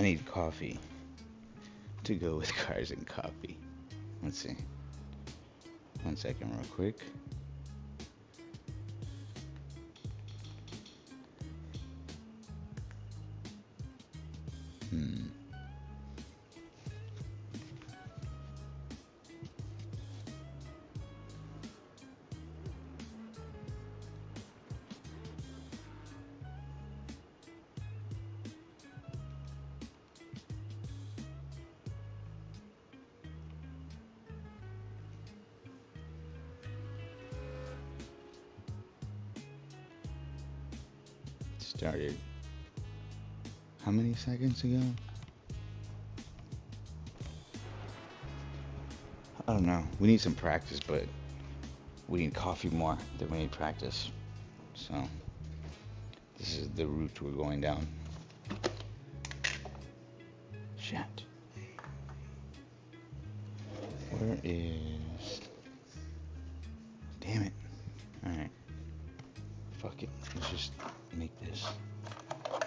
need coffee to go with cars and coffee. Let's see. 1 second, real quick. Started how many seconds ago? I don't know. We need some practice, but we need coffee more than we need practice. So this is the route we're going down. Shit. Where is... Damn it. Alright. Fuck it. Let's just make this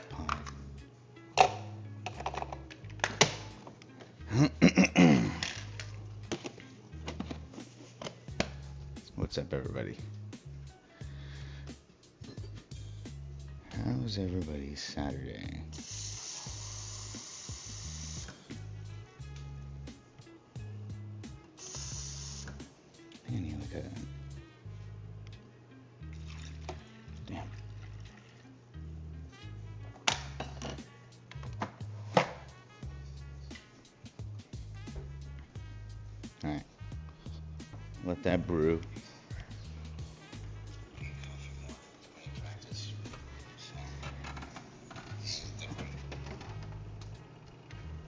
pond. What's up, everybody? How's everybody's Saturday? I need like a... Damn. Alright. Let that brew.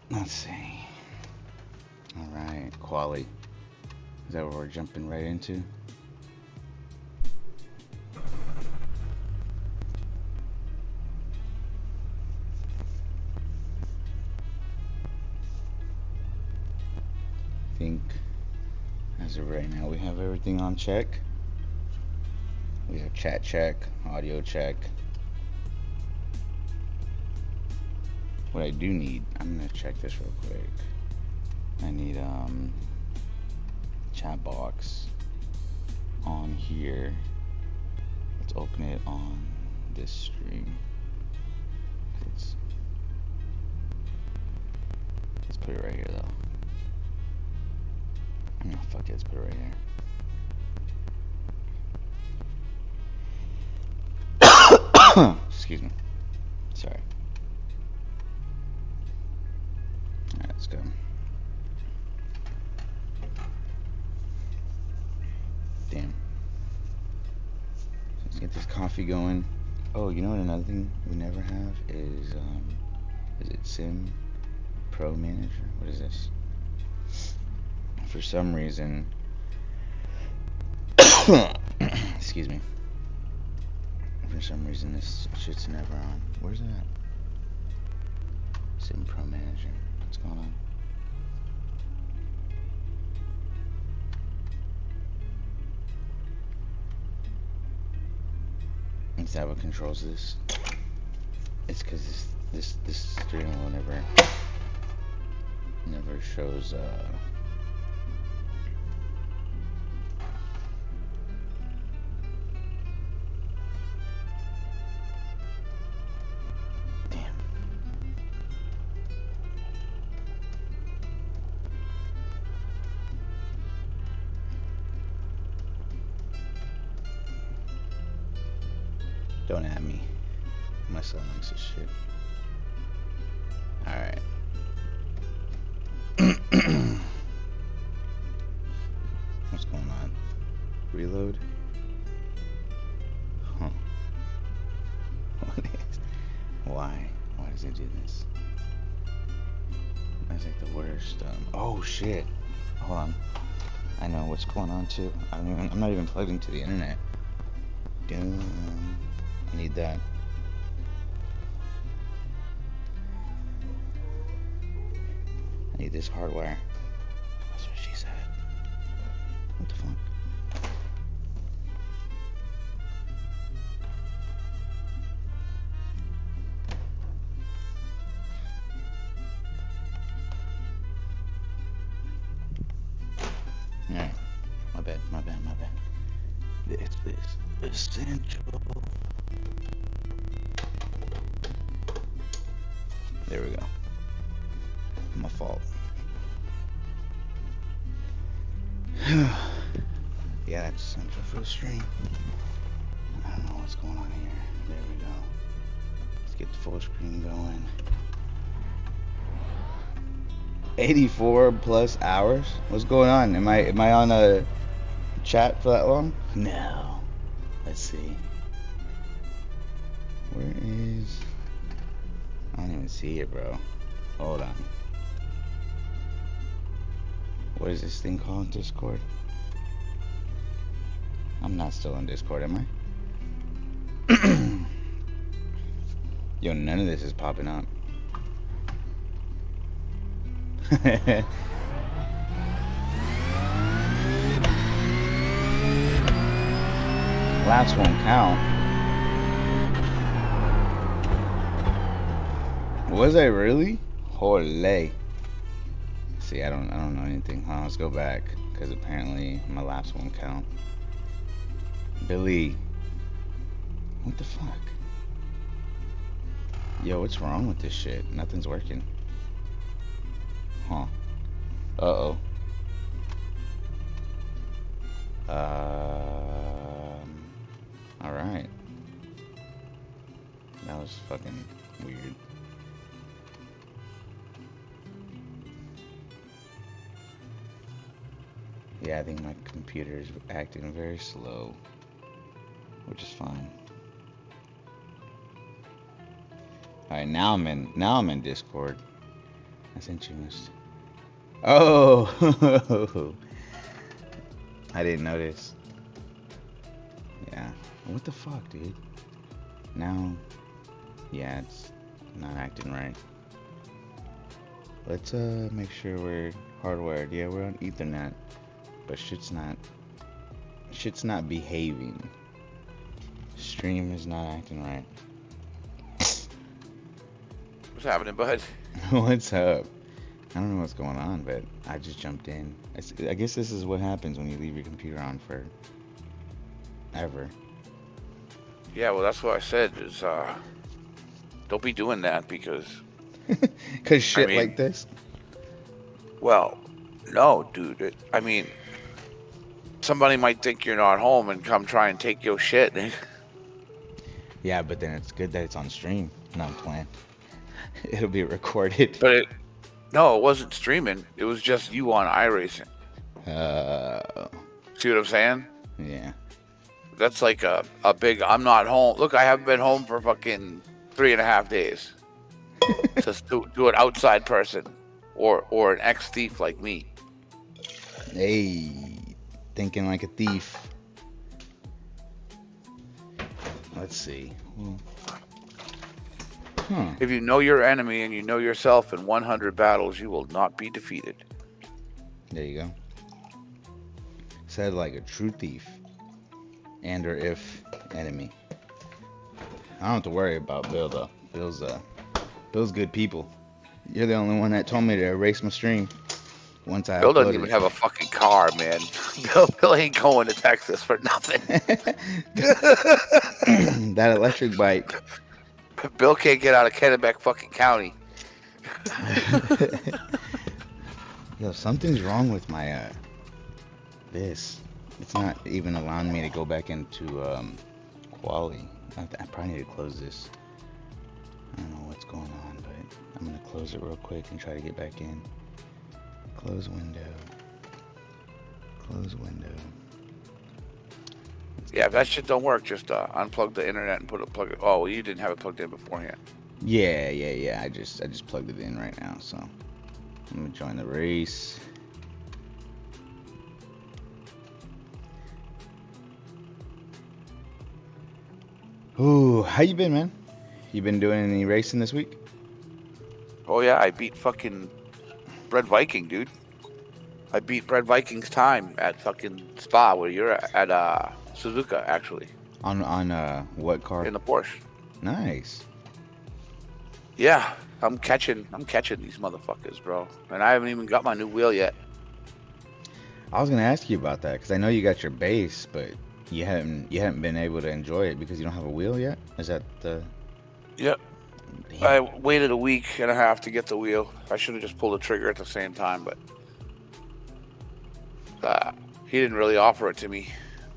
Let's see. Alright, quali. Is that what we're jumping right into? I think as of right now we have everything on check. We have chat check, audio check. What I do need, I'm gonna check this real quick. I need chat box on here. Let's open it on this stream. Let's put it right here though. No, fuck it, let's put it right here. Excuse me. Sorry. Alright, let's go. Damn. Let's get this coffee going. Oh, you know what, another thing we never have is it Sim Pro Manager? What is this? For some reason, excuse me. For some reason, this shit's never on. Where's it at? Sim Pro Manager. What's going on? Is that what controls this? It's because this steering wheel never shows Don't at me. My son likes this shit. Alright. What's going on? Reload? Huh. What is... Why? Why does it do this? That's like the worst. Oh shit. Hold on. I know what's going on too. I'm not even plugged into the internet. Damn. I need that. I need this hardware. That's what she said. What the fuck? This is essential. There we go. My fault. Yeah, that's essential for the stream. I don't know what's going on here. There we go. Let's get the full screen going. 84 plus hours? What's going on? Am I on a chat for that long? No. Let's see. Where is... I don't even see it, bro. Hold on. What is this thing called? Discord? I'm not still on Discord, am I? Yo, none of this is popping up. Laps won't count. Was I really? Holy. See, I don't know anything. Hold on, let's go back, because apparently my laps won't count. Billy. What the fuck? Yo, what's wrong with this shit? Nothing's working. Huh. Uh-oh. Alright. That was fucking weird. Yeah, I think my computer is acting very slow, which is fine. Alright, now I'm in Discord. That's interesting. Oh, I didn't notice. Yeah. What the fuck, dude? Now, yeah, it's not acting right. Let's make sure we're hardwired. Yeah, we're on Ethernet, but shit's not behaving. Stream is not acting right. What's happening, bud? What's up? I don't know what's going on, but I just jumped in. I guess this is what happens when you leave your computer on for ever. Yeah, well, that's what I said. Is don't be doing that because. Cause shit like this. Well, no, dude. I mean, somebody might think you're not home and come try and take your shit. Yeah, but then it's good that it's on stream. No, I'm playing. It'll be recorded. But no, it wasn't streaming. It was just you on iRacing. See what I'm saying? Yeah. That's like a big, I'm not home. Look, I haven't been home for fucking 3.5 days. Just do an outside person or an ex-thief like me. Hey, thinking like a thief. Let's see. If you know your enemy and you know yourself in 100 battles, you will not be defeated. There you go. Said like a true thief. And or if enemy. I don't have to worry about Bill though. Bill's good people. You're the only one that told me to erase my stream. Once I Bill doesn't even have a fucking car, man. Bill ain't going to Texas for nothing. That electric bike. Bill can't get out of Kennebec fucking county. Yo, something's wrong with my this. It's not even allowing me to go back into quality. I probably need to close this. I don't know what's going on, but I'm gonna close it real quick and try to get back in. Close window. Close window. Yeah, if that shit don't work, just unplug the internet and plug it. Oh, well, you didn't have it plugged in beforehand. Yeah. I just plugged it in right now, so I'm gonna join the race. Ooh, how you been, man? You been doing any racing this week? Oh yeah, I beat fucking Red Viking, dude. I beat Red Viking's time at fucking Spa, where you're at Suzuka, actually. On what car? In the Porsche. Nice. Yeah, I'm catching these motherfuckers, bro. And I haven't even got my new wheel yet. I was gonna ask you about that because I know you got your base, but You haven't been able to enjoy it because you don't have a wheel yet? Is that the... Yep. Damn. I waited a week and a half to get the wheel. I should have just pulled the trigger at the same time, but he didn't really offer it to me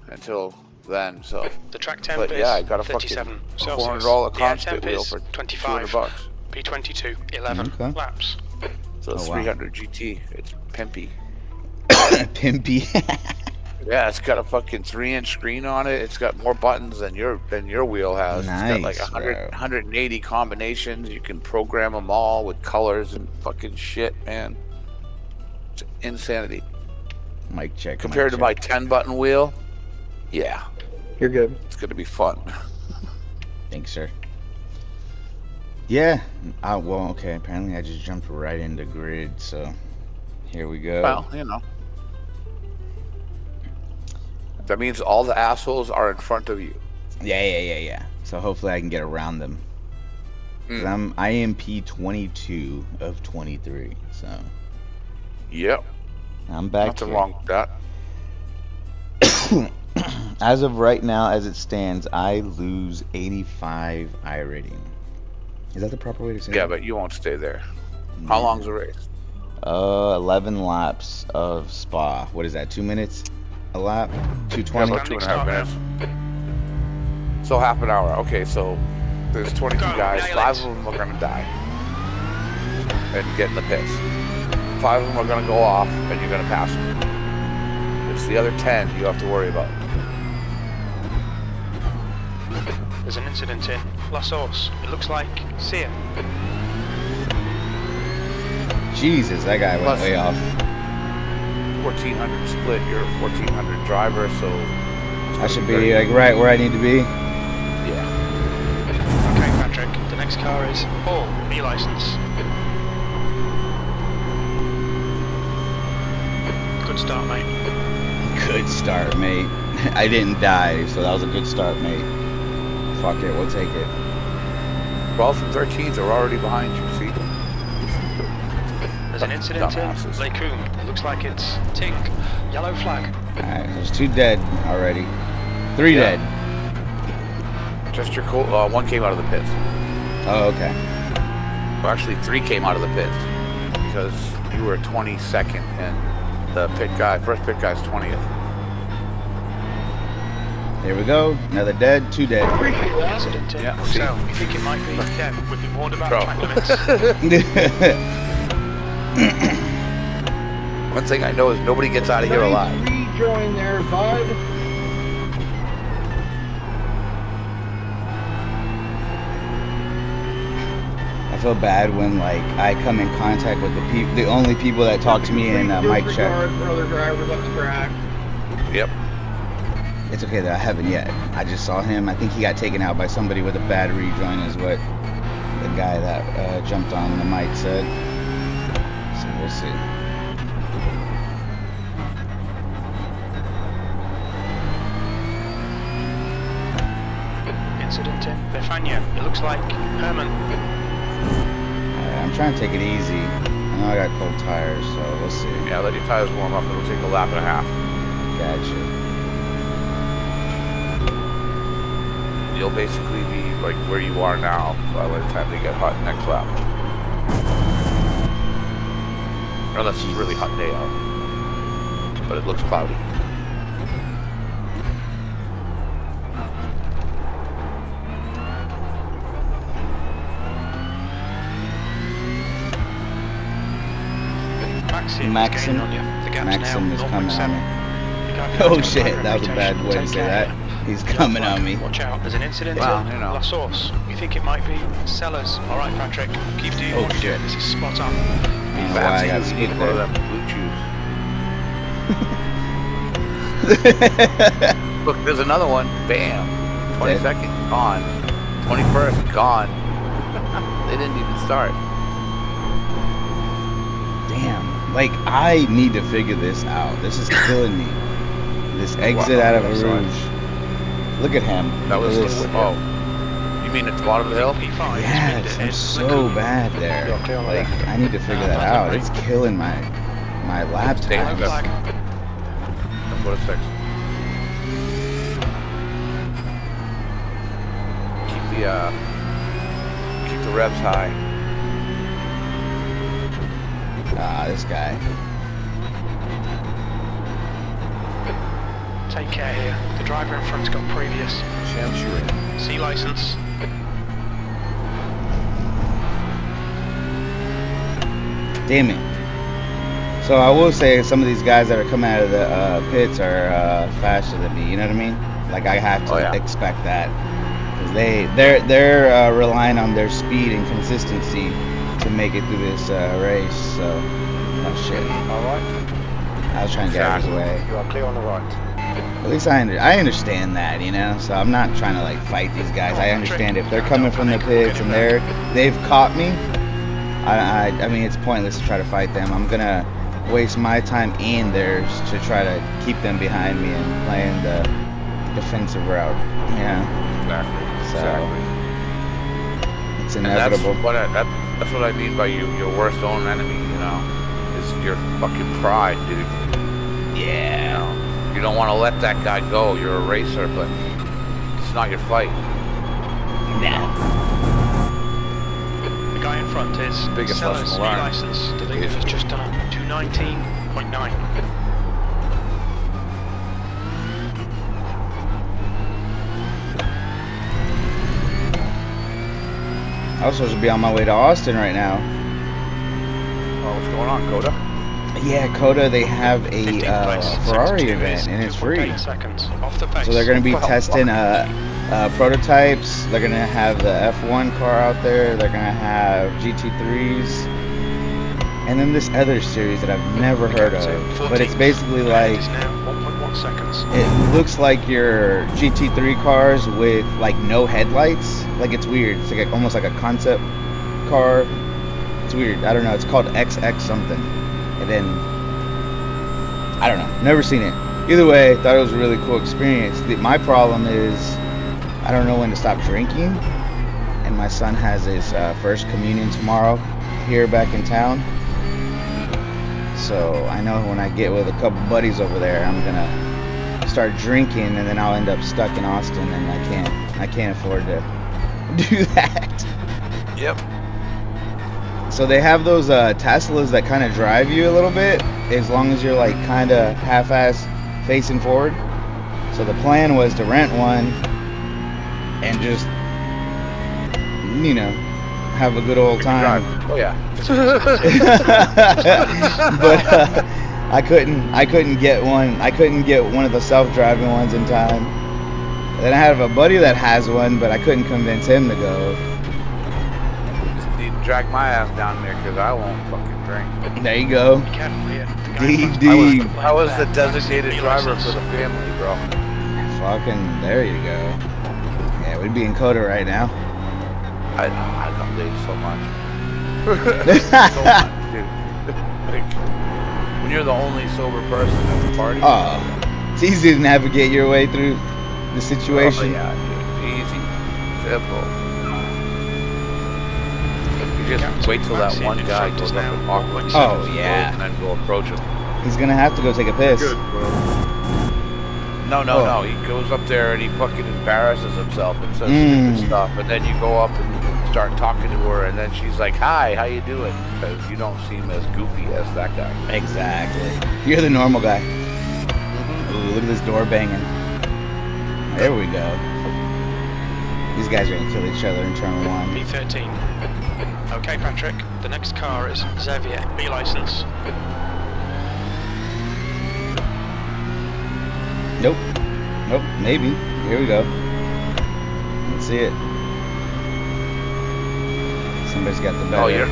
until then. So The track temp but is yeah, I got a fucking 37 Celsius. $400 The air constant temp wheel is for 25. $200. P22, 11 Okay. laps. So it's Oh, wow. 300 GT. It's pimpy. Pimpy. Yeah, it's got a fucking 3-inch screen on it. It's got more buttons than your wheel has. It's got like Nice, 100, bro. 180 combinations. You can program them all with colors and fucking shit, man. It's insanity. Mic check. Compared to my 10-button wheel, yeah, You're good. it's gonna be fun. Thanks, sir. Yeah. Well, okay. Apparently, I just jumped right into grid, so here we go. Well, you know. That means all the assholes are in front of you. Yeah. So hopefully, I can get around them. 'Cause I'm IMP 22 of 23, so Yep. I'm back. Nothing here. wrong with that. As of right now, as it stands, I lose 85 I rating. Is that the proper way to say it? Yeah, but you won't stay there. How long's the race? 11 laps of Spa. What is that? 2 minutes a lap? 220. About 2.5 minutes. So half an hour. Okay, so there's 22 Go, guys. annihilate. 5 of them are gonna die and get in the pits. 5 of them are gonna go off, and you're gonna pass them. It's the other 10 you have to worry about. There's an incident in La Source. It looks like Sia. Jesus, that guy went Plus- way off. 1400 split. You're a 1400 driver, so I should be like right where I need to be. yeah. Okay, Patrick. The next car is Paul, B-license. Good start, mate. Good start, mate. I didn't die, so that was a good start, mate. Fuck it, we'll take it. 12th and 13th are already behind you. See? There's an incident in Dumbasses. Lacoon. It looks like it's Tink. Yellow flag. Alright, there's 2 dead already. 3 Yeah. dead. Just your one came out of the pits. Oh, okay. Well, actually, 3 came out of the pits because you were 22nd and the first pit guy's 20th. Here we go. Another dead, 2 dead. Incident in Yeah, Hotel. see? You think it might be Deb? We've been warned about Bro. track limits. One thing I know is nobody gets out of here alive. Rejoin there, bud. I feel bad when like I come in contact with the only people that talk to me in mic check. Disregard for other drivers on the track. Yep. It's okay that I haven't yet. I just saw him. I think he got taken out by somebody with a bad rejoin, is what the guy that jumped on the mic said. So we'll see. Incident in Bethania. It looks like Herman. Alright, I'm trying to take it easy. I know I got cold tires, so we'll see. Yeah, let your tires warm up. It'll take a lap and a half. Gotcha. You'll basically be like where you are now by the time they get hot next lap. Unless it's a really hot day out. But it looks cloudy. Maxim. On you. The gap's Maxim now is coming 0.7. on me. The guy Oh behind shit, has that was a bad reputation. way to Take say care. that. He's Yellow coming flag. on me. Watch out, there's an incident Well, in you know. La Source. You think it might be Sellers. Alright, Patrick, keep doing Oh, what you do. shit. This is spot on. I don't know why I got You split need one of there. them blue chews. Look, there's another one. Bam. 22nd, gone. 21st, gone. They didn't even start. Damn. Like, I need to figure this out. This is killing me. This exit Wow, out of I'm sorry. Rouge. Look at him. That was Look at this. oh. You mean at the bottom of the hill? P5 Yes, I'm so bad there. You're clear on Like, that. I need to figure that out. It's killing my lap Damn, times. that's- What a 6. keep the revs high. Ah, this guy. Take care here. The driver in front's got previous C license. Damn it. So I will say some of these guys that are coming out of the pits are faster than me. You know what I mean? Like I have to expect that because they're relying on their speed and consistency to make it through this race. So, oh shit. All right. I was trying to get out of his way. You are clear on the right. At least I understand that, you know. So I'm not trying to like fight these guys. I understand if they're coming from the pits and they've caught me. I mean, it's pointless to try to fight them. I'm gonna waste my time and theirs to try to keep them behind me and playing the defensive route. Yeah. Exactly. So it's inevitable. And that's what I mean by your worst own enemy. You know, is your fucking pride, dude. Yeah. You know, you don't want to let that guy go. You're a racer, but it's not your fight. Nah. The guy in front is Biggest Sellers lesson new learned. license. Delivery has just done a 219.9. I was supposed to be on my way to Austin right now. Oh, what's going on, Coda? Yeah, Coda, they have a 15th place, Ferrari 62 event and it's free. 2.8 seconds off the pace. So they're going to be Well, testing prototypes. They're going to have the F1 car out there. They're going to have GT3s. And then this other series that I've never heard of. But it's basically like, It's now 1.1 seconds. it looks like your GT3 cars with like no headlights. Like it's weird. It's like almost like a concept car. It's weird. I don't know. It's called XX something. And then, I don't know. Never seen it. Either way, thought it was a really cool experience. My problem is I don't know when to stop drinking. And my son has his first communion tomorrow here back in town. So I know when I get with a couple buddies over there, I'm gonna start drinking, and then I'll end up stuck in Austin, and I can't afford to do that. Yep. So they have those Teslas that kind of drive you a little bit, as long as you're like kind of half-ass facing forward. So the plan was to rent one and just, you know, have a good old time. Oh yeah. But I couldn't get one. I couldn't get one of the self-driving ones in time. Then I have a buddy that has one, but I couldn't convince him to go. Just need to drag my ass down there because I won't fucking drink. There you go. Be careful here. The guy in DD. front- I was the designated driver for the family, bro. Fucking, there you go. Yeah, we'd be in Coda right now. I got laid so much. So much, dude. Like, when you're the only sober person at the party. Oh, it's easy to navigate your way through the situation. Oh, yeah, dude. Easy. Simple. You just wait till that one guy goes up and awkwardly Oh, yeah. and then go approach him. He's gonna have to go take a piss. No. He goes up there and he fucking embarrasses himself and says stupid stuff, and then you go up and start talking to her, and then she's like, "Hi, how you doing?" Because you don't seem as goofy as that guy. Exactly. You're the normal guy. Ooh, look at this door banging. There we go. These guys are gonna kill each other in turn one. P13. Okay, Patrick. The next car is Xavier. B license. Nope. Nope. Maybe. Here we go. Let's see it. Somebody's got the Oh, better.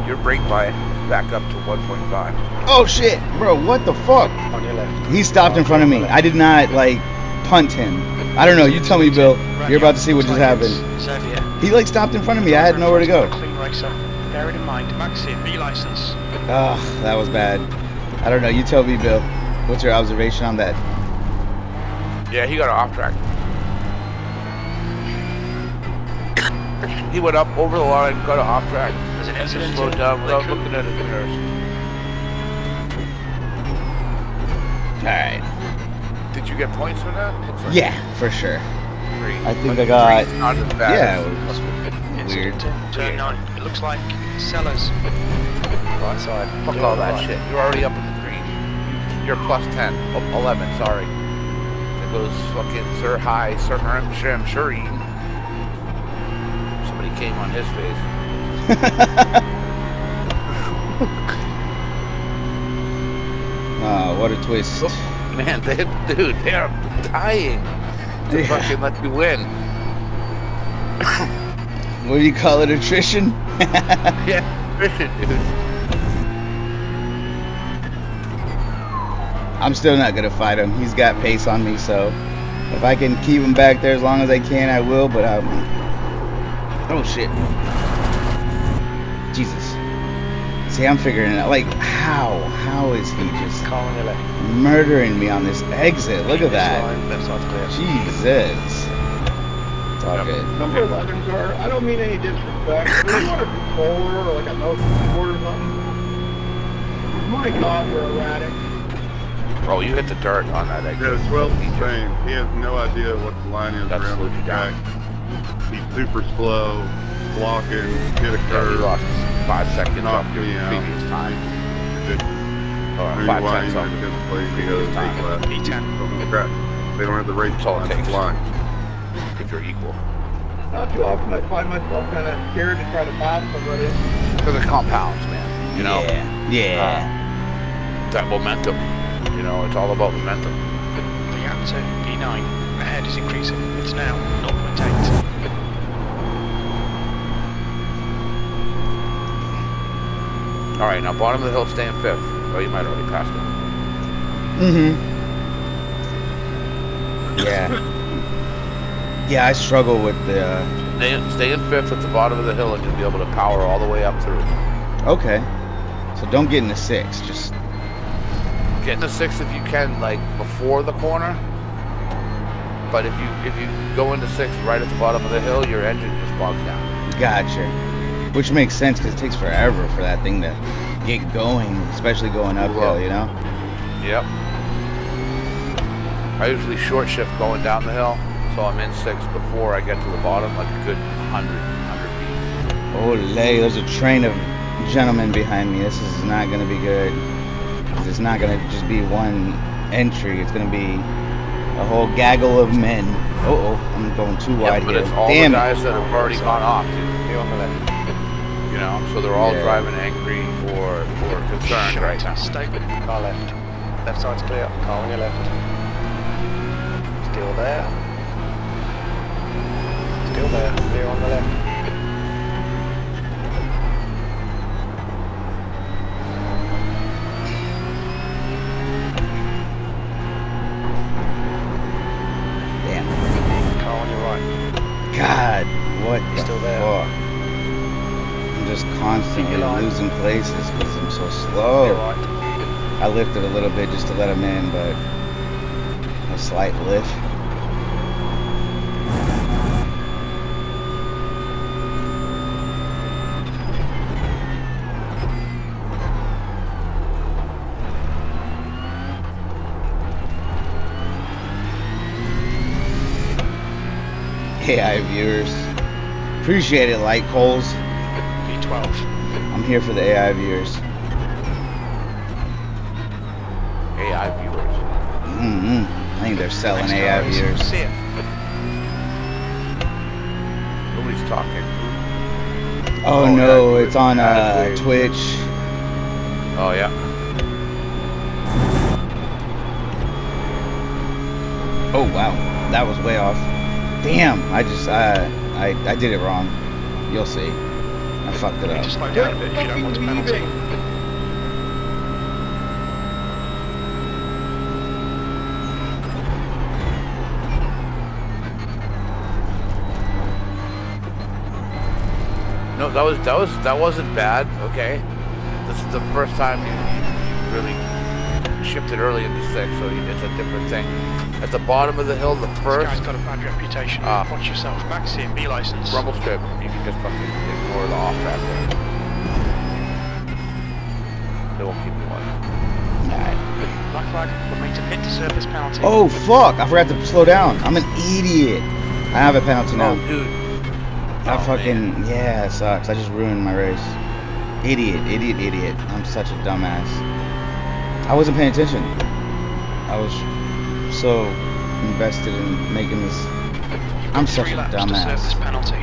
your brake bias back up to 1.5. Oh shit, bro! What the fuck? On your left. He stopped in front of me. I did not like punt him. I don't know. You tell me, Bill. You're about to see what just happened. Xavier. He like stopped in front of me. I had nowhere to go. Clean racer. Bear it in mind. Maxi, B license. Ah, that was bad. I don't know. You tell me, Bill. What's your observation on that? Yeah, he got off track. He went up over the line, got off track, There's an and just incident slowed in down without Lakewood. looking at his mirrors. All right. Did you get points for that? Looks like Yeah, for sure. Green. I think But I got. green's not as bad Yeah, as- it was weird. Incident in turn 9. It looks like Sellers. Right side. Fuck Clear all on the that right. shit. You're already up in the green. You're plus 10. Oh, 11, sorry. There goes fucking Sir High, Sir Herm Shem Shireen. Somebody came on his face. Oh, what a twist. Man, dude, they are dying to Yeah. fucking let you win. What do you call it? Attrition? Yeah, dude. I'm still not gonna fight him. He's got pace on me, so if I can keep him back there as long as I can, I will. But oh shit, Jesus! See, I'm figuring it out. Like, how is he just Car on your left. murdering me on this exit? Look at This that! line, left side's clear. Jesus! It's all good. Number 11 car, I don't mean any disrespect. If you want a controller or like a mouse keyboard or something, my God, they're erratic. Oh, you hit the dirt on that exit. Yeah, 12's the same. He has no idea what the line is That around slowed the you track. down. He's super slow, blocking, hit a Yeah, you curve. lost 5 seconds off Knocked your me out. previous time. Or Maybe 5 why tenths he off might your have played previous the time. other P10. on the track. They don't have the race That's all it takes. line. If you're equal. Not too often I find myself kind of scared to try to pass somebody. Because it compounds, man. You know? Yeah. That momentum. You know, it's all about momentum. The gap to P9 ahead is increasing. It's now 0.8. Alright, now bottom of the hill, stay in 5th. Oh, you might have already passed it. Yeah. Yeah, I struggle with the. Stay in 5th at the bottom of the hill and you'll be able to power all the way up through. Okay. So don't get in the 6. Just. Get in the 6th if you can, like, before the corner. But if you go into 6th right at the bottom of the hill, your engine just bogs down. Gotcha. Which makes sense because it takes forever for that thing to get going, especially going uphill, you know? Yep. I usually short shift going down the hill, so I'm in 6th before I get to the bottom, like a good 100 feet. Olay, there's a train of gentlemen behind me. This is not going to be good. It's not going to just be one entry. It's going to be a whole gaggle of men. Uh-oh, I'm going too wide But here. it's all Damn the it. guys that have already gone off, dude. Clear on the left. You know, so they're all Yeah. driving angry or concerned right now. Stay with Car left. Left side's clear. Car on your left. Still there. Still there. Clear on the left. Damn. Car on your right. God, what the Still there. fuck? I'm just constantly Keep your line. losing places because I'm so Clear slow. right. I lifted a little bit just to let him in, but a slight lift. AI viewers. Appreciate it, Light Coals. P12. I'm here for the AI viewers. AI viewers. I think they're selling Next AI car is viewers. See it. Nobody's talking. Oh, Oh, no, yeah, it's on Twitch. Twitch. Oh, yeah. Oh wow, that was way off. Damn, I just I did it wrong. You'll see. I fucked it You need up. to slow Quit down a bit if you don't fucking want a penalty. weaving. No, that wasn't bad. Okay, this is the first time you really shifted early into 6th, so it's a different thing. At the bottom of the hill, the This first guy's got a bad reputation. Watch yourself. Back C and B license. rumble strip, you can just fucking ignore the off track there. They won't keep you on. Black flag. Remain to pit to serve this penalty. Oh fuck! I forgot to slow down. I'm an idiot. I have a penalty now. Oh, dude. I Oh, fucking, yeah, it sucks. I just ruined my race. Idiot. I'm such a dumbass. I wasn't paying attention. I was so invested in making this. I'm such a To serve this dumbass. penalty.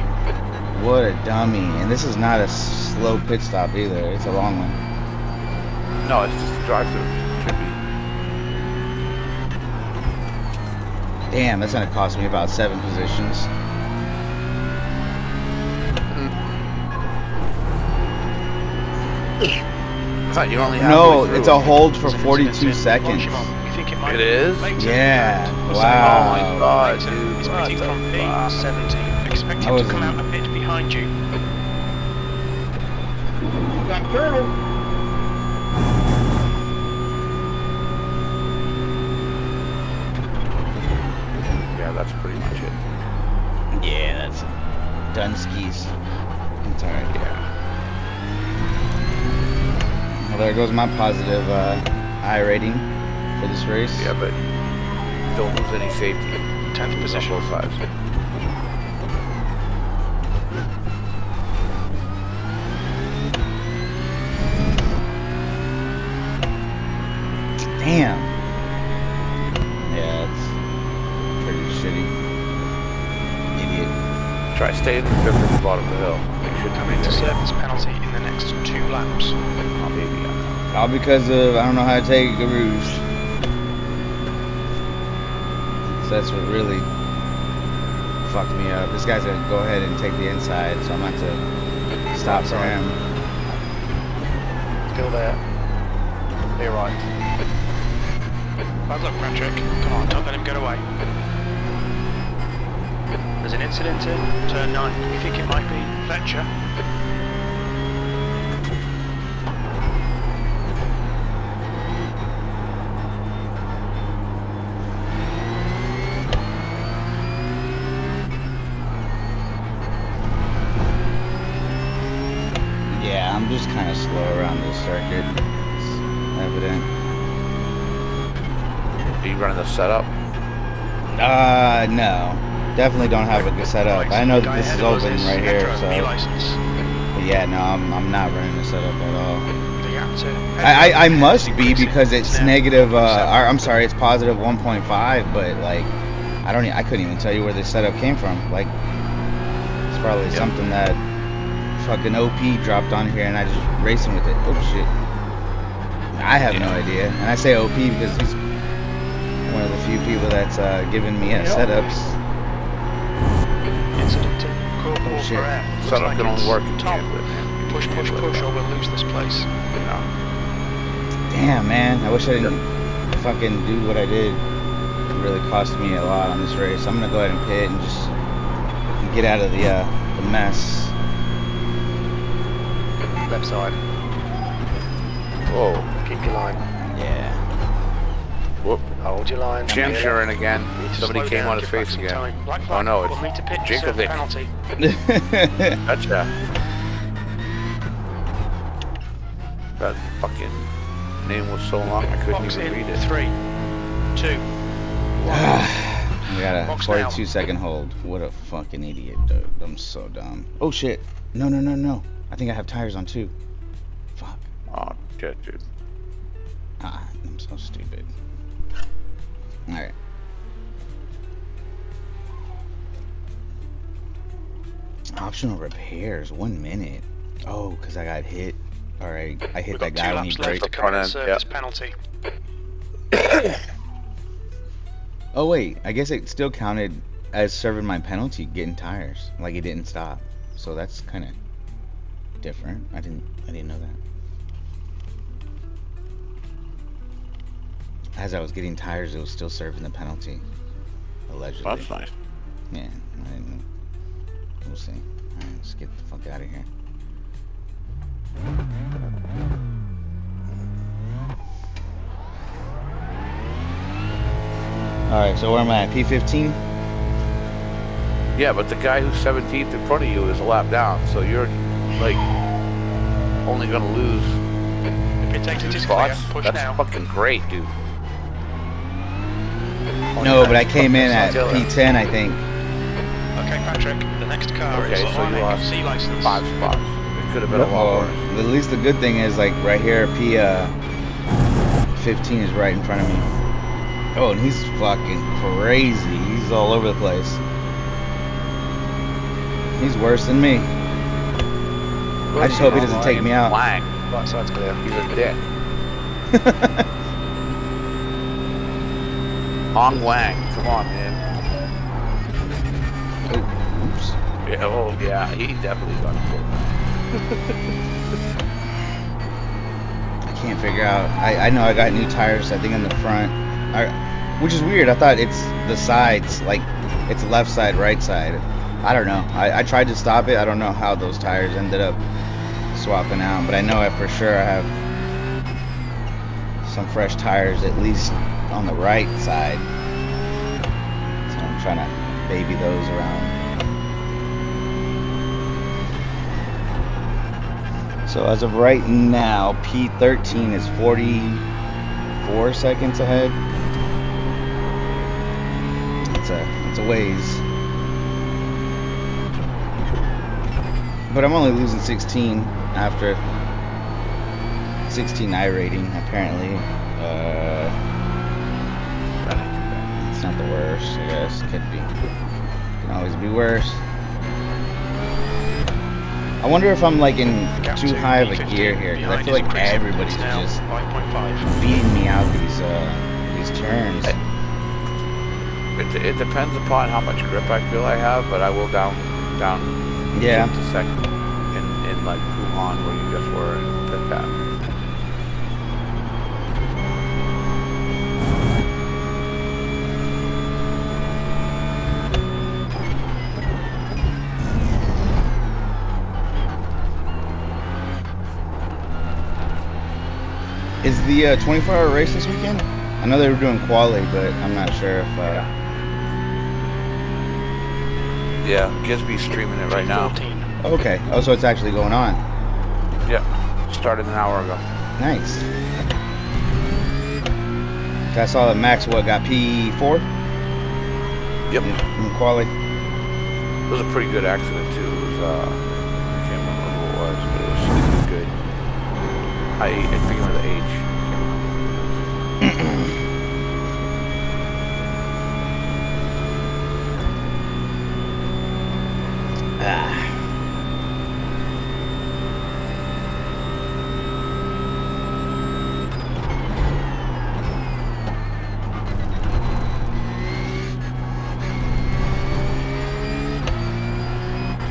What a dummy. And this is not a slow pit stop either. It's a long one. No, it's just a drive-through. Should be. Damn, that's gonna cost me about 7 positions. Cut, you only have No, it's a hold for 42 seconds. You think it might It be is? later? Yeah, Oh my wow. god, Later. dude. It's What pitting the from fuck? P17. Expect I him to was come in- out a bit behind you. Got turtle. Yeah, that's pretty much it. Yeah, that's Dunskies. It's alright. Yeah. Well, there goes my positive I rating for this race. Yeah, but don't lose any safety 10th on position. both sides. Damn. Yeah, it's pretty shitty. Idiot. Try staying in the fifth at the bottom of the hill. You should come Coming in to there. serve this penalty in the next 2 laps. Oh, maybe. All because of I don't know how to take a ruse. So that's what really fucked me up. This guy's gonna go ahead and take the inside, so I'm gonna have to stop for him. Still there. Clear right. Bad luck, Patrick. Come on, don't let him get away. There's an incident in turn 9. We think it might be Fletcher. Yeah, I'm just kind of slow around this circuit. It's evident. Are you running the setup? No. Definitely don't have a good setup. I know that this is open right here, so. But yeah, no, I'm not running the setup at all. I must be because it's negative. I'm sorry, it's positive 1.5. But like, I couldn't even tell you where this setup came from. Like, it's probably something that fucking OP dropped on here, and I just racing with it. Oh shit! I have no idea, and I say OP because he's one of the few people that's given me setups. Incident in Oh, shit. Setup can only work in top. tandem, man. Push, push, push, or we'll lose this place. You know. Damn, man, I wish I didn't fucking do what I did. It really cost me a lot on this race. I'm gonna go ahead and pit and just get out of the mess. Left side. Whoa. Keep your line. Yeah. Whoop. Hold your line. Jim's Clear in again. Somebody Slow came down, on his give back face some again. time. Black Oh flag. no, We'll need to pit to serve the Jacovic. penalty. Gotcha. That fucking name was so long I couldn't Box even in read it. 3, 2. We got a Box 42 second hold. What a fucking idiot, dude. I'm so dumb. Oh shit. No. I think I have tires on too. Fuck. Oh, shit, dude. I'm so stupid. Alright. Optional repairs, 1 minute. Oh, because I got hit. Alright, I hit We've that got 2 guy when he laps left braked. to come and Front serve end, this penalty. Oh wait, I guess it still counted as serving my penalty, getting tires. Like it didn't stop. So that's kind of different. I didn't know that. As I was getting tires, it was still serving the penalty. Allegedly. That's nice. Yeah, I didn't know. We'll see. Alright, let's get the fuck out of here. Alright, so where am I at? P15? Yeah, but the guy who's 17th in front of you is a lap down, so you're like only gonna lose If it takes it is clear, spots. push That's now. fucking great, dude. No, but I came in at P10, I think. Okay, Patrick, the next car Okay, is so you on lost C license. 5 spots. It could have been a lot Well, worse. at least the good thing is like right here, P 15 is right in front of me. Oh, and he's fucking crazy. He's all over the place. He's worse than me. I just hope he doesn't take me out. Wang. Right side's clear. He's a dick. Hong Wang. Come on, man. Oh, oops. Yeah, oh, yeah. He definitely got pulled. I can't figure out. I know I got new tires, I think, in the front. Which is weird. I thought it's the sides, like it's left side, right side. I don't know. I tried to stop it. I don't know how those tires ended up swapping out, but I know for sure I have some fresh tires, at least on the right side. So I'm trying to baby those around. So as of right now, P13 is 44 seconds ahead. It's a ways. But I'm only losing 16 after 16 iRating, apparently. It's not the worst, I guess. Could be. Can always be worse. I wonder if I'm like in too high of a gear here, because I feel like everybody's just beating me out these turns. It depends upon how much grip I feel I have, but I will down Yeah. 50 seconds in like Wuhan where you just were and pick that. Is the 24-hour race this weekend? I know they were doing quali, but I'm not sure if. Yeah, Gisby's streaming it right now. Okay. Oh, so it's actually going on. Yeah, started an hour ago. Nice. I saw that Max got P4. Yep. In quali. It was a pretty good accident too. It was I can't remember who it was, but it was good. I think of the age.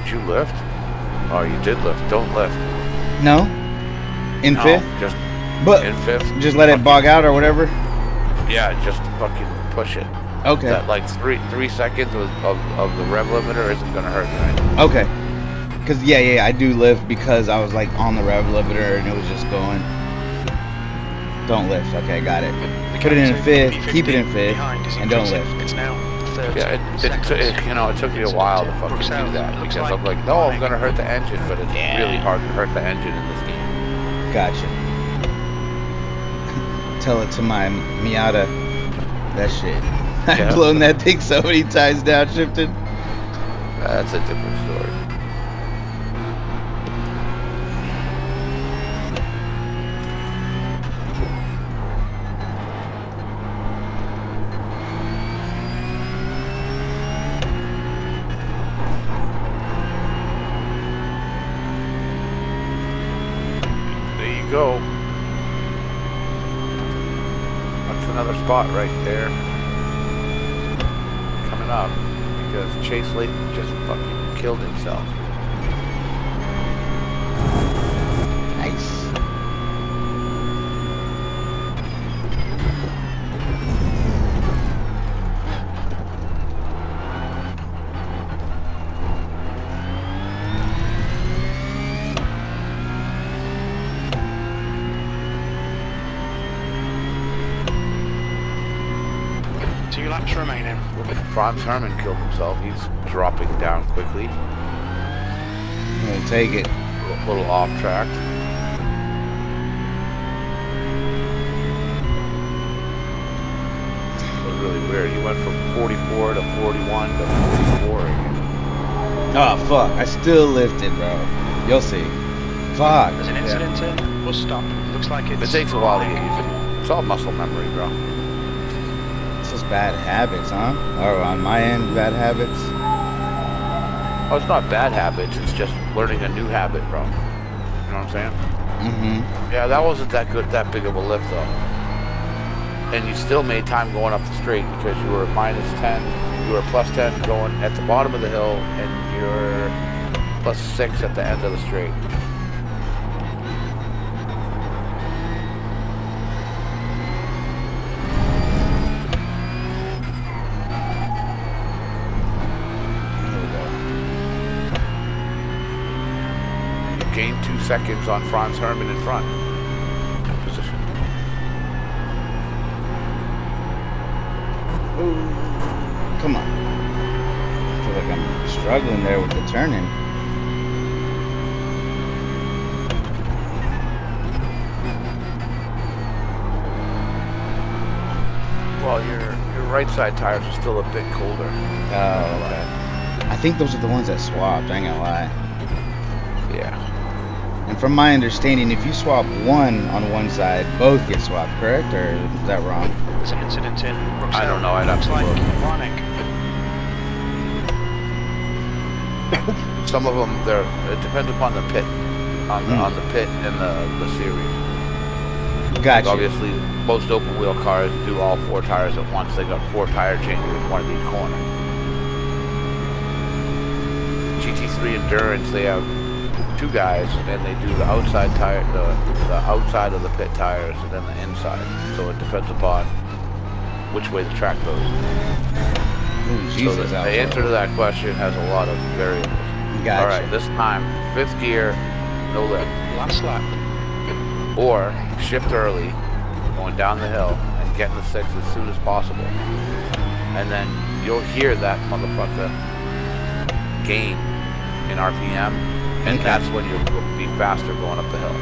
Did you lift? Oh, you did lift. Don't lift. No. In No, fifth. just But in fifth. just let it bog out or whatever. Yeah, just fucking push it. Okay. That like three seconds of the rev limiter isn't gonna hurt you. Right? Okay. Cause yeah, I do lift because I was like on the rev limiter and it was just going. Don't lift. Okay, got it. Put it in fifth. Keep it in fifth, and don't lift. It's now 30 Yeah, you know, it took me a while to fucking do that because I'm like, no, I'm gonna hurt the engine, but it's really hard to hurt the engine in this game. Gotcha. Tell it to my Miata. That shit. I've Yeah. blown that thing so many times downshifted. That's a different story. There you go. That's another spot right there. Coming up. Because Chase Layton just fucking killed himself. Nice. Two laps remaining. Franz Hermann killed himself. He's dropping down quickly. I'm gonna take it. A little off track. It was really weird. He went from 44 to 41 to 44 again. Oh, fuck. I still lifted, bro. You'll see. Fuck. There's an incident in. We'll stop. Looks like it's... It takes a while to get used to. It's all muscle memory, bro. It's just bad habits, huh? Or on my end, bad habits. Oh, it's not bad habits. It's just learning a new habit, bro. You know what I'm saying? Mm-hmm. Yeah, that wasn't that big of a lift, though. And you still made time going up the straight because you were minus 10. You were plus 10 going at the bottom of the hill, and you're plus 6 at the end of the straight. Gain 2 seconds on Franz Hermann in front. Position. Come on. I feel like I'm struggling there with the turning. Well, your right side tires are still a bit colder. Oh, okay. I think those are the ones that swapped, I ain't gonna lie. Yeah. And from my understanding, if you swap one on one side, both get swapped, correct? Or is that wrong? There's an incident in. I don't know. I'd have Looks to like look. Warnick. Some of them, it depends upon the pit, on the pit and the series. Gotcha. Obviously, most open wheel cars do all 4 tires at once. They got 4 tire changes, one at each corner. GT3 Endurance, they have 2 guys, and they do the outside tire, the outside of the pit tires, and then the inside. So it depends upon which way the track goes. Ooh, Jesus, so the answer to that question has a lot of variables. Gotcha. All right, this time 5th gear, no lift, Last lap. or shift early, going down the hill and getting the 6 as soon as possible, and then you'll hear that motherfucker gain in RPM, and Okay. that's when you'll be faster going up the hill.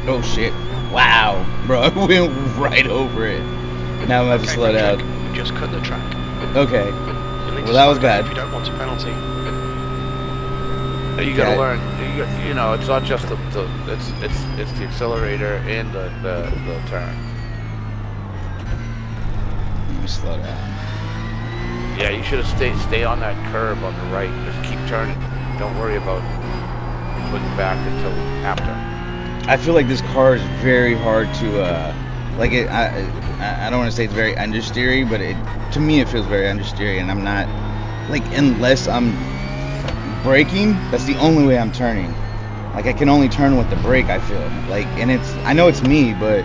Oh shit. Wow. Bro, I went right over it. Now I'm going to have to slow down. We just cut the track. Okay. You'll need to Well, that was slow down bad. if you don't want a penalty. You gotta Okay. learn. You know, it's not just it's the accelerator and the turn. Let me slow down. Yeah, you should have stay on that curb on the right. Just keep turning. Don't worry about swinging back until after. I feel like this car is very hard to, like it, I don't want to say it's very understeery, but to me it feels very understeery, and I'm not, like, unless I'm braking, that's the only way I'm turning. Like, I can only turn with the brake, I feel. Like, and I know it's me, but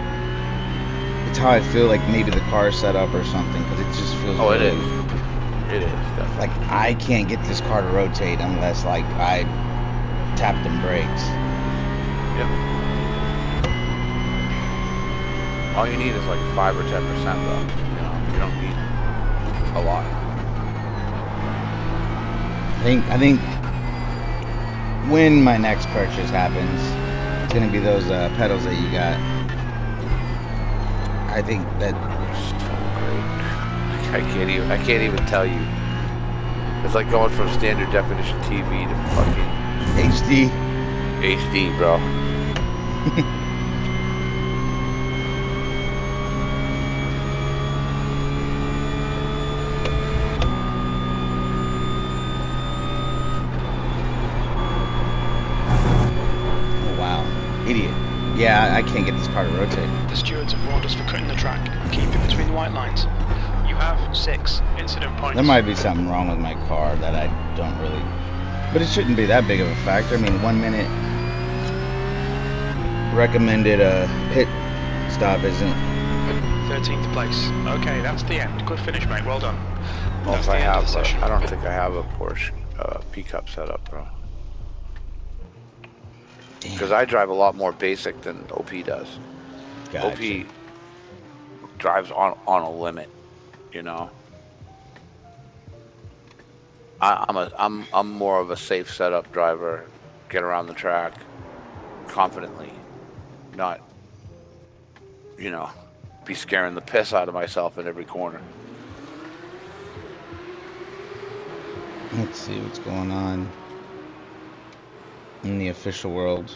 it's how I feel like maybe the car is set up or something, because it just feels Oh, it really, is. It is definitely. like, I can't get this car to rotate unless, like, I tap them brakes. Yep. All you need is like 5 or 10% though. You know, you don't need a lot. I think when my next purchase happens, it's gonna be those pedals that you got. I think that So great. I can't even tell you. It's like going from standard definition TV to fucking HD. HD, bro. Oh wow, idiot. Yeah, I can't get this car to rotate. The stewards have warned us for cutting the track. Keep it between the white lines. You have 6 incident points. There might be something wrong with my car that I don't really, but it shouldn't be that big of a factor. I mean, 1 minute recommended pit stop isn't. 13th place. Okay, that's the end. Good finish, mate. Well done. Well, That's if the I end of have, the session. I don't think I have a Porsche P-Cup set up, bro. Because I drive a lot more basic than OP does. Gotcha. OP drives on a limit, you know. I'm more of a safe setup driver, get around the track confidently, not, you know, be scaring the piss out of myself in every corner. Let's see what's going on in the official world.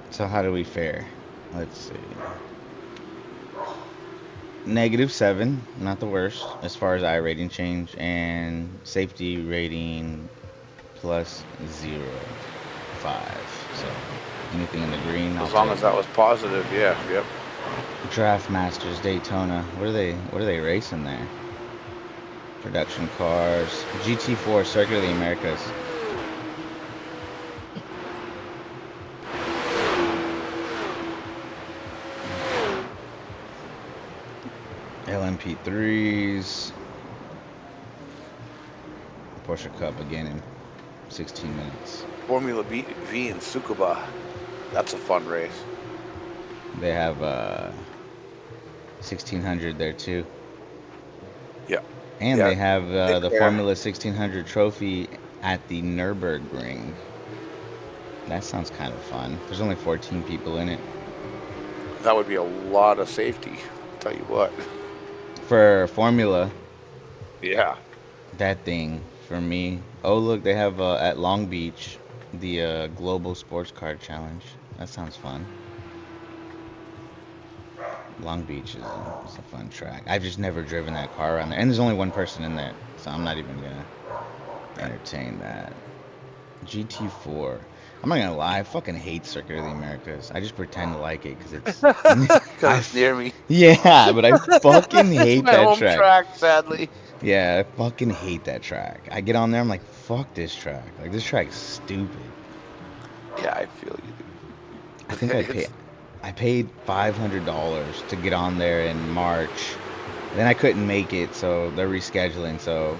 So how do we fare? Let's see. -7, not the worst as far as iRating change, and safety rating +0.5. So anything in the green. As long as that was positive, yeah, yep. Draft Masters Daytona. What are they racing there? Production cars. GT4 Circuit of the Americas. LMP3s. Porsche Cup again in 16 minutes. Formula V in Tsukuba. That's a fun race. They have 1600 there too. Yeah. And Yeah. they have the Declare. Formula 1600 trophy at the Nürburgring. That sounds kind of fun. There's only 14 people in it. That would be a lot of safety, I'll tell you what. For Formula, Yeah. that thing, for me. Oh, look, they have at Long Beach, the Global Sports Car Challenge. That sounds fun. Long Beach is a fun track. I've just never driven that car around there. And there's only one person in there, so I'm not even going to entertain that. GT4. I'm not going to lie, I fucking hate Circuit of the Americas. I just pretend to like it because it's... Because it's near me. Yeah, but I fucking hate My that home track. sadly. Yeah, I fucking hate that track. I get on there, I'm like, fuck this track. Like, this track's stupid. Yeah, I feel you. I think I paid $500 to get on there in March. Then I couldn't make it, so they're rescheduling. So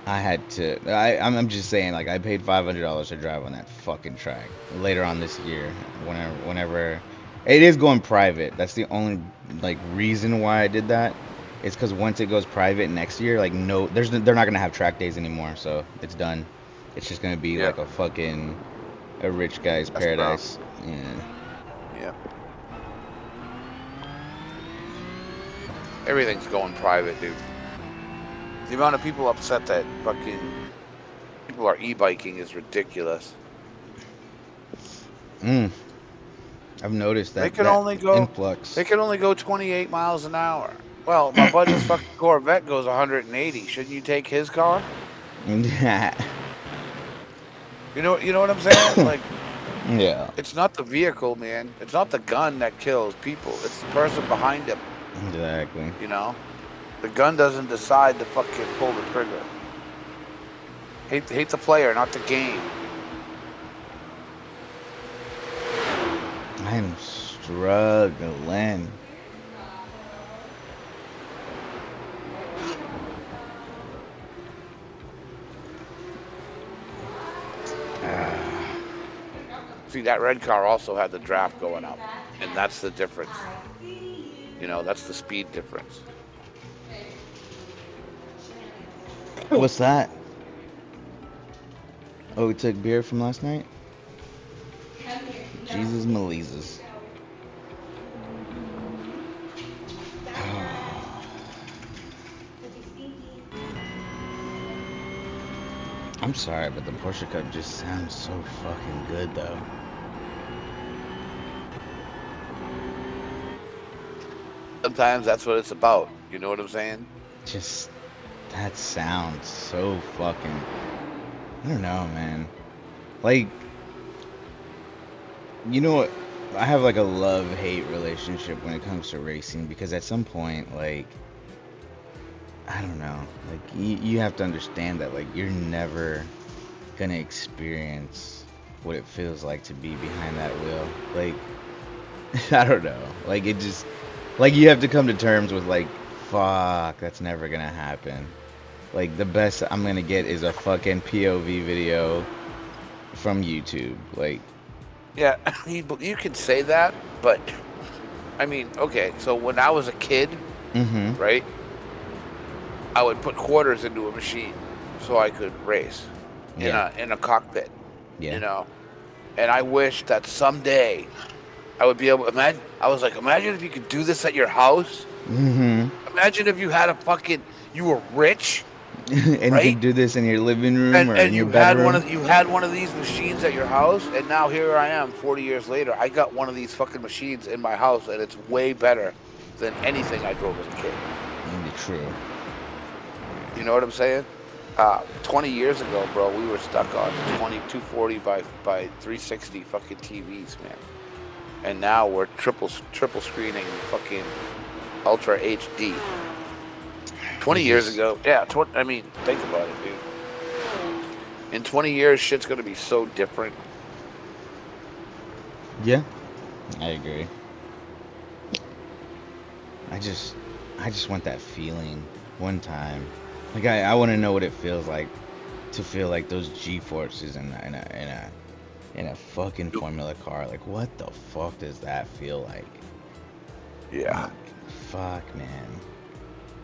I had to. I'm just saying, like, I paid $500 to drive on that fucking track later on this year. Whenever it is going private. That's the only like reason why I did that. It's because once it goes private next year, like they're not gonna have track days anymore. So it's done. It's just gonna be like a rich guy's paradise. Yeah. Yeah. Everything's going private, dude. The amount of people upset that fucking people are e-biking is ridiculous. I've noticed that. They can only go influx. They can only go 28 miles an hour. Well, my buddy's fucking Corvette goes 180. Shouldn't you take his car? Yeah. You know what I'm saying? Like, Yeah. it's not the vehicle, man. It's not the gun that kills people. It's the person behind him. Exactly. You know, the gun doesn't decide to fucking pull the trigger. Hate the player, not the game. I am struggling. See, that red car also had the draft going up, and that's the difference. You know, that's the speed difference. What's that? Oh, we took beer from last night? Jesus Maleezus. I'm sorry, but the Porsche Cup just sounds so fucking good, though. Sometimes that's what it's about. You know what I'm saying? Just, that sounds so fucking, I don't know, man. Like, you know what? I have like a love-hate relationship when it comes to racing, because at some point, like, I don't know, like, you have to understand that, like, you're never gonna experience what it feels like to be behind that wheel. Like, I don't know, like, it just, like, you have to come to terms with, like, fuck, that's never gonna happen. Like, the best I'm gonna get is a fucking POV video from YouTube. Like, Yeah, you can say that, but I mean, okay. So when I was a kid, right, I would put quarters into a machine so I could race in a cockpit. yeah. You know, and I wish that someday I would be able to imagine. I was like, imagine if you could do this at your house. Mm-hmm. Imagine if you had you were rich, And right? you can do this in your living room and or and in your you had bedroom. you had one of these machines at your house, and now here I am, 40 years later. I got one of these fucking machines in my house, and it's way better than anything I drove as a kid. Maybe true. You know what I'm saying? 20 years ago, bro, we were stuck on 240 by 360 fucking TVs, man. And now we're triple screening fucking Ultra HD. 20 years ago, yeah. I mean, think about it, dude. In 20 years, shit's gonna be so different. Yeah, I agree. I just want that feeling one time. Like I want to know what it feels like to feel like those G-forces in a fucking Formula car. Like, what the fuck does that feel like? Yeah. Like, fuck, man.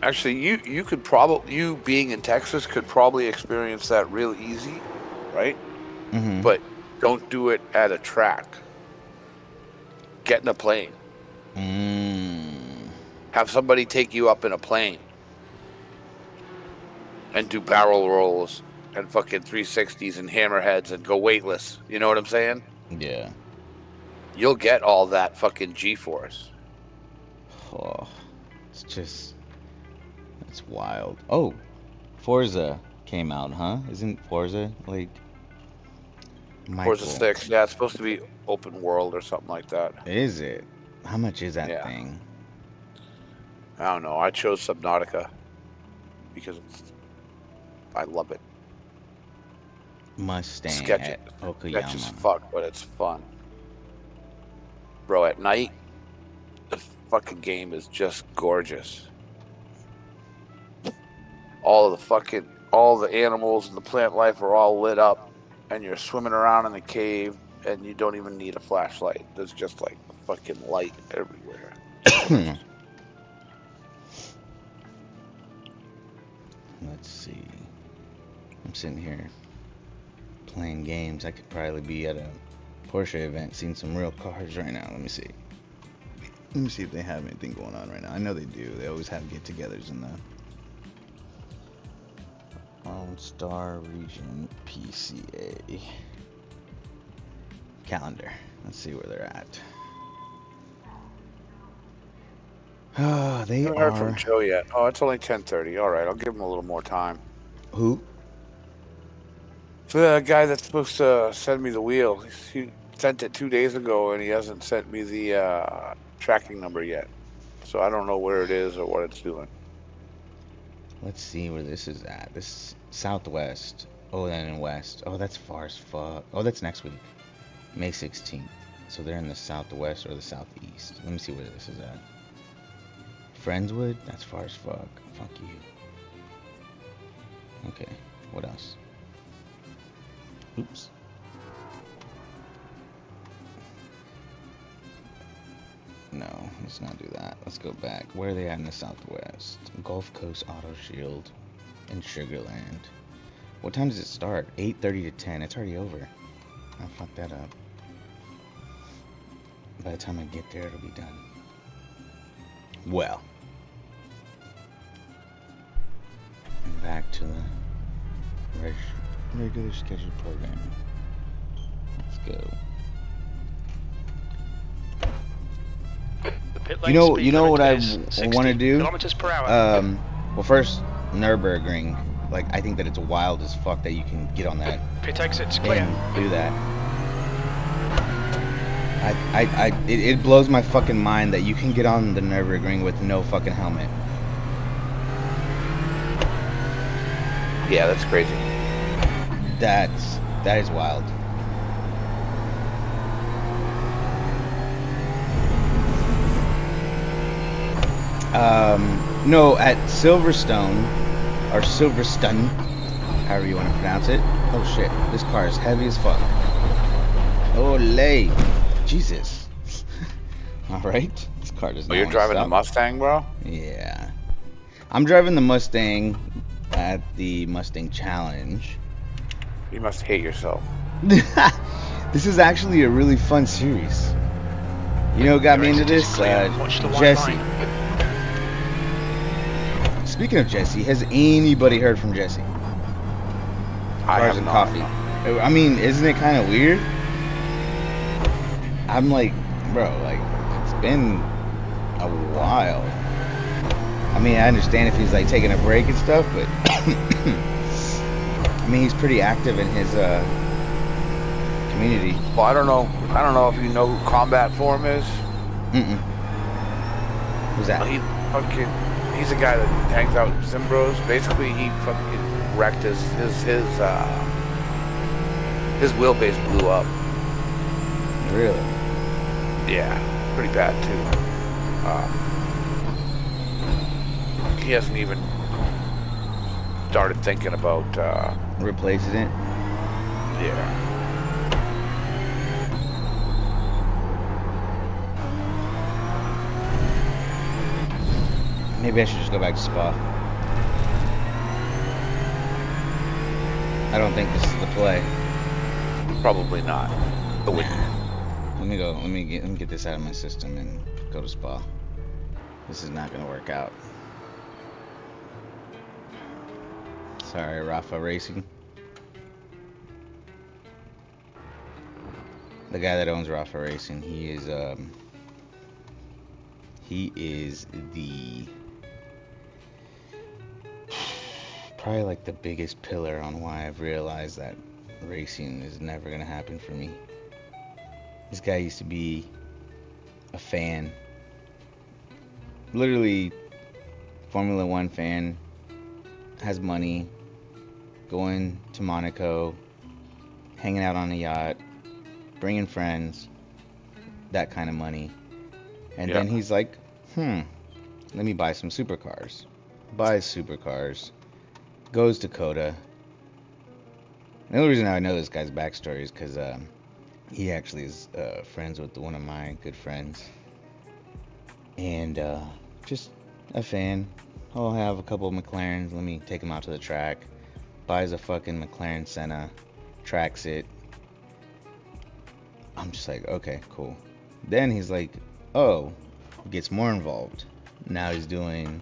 Actually, you could probably, you being in Texas could probably experience that real easy, right? Mm-hmm. But don't do it at a track. Get in a plane. Have somebody take you up in a plane and do barrel rolls and fucking 360s and hammerheads and go weightless. You know what I'm saying? Yeah. You'll get all that fucking G-force. Oh, it's wild. Oh, Forza came out, huh? Isn't Forza like Forza 6, yeah, it's supposed to be open world or something like that. Is it? How much is that Yeah. thing? I don't know. I chose Subnautica because I love it. Mustang Sketch at it. Okayama. That's just fuck, but it's fun. Bro, at night, the fucking game is just gorgeous. All the animals and the plant life are all lit up, and you're swimming around in the cave, and you don't even need a flashlight. There's just like fucking light everywhere. Let's see. I'm sitting here playing games. I could probably be at a Porsche event seeing some real cars right now. Let me see. Let me see if they have anything going on right now. I know they do. They always have get-togethers in the Star Region PCA calendar. Let's see where they're at. Oh, they I haven't heard are. from Joe yet. Oh, it's only 10:30. All right, I'll give him a little more time. Who? The guy that's supposed to send me the wheel, he sent it 2 days ago, and he hasn't sent me the tracking number yet. So I don't know where it is or what it's doing. Let's see where this is at. This is Southwest. Oh, then in West. Oh, that's far as fuck. Oh, that's next week. May 16th. So they're in the Southwest or the Southeast. Let me see where this is at. Friendswood? That's far as fuck. Fuck you. Okay, what else? Oops. No, let's not do that. Let's go back. Where are they at in the Southwest? Gulf Coast Auto Shield in Sugarland. What time does it start? 8:30 to 10. It's already over. I fucked that up. By the time I get there, it'll be done. Well. And back to the regular scheduled programming. Let's go. The pit You lane know speed what I limit is 60 want to do? kilometers per hour. Well, first, Nürburgring. Like, I think that it's wild as fuck that you can get on that Pit exit's clear. and do that. It blows my fucking mind that you can get on the Nürburgring with no fucking helmet. Yeah, that's crazy. That is wild. No, at Silverstone, or Silverstone, however you want to pronounce it. Oh shit, this car is heavy as fuck. Olay. Jesus. Alright, this car does not Oh, you're wanna driving the stop. Mustang, bro? Yeah. I'm driving the Mustang at the Mustang Challenge. You must hate yourself. This is actually a really fun series. You know what got me Your into exit is this? clear. Watch the white Jesse. line. Speaking of Jesse, has anybody heard from Jesse? I Cars have and not. coffee. I mean, isn't it kind of weird? I'm like, bro, like, it's been a while. I mean, I understand if he's like taking a break and stuff, but I mean, he's pretty active in his community. Well, I don't know if you know who Combat Form is. Mm-mm. Who's that? He's a guy that hangs out with Zimbros. Basically, he fucking wrecked his wheelbase blew up. Really? Yeah, pretty bad too. He hasn't even started thinking about Replacing it? yeah. Maybe I should just go back to Spa. I don't think this is the play. Probably not. But Let me go. Let me get this out of my system and go to Spa. This is not gonna work out. Sorry, Rafa Racing. The guy that owns Rafa Racing, he is the probably like the biggest pillar on why I've realized that racing is never gonna happen for me. This guy used to be a fan, literally Formula One fan, has money, going to Monaco, hanging out on a yacht, bringing friends, that kind of money. And then he's like, let me buy some supercars. Buys supercars, goes to Coda. The only reason I know this guy's backstory is because he actually is friends with one of my good friends. And just a fan. I'll have a couple of McLarens, let me take him out to the track. Buys a fucking McLaren Senna, tracks it. I'm just like, okay, cool. Then he's like, oh, gets more involved. Now he's doing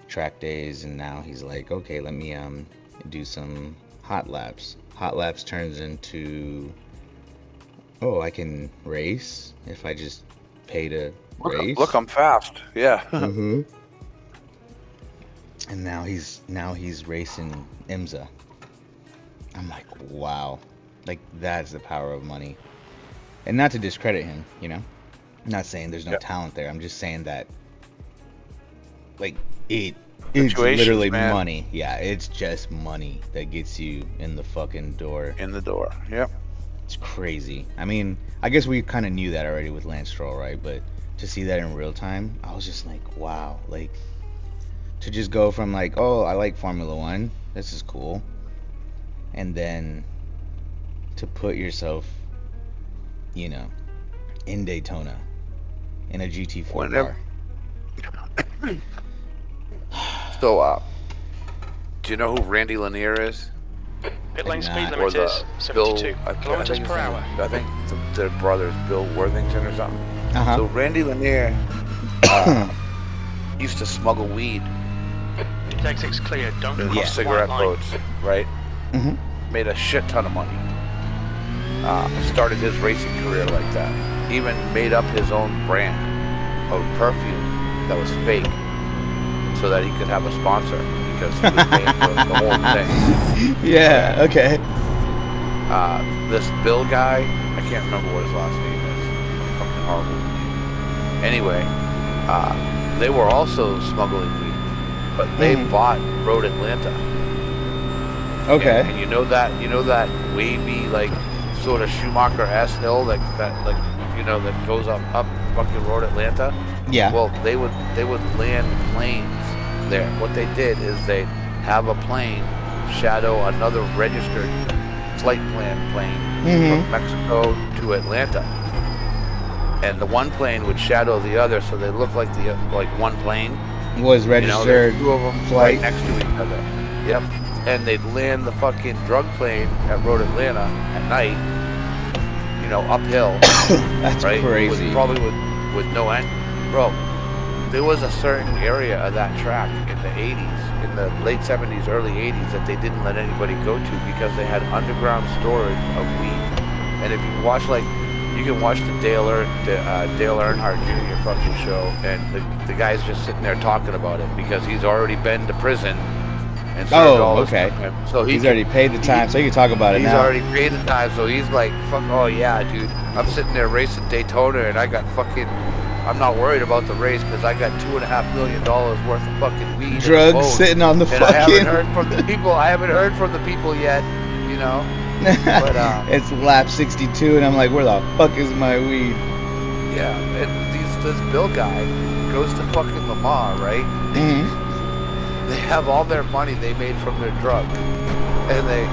track days, and now he's like, okay, let me do some hot laps. Hot laps turns into, oh, I can race if I just pay to race. Look, I'm fast. Yeah. Mm-hmm. And now he's racing IMSA. I'm like, wow, like that's the power of money. And not to discredit him, you know, I'm not saying there's no talent there. I'm just saying that, like, it's literally money. Yeah, it's just money that gets you in the fucking door. In the door. Yep. It's crazy. I mean, I guess we kind of knew that already with Lance Stroll, right? But to see that in real time, I was just like, wow, like. To just go from like, oh, I like Formula One, this is cool, and then to put yourself, you know, in Daytona in a GT4 car. So, do you know who Randy Lanier is? Pit lane speed Or limit is 72 kilometers per hour. I think their brother's Bill Worthington or something. Uh-huh. So Randy Lanier used to smuggle weed. Exit's clear. Don't in cross the cigarette white line. boats, right? Mm-hmm. Made a shit ton of money. Started his racing career like that. Even made up his own brand of perfume that was fake, so that he could have a sponsor because he was paying for the whole thing. Yeah. Okay. This Bill guy, I can't remember what his last name is. Fucking horrible. Anyway, they were also smuggling weed. But they bought Road Atlanta. Okay. And you know that wavy, like, sort of Schumacher-esque hill that goes up fucking Road Atlanta. Yeah. Well, they would land planes there. What they did is they have a plane shadow another registered flight plan plane from Mexico to Atlanta, and the one plane would shadow the other, so they look like one plane. Was registered, two of them flight right next to each other. Yep. And they'd land the fucking drug plane at Road Atlanta at night, uphill. That's right? crazy. Probably with with no end. Bro, there was a certain area of that track in the 80s, in the late 70s, early 80s, that they didn't let anybody go to because they had underground storage of weed. And if you watch, like, you can watch the Dale Earnhardt Jr. fucking show, and the guy's just sitting there talking about it because he's already been to prison and served all this time. So he's already paid the time, so he can talk about it now. He's already paid the time, so he's like, fuck, oh yeah, dude. I'm sitting there racing Daytona, and I got fucking... I'm not worried about the race because I got $2.5 million worth of fucking weed. Drugs sitting on the and fucking... I haven't heard from the people. I haven't heard from the people yet, you know. But it's lap 62, and I'm like, where the fuck is my weed? Yeah, and this Bill guy goes to fucking Le Mans, right? Mm-hmm. They have all their money they made from their drugs, and they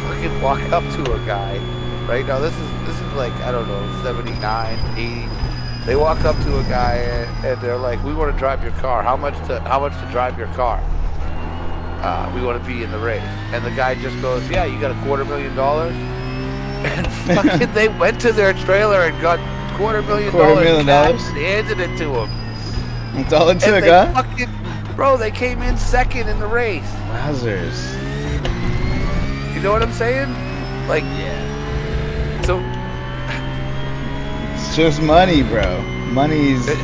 fucking walk up to a guy, right? Now this is like, I don't know, 79, 80. They walk up to a guy and they're like, we want to drive your car. How much to drive your car? We want to be in the race. And the guy just goes, yeah, you got $250,000? And fucking they went to their trailer and got $250,000 cash and handed it to him. That's all it took, huh? Fucking, bro, they came in second in the race. Wowzers. You know what I'm saying? Like, yeah. So... It's just money, bro. Money's the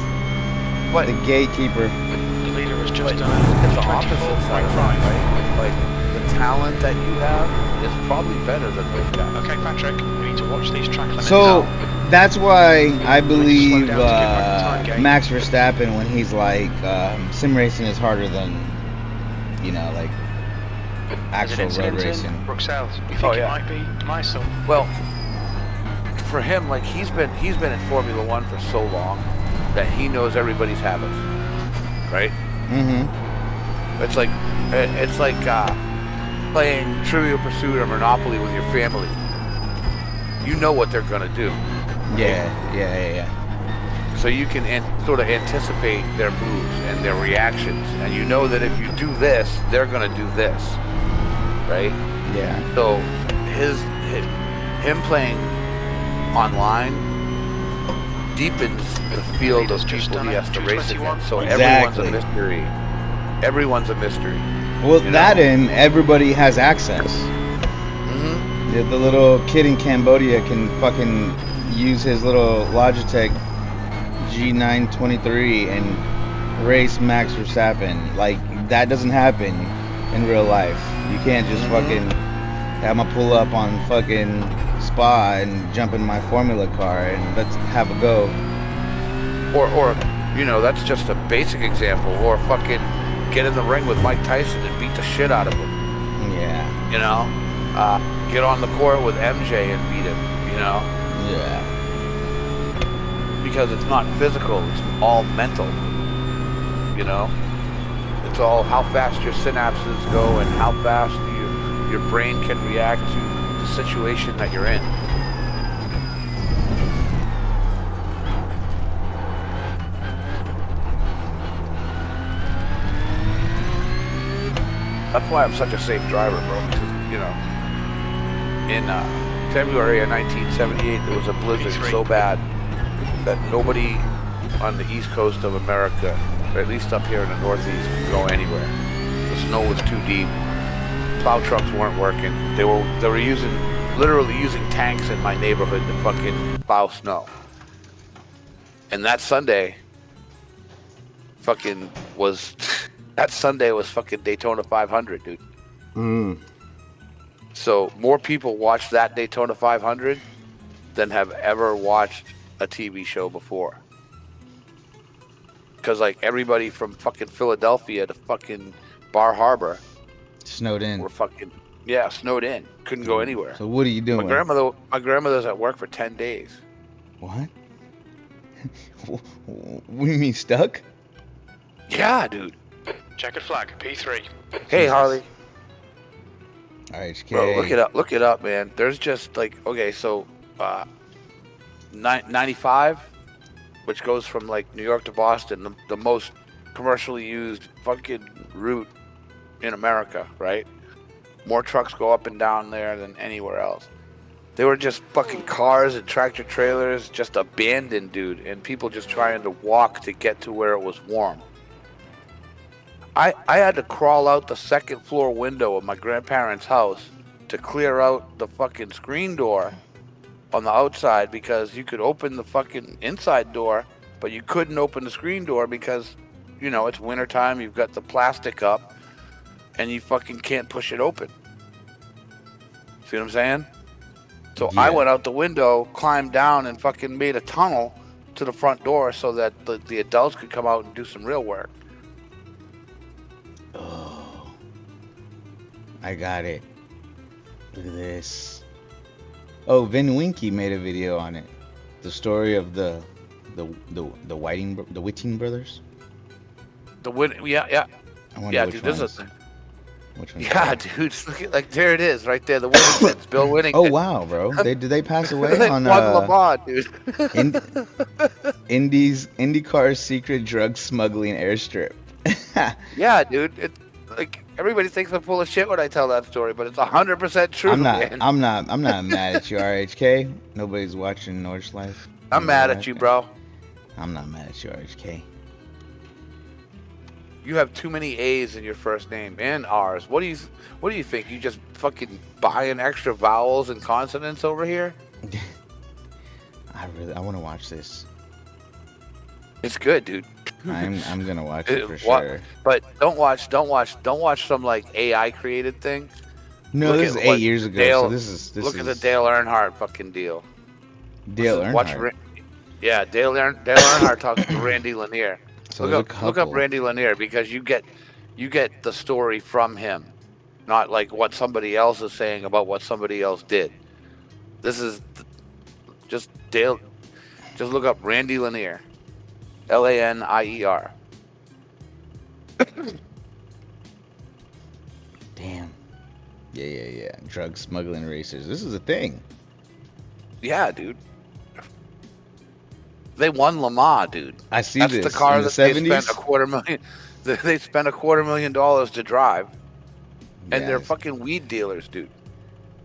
gatekeeper. The leader has just It's done the opposite side of that, right? Like, the talent that you have is probably better than those guys. Okay, Patrick, we need to watch these track limits. So, that's why I believe Max Verstappen, when he's like, sim racing is harder than, you know, like, actual road racing. Bruxelles, you think it might be my son? Well, for him, like, he's been in Formula One for so long that he knows everybody's habits, right? Mm-hmm. It's like playing Trivial Pursuit or Monopoly with your family. You know what they're gonna do. Yeah. So you can sort of anticipate their moves and their reactions, and you know that if you do this, they're gonna do this, right? Yeah. So him playing online deepens the field of people he has to race against. So everyone's a mystery. Everyone's a mystery. Well, that and everybody has access. Mm-hmm. The little kid in Cambodia can fucking use his little Logitech G923 and race Max Verstappen. Like, that doesn't happen in real life. You can't just fucking... I'm gonna pull up on fucking Spa and jump in my Formula car and let's have a go. Or you know, that's just a basic example. Or fucking get in the ring with Mike Tyson and beat the shit out of him. Yeah. You know? Get on the court with MJ and beat him, you know? Yeah. Because it's not physical, it's all mental. You know? It's all how fast your synapses go and how fast your brain can react to the situation that you're in. That's why I'm such a safe driver, bro. Because, you know, in February of 1978, there was a blizzard so bad that nobody on the east coast of America, or at least up here in the Northeast, could go anywhere. The snow was too deep. Plow trucks weren't working. They were literally using tanks in my neighborhood to fucking plow snow. And that Sunday was fucking Daytona 500, dude. Mm. So more people watched that Daytona 500 than have ever watched a TV show before. Because like everybody from fucking Philadelphia to fucking Bar Harbor snowed in. We're fucking snowed in. Couldn't go anywhere. So what are you doing? My grandmother's at work for 10 days. What? What do you mean stuck? Yeah, dude. Checkered flag, P3. Hey, Harley. RHK. Bro, look it up, man. There's just like, okay, so 95, which goes from like New York to Boston, the most commercially used fucking route in America, right? More trucks go up and down there than anywhere else. They were just fucking cars and tractor trailers just abandoned, dude, and people just trying to walk to get to where it was warm. I had to crawl out the second floor window of my grandparents' house to clear out the fucking screen door on the outside because you could open the fucking inside door, but you couldn't open the screen door because, you know, it's wintertime, you've got the plastic up, and you fucking can't push it open. See what I'm saying? So Yeah. I went out the window, climbed down, and fucking made a tunnel to the front door so that the adults could come out and do some real work. Oh, I got it. Look at this. Oh, Vin Winky made a video on it. The story of the Whiting brothers. Yeah. I wonder Yeah, which dude, this ones. is Which ones yeah, are dude. Look at, like, there it is, right there. The Whittingtons, Bill Whittington. Oh wow, bro! Did they pass away They on won Le Mans, dude. IndyCar's secret drug smuggling airstrip? Yeah, dude. It's like everybody thinks I'm full of shit when I tell that story, but it's 100% true. I'm not. Man. I'm not mad at you, RHK. Nobody's watching Norse Life. I'm mad at you, bro. I'm not mad at you, RHK. You have too many A's in your first name and R's. What do you think? You just fucking buying extra vowels and consonants over here? I want to watch this. It's good, dude. I'm gonna watch it for What? sure. But don't watch some like AI created thing. No, Look this is at 8 what years ago. Dale- So this is Look at the Dale Earnhardt fucking deal. Dale Watch Earnhardt. Yeah, Dale Earnhardt talks to Randy Lanier. So Look up Randy Lanier because you get the story from him, not like what somebody else is saying about what somebody else did. This is just Dale. Just look up Randy Lanier, Lanier. Damn. Yeah. Drug smuggling racers. This is a thing. Yeah, dude. They won Le Mans, dude. I see That's this. the car in the that they 70s? spent $250,000. They spent $250,000 to drive, and they're Yes. fucking weed dealers, dude.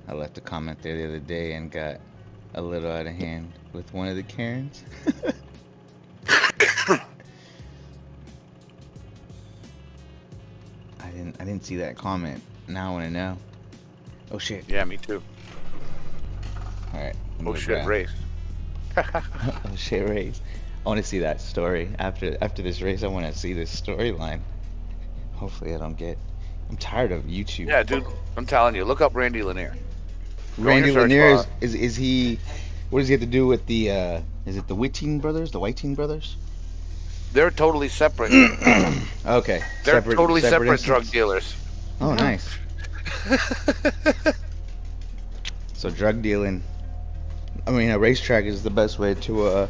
I left a comment there the other day and got a little out of hand with one of the Karens. I didn't see that comment. Now I want to know. Oh shit. Yeah, me too. All right. Oh shit, race. Oh shit, race. I want to see that story after this race. I want to see this storyline. Hopefully, I don't get. I'm tired of YouTube. Yeah, dude. I'm telling you, look up Randy Lanier. Randy Go in your Lanier search is he? What does he have to do with the? Is it the Whiting brothers? The Whiting brothers? They're totally separate. Okay. They're totally separate instance? drug dealers. Oh, nice. So drug dealing. I mean, a racetrack is the best way to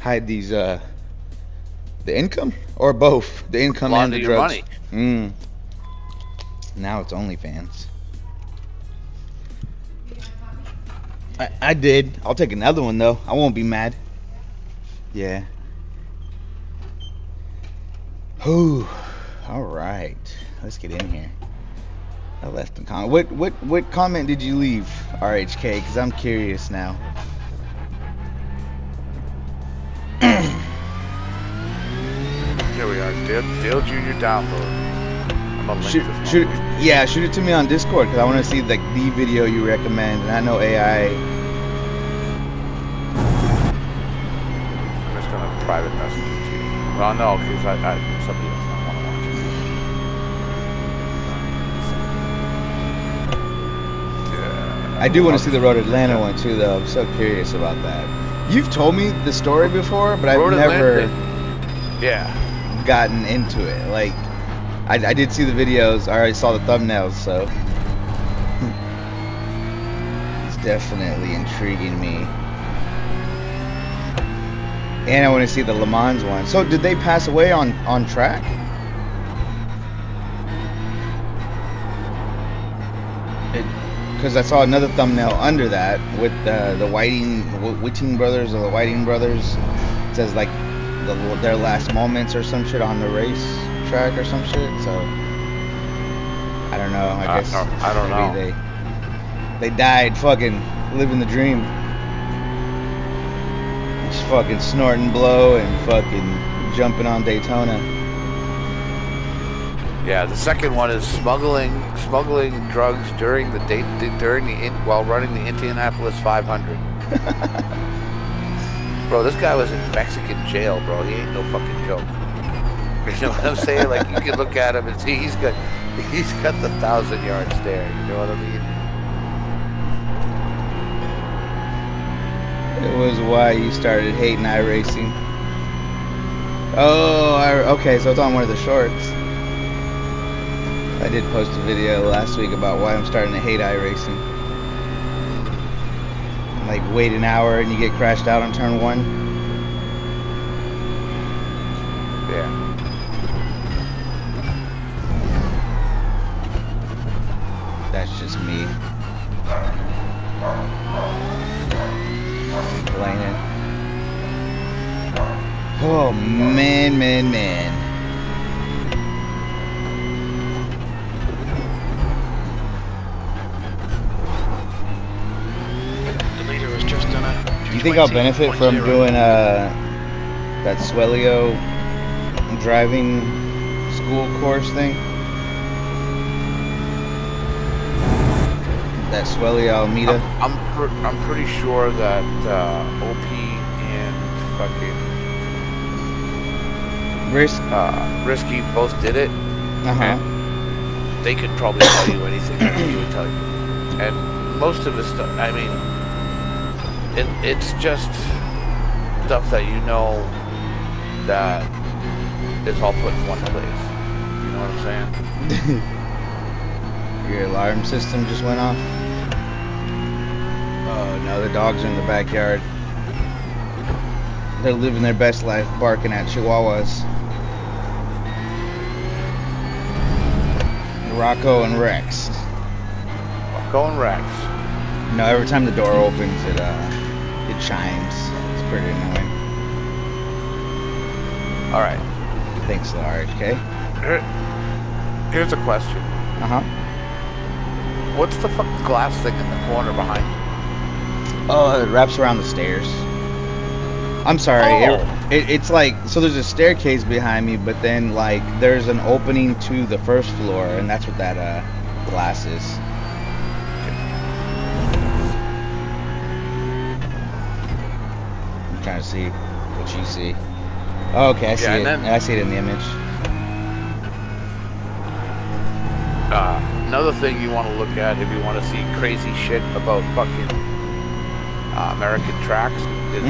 hide these the income or both the income and Launder the your drugs. money. Now it's OnlyFans. I did. I'll take another one though. I won't be mad. Yeah. Whew. All right. Let's get in here. I left a comment. What comment did you leave, RHK? Because I'm curious now. Here we are. Dale Jr. download. I'm gonna link this Shoot motherfucker. it to me on Discord because I want to see like the video you recommend. And I know AI. I'm just gonna private message it to you. Well, no, because I somebody else might want to watch it. Yeah. I do want to see the Road Atlanta one too, though. I'm so curious about that. You've told me the story before, but I've Road never Atlanta. Yeah. gotten into it. Like, I did see the videos. I already saw the thumbnails, so it's definitely intriguing me. And I want to see the Le Mans one. So, did they pass away on track? Because I saw another thumbnail under that with the Whiting brothers or the Whiting brothers. It says like their last moments or some shit on the race track or some shit. So I don't know. I guess I don't know. maybe they died fucking living the dream. Just fucking snorting blow and fucking jumping on Daytona. Yeah, the second one is smuggling drugs during the while running the Indianapolis 500. Bro, this guy was in Mexican jail, bro. He ain't no fucking joke. You know what I'm saying? Like, you can look at him and see he's got the 1,000-yard stare. You know what I mean? It was why you started hating iRacing. Oh, okay, so it's on one of the shorts. I did post a video last week about why I'm starting to hate iRacing. Like, wait an hour and you get crashed out on turn 1. Yeah. That's just me. Complaining. Oh, man. The leader has just done a. Do you think I'll benefit from 20.0. doing that Swellio driving school course thing? That Swellio Alameda? I'm pretty sure that OP and fucking Risky both did it. Uh-huh. They could probably tell you anything that he would tell you. And most of his stuff, I mean, it's just stuff that you know that is all put in one place. You know what I'm saying? Your alarm system just went off? Oh no, the dogs are in the backyard. They're living their best life barking at chihuahuas. Rocco and Rex. Rocco and Rex. No, every time the door opens, it chimes. It's pretty annoying. All right. Thanks, Large. Okay. Here's a question. Uh-huh. What's the fucking glass thing in the corner behind you? Oh, it wraps around the stairs. I'm sorry. Oh. It's like, so there's a staircase behind me, but then like there's an opening to the first floor, and that's what that glass is. I'm trying to see what you see. Oh, okay, I see it. I see it in the image. Another thing you want to look at if you want to see crazy shit about fucking American tracks is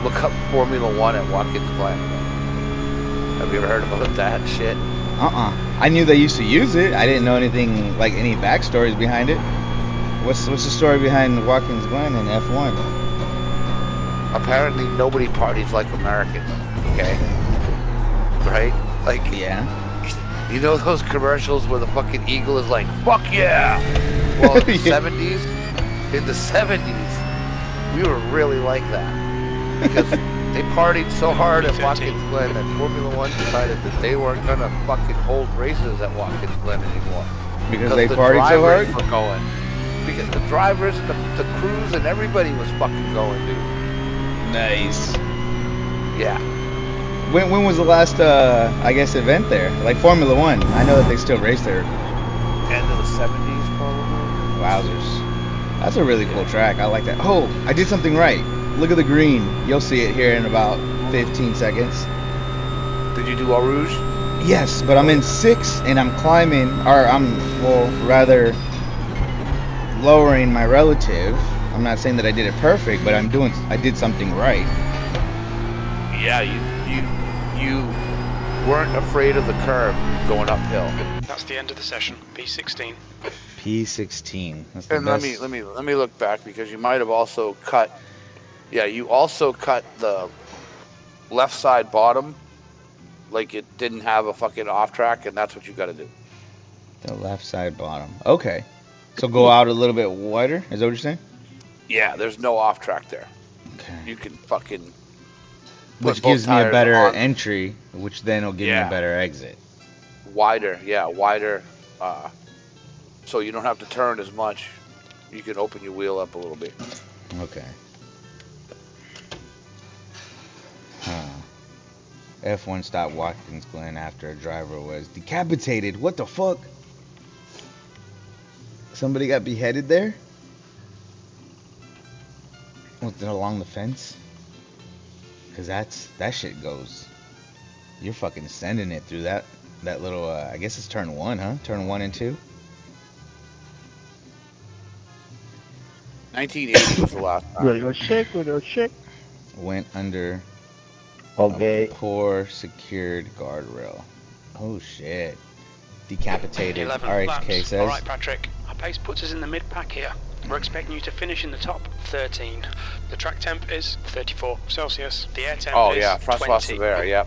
look up Formula 1 at Watkins Glen. Have you ever heard about that shit? I knew they used to use it. I didn't know anything, like any backstories behind it. What's the story behind Watkins Glen and F1? Apparently nobody parties like Americans, okay? Right? Like, yeah. You know those commercials where the fucking eagle is like, fuck yeah! Well, in the 70s, we were really like that. Because they partied so hard at Watkins Glen that Formula 1 decided that they weren't going to fucking hold races at Watkins Glen anymore. Because they partied so hard? Were going. Because the drivers, the crews, and everybody was fucking going, dude. Nice. Yeah. When was the last, I guess, event there? Like Formula 1. I know that they still race there. End of the 70s, probably. Wowzers. That's a really cool track. I like that. Oh, I did something right. Look at the green. You'll see it here in about 15 seconds. Did you do Eau Rouge? Yes, but I'm in 6 and I'm climbing, or I'm, well, rather lowering my relative. I'm not saying that I did it perfect, but I did something right. Yeah, you weren't afraid of the curve going uphill. That's the end of the session. P16. P16. That's the And best. let me look back, because you might have also cut. Yeah, you also cut the left side bottom, like it didn't have a fucking off track, and that's what you got to do. The left side bottom. Okay. So go out a little bit wider. Is that what you're saying? Yeah, there's no off track there. Okay. You can fucking. Which gives me a better entry, which then will give me a better exit. Wider, yeah, wider. So you don't have to turn as much. You can open your wheel up a little bit. Okay. F1 stopped Watkins Glen after a driver was decapitated. What the fuck? Somebody got beheaded there? Was it along the fence? Cause that shit goes. You're fucking sending it through that little. I guess it's turn 1, huh? Turn 1 and 2. 1980 was the last time. Went under Okay. a poor secured guardrail. Oh shit. Decapitated. 11 RHK laps. says. Alright, Patrick. Our pace puts us in the mid-pack here. We're expecting you to finish in the top 13. The track temp is 34 Celsius. The air temp is yeah, Francois 20. Sever, yep.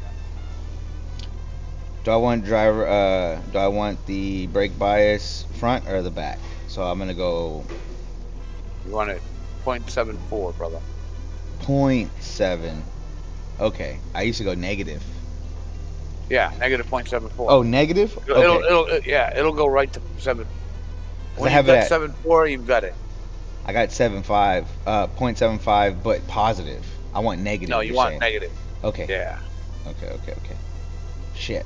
Do I want do I want the brake bias front or the back? So I'm gonna go You want it 0.74, brother. 0.7. Okay, I used to go negative. Yeah, negative 0.74. Oh, negative? Okay. It'll go right to 7. When I have you've it got at- 7.4, you've got it. I got 7.5, 0.75, but positive. I want negative. No, you you're want saying. negative. Okay. Yeah. Okay. Shit.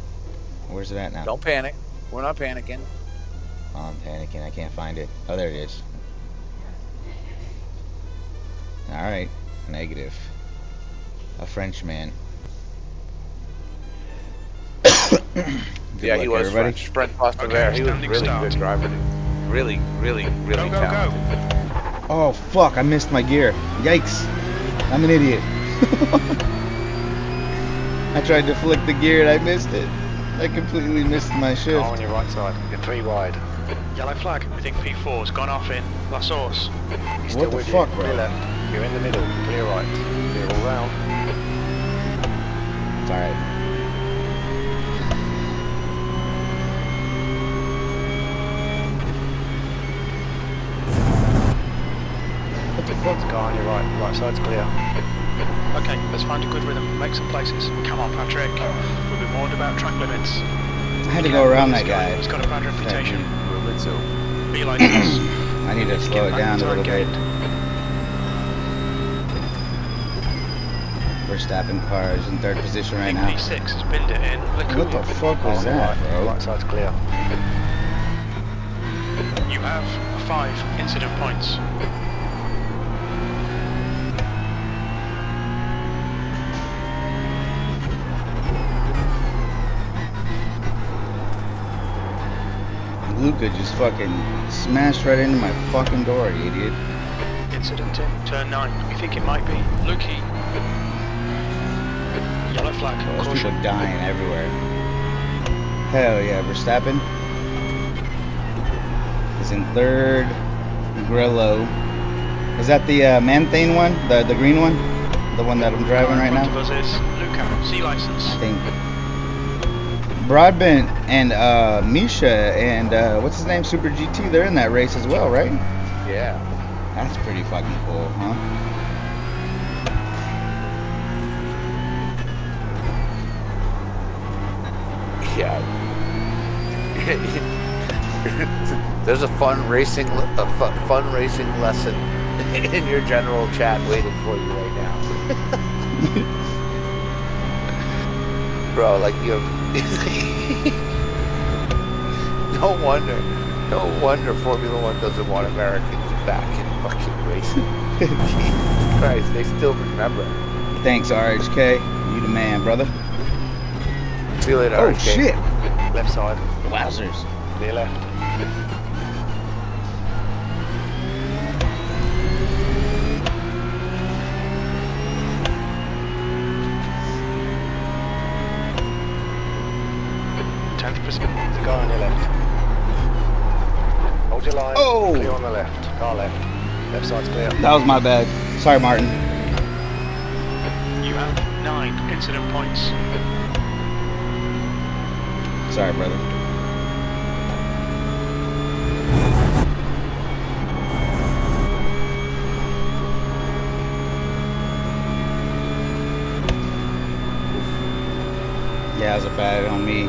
Where's it at now? Don't panic. We're not panicking. Oh, I'm panicking. I can't find it. Oh, there it is. Alright. Negative. A Frenchman. Good Yeah, luck, he was everybody. Francois Sever. He was standing really start. good driver. Really Go, go, talented. go. Oh, fuck. I missed my gear. Yikes. I'm an idiot. I tried to flick the gear and I missed it. I completely missed my Car shift. on your right side. You're 3 wide. Yellow flag. We think P4's gone off in La Source. He's still What the with fuck, you. bro? Clear left. You're in the middle. Clear right. Clear all round. It's alright. What the fuck? Car on your right. Right side's clear. Okay, let's find a good rhythm. Make some places. Come on, Patrick. We've been warned about track limits. I had to go around that guy. He's got a bad reputation. Let's go. Be like this. I need to slow it down a little bit. Verstappen car is in 3rd position right now. P6 has binned it in. What the fuck Car was on your that, right. bro? Right side's clear. You have 5 incident points. Luca just fucking smashed right into my fucking door, you idiot. Incident in turn 9. We think it might be Lukey. Yellow flag. There's Caution. people dying everywhere. Hell yeah, Verstappen is in 3rd. Grillo. Is that the Manthane one? The green one? The one that I'm driving right In now? front of us is Luca. C license. I think Broadbent and Misha and what's his name? Super GT, they're in that race as well, right? Yeah. That's pretty fucking cool, huh? Yeah. There's a fun racing lesson in your general chat waiting for you right now. Bro, like you no wonder Formula One doesn't want Americans back in fucking racing. Jesus Christ, they still remember. Thanks, RHK. You the man, brother. See you later, Oh, RK. shit. Left side. Wowzers. Clear left. The car on your left. Hold your line. Oh. Clear on the left. Car left. Left side's clear. That was my bad. Sorry, Martin. You have 9 incident points. Sorry, brother. Yeah, it was a bad on me.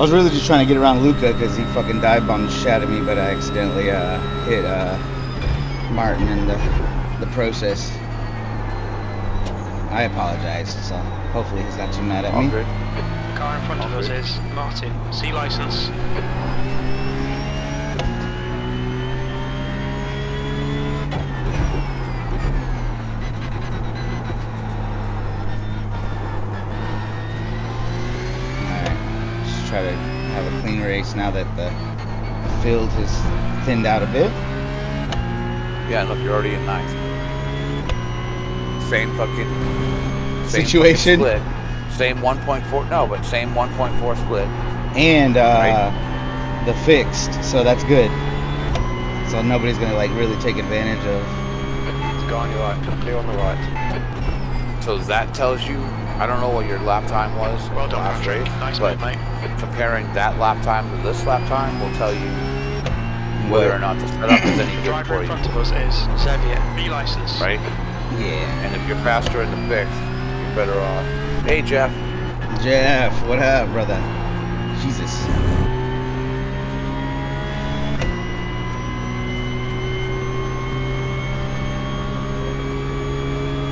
was really just trying to get around Luca because he fucking dive bombed the shit out of me, but I accidentally hit Martin in the process. I apologize, so hopefully he's not too mad at me. Good. The car in front of us is Martin, C license. Alright, just try to have a clean race now that the field has thinned out a bit. Yeah, look, you're already in 9th. Same Situation. Split. Same 1.4. No, but same 1.4 split. And Right. the fixed, so that's good. So nobody's gonna like really take advantage of. It's go on your right. Clear on the right. So that tells you, I don't know what your lap time was Well done, last Patrick. race, Nice but move, mate. comparing that lap time to this lap time will tell you whether or not the setup is any The good driver for in you, front of us is Xavier, B license. right? Yeah. And if you're faster in the fixed, you're better off. Hey, Jeff. Jeff, what up, brother? Jesus.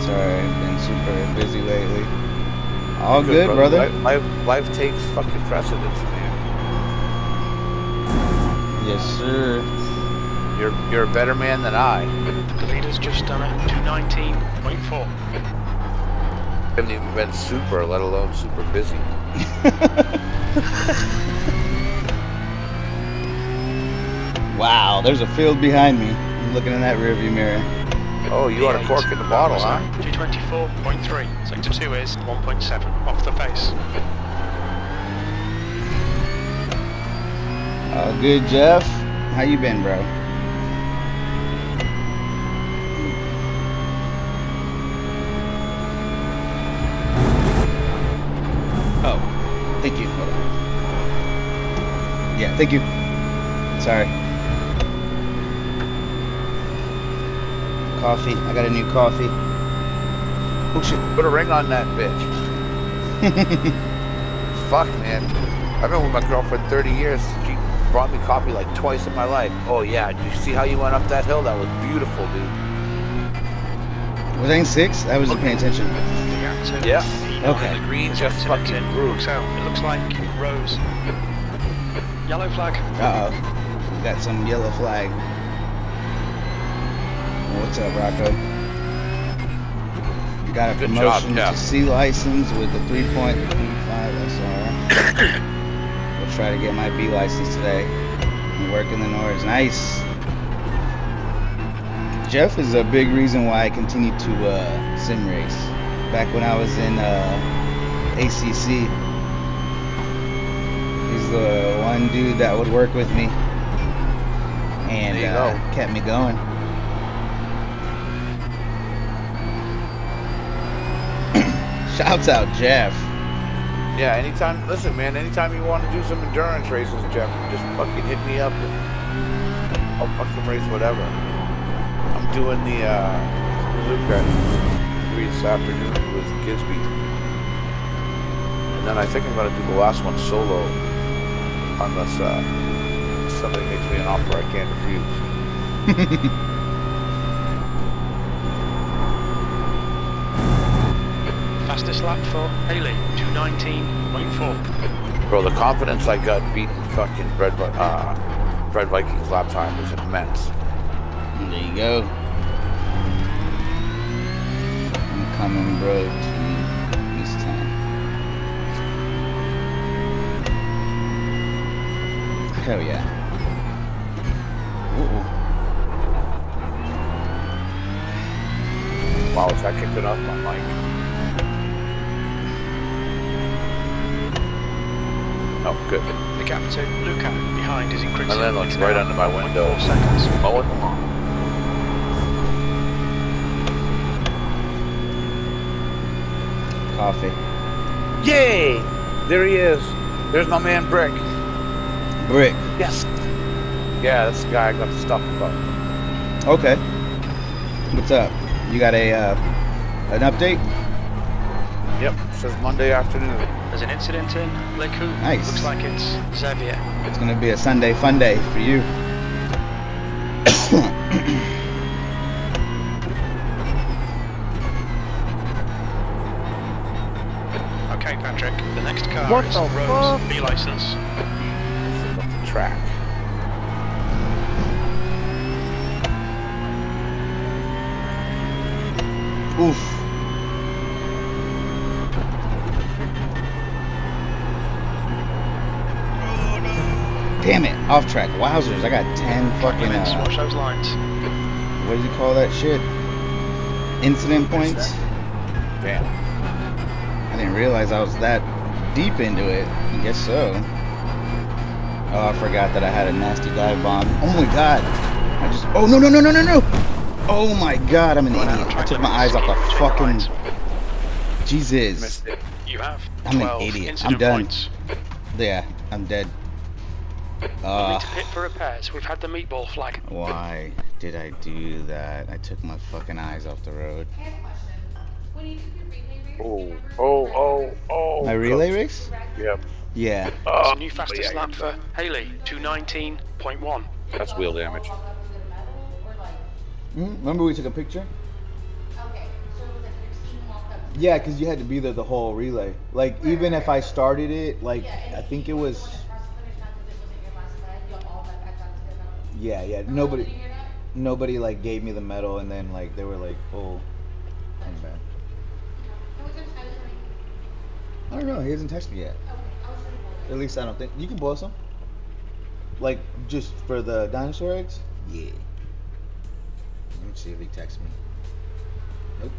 Sorry, I've been super busy lately. All good, brother. Life takes fucking precedence, man. Yes, sir. You're a better man than I. The leader's just done a 219.4. Haven't even been super, let alone super busy. Wow, there's a field behind me. I'm looking in that rearview mirror. Oh, you got a cork in the bottle, huh? 224.3. Sector 2 is 1.7 off the pace. All good, Jeff. How you been, bro? Oh, thank you. Hold on. Yeah, thank you. Sorry. Coffee. I got a new coffee. Oh shit. Put a ring on that bitch. Fuck, man. I've been with my girlfriend 30 years. She brought me coffee like twice in my life. Oh yeah, did you see how you went up that hill? That was beautiful, dude. Was I in 6? I wasn't paying attention. Yeah. Okay. And the green just fucking grew. It looks like rose. Yellow flag. Uh-oh. Got some yellow flag. What's up, Rocco? Got a Good promotion job, Jeff. to C license with the 3.25 SR. We'll try to get my B license today. I'm working the Nords. Nice. Jeff is a big reason why I continue to sim race. Back when I was in ACC, he's the one dude that would work with me and There you go. kept me going. Shouts out, Jeff. Yeah, anytime, listen, man, anytime you want to do some endurance races, Jeff, just fucking hit me up and I'll fucking race whatever. I'm doing the Luke this afternoon with Gisby. And then I think I'm going to do the last one solo, unless somebody makes me an offer I can't refuse. Fastest lap for Haley, 219.4. Bro, the confidence I got beating fucking Bread Vikings lap time is immense. There you go. I'm coming, bro, to this time. Hell yeah. Ooh. Wow, is that kicking off my mic? Oh, good. The gap to Luca behind is increasing. And then looks right under my window. 4 seconds. Mowing along. Coffee. Yay! There he is. There's my man Brick. Brick. Yes. Yeah, that's the guy I got the stuff from. Okay. What's up? You got a an update? Yep, it says Monday afternoon. There's an incident in Leku. Nice. Looks like it's Xavier. It's gonna be a Sunday fun day for you. Okay, Patrick. The next car What is the Rose fuck? B license. Look up the track. Oof. Damn it, off track. Wowzers, I got 10 fucking, Watch those lines. what do you call that shit? Incident points? Damn. I didn't realize I was that deep into it. I guess so. Oh, I forgot that I had a nasty dive bomb. Oh my god. Oh, no, no, no, no, no, no. Oh my god, I'm an idiot. I took my eyes off the fucking... Jesus. Missed it. You have I'm 12 an idiot. I'm incident done. points. Yeah, I'm dead. Need to pit for repairs. We've had the meatball flag. Why did I do that? I took my fucking eyes off the road. Oh. My relay race? Yep. Yeah. It's a new fastest lap for Haley, 219.1. That's wheel damage. Remember we took a picture? Yeah, because you had to be there the whole relay. Like, even if I started it, like, I think it was... Yeah, nobody, like, gave me the medal, and then, like, they were like, oh, come back. I don't know, he hasn't texted me yet. At least I don't think. You can boil some? Like, just for the dinosaur eggs? Yeah. Let me see if he texts me. Nope.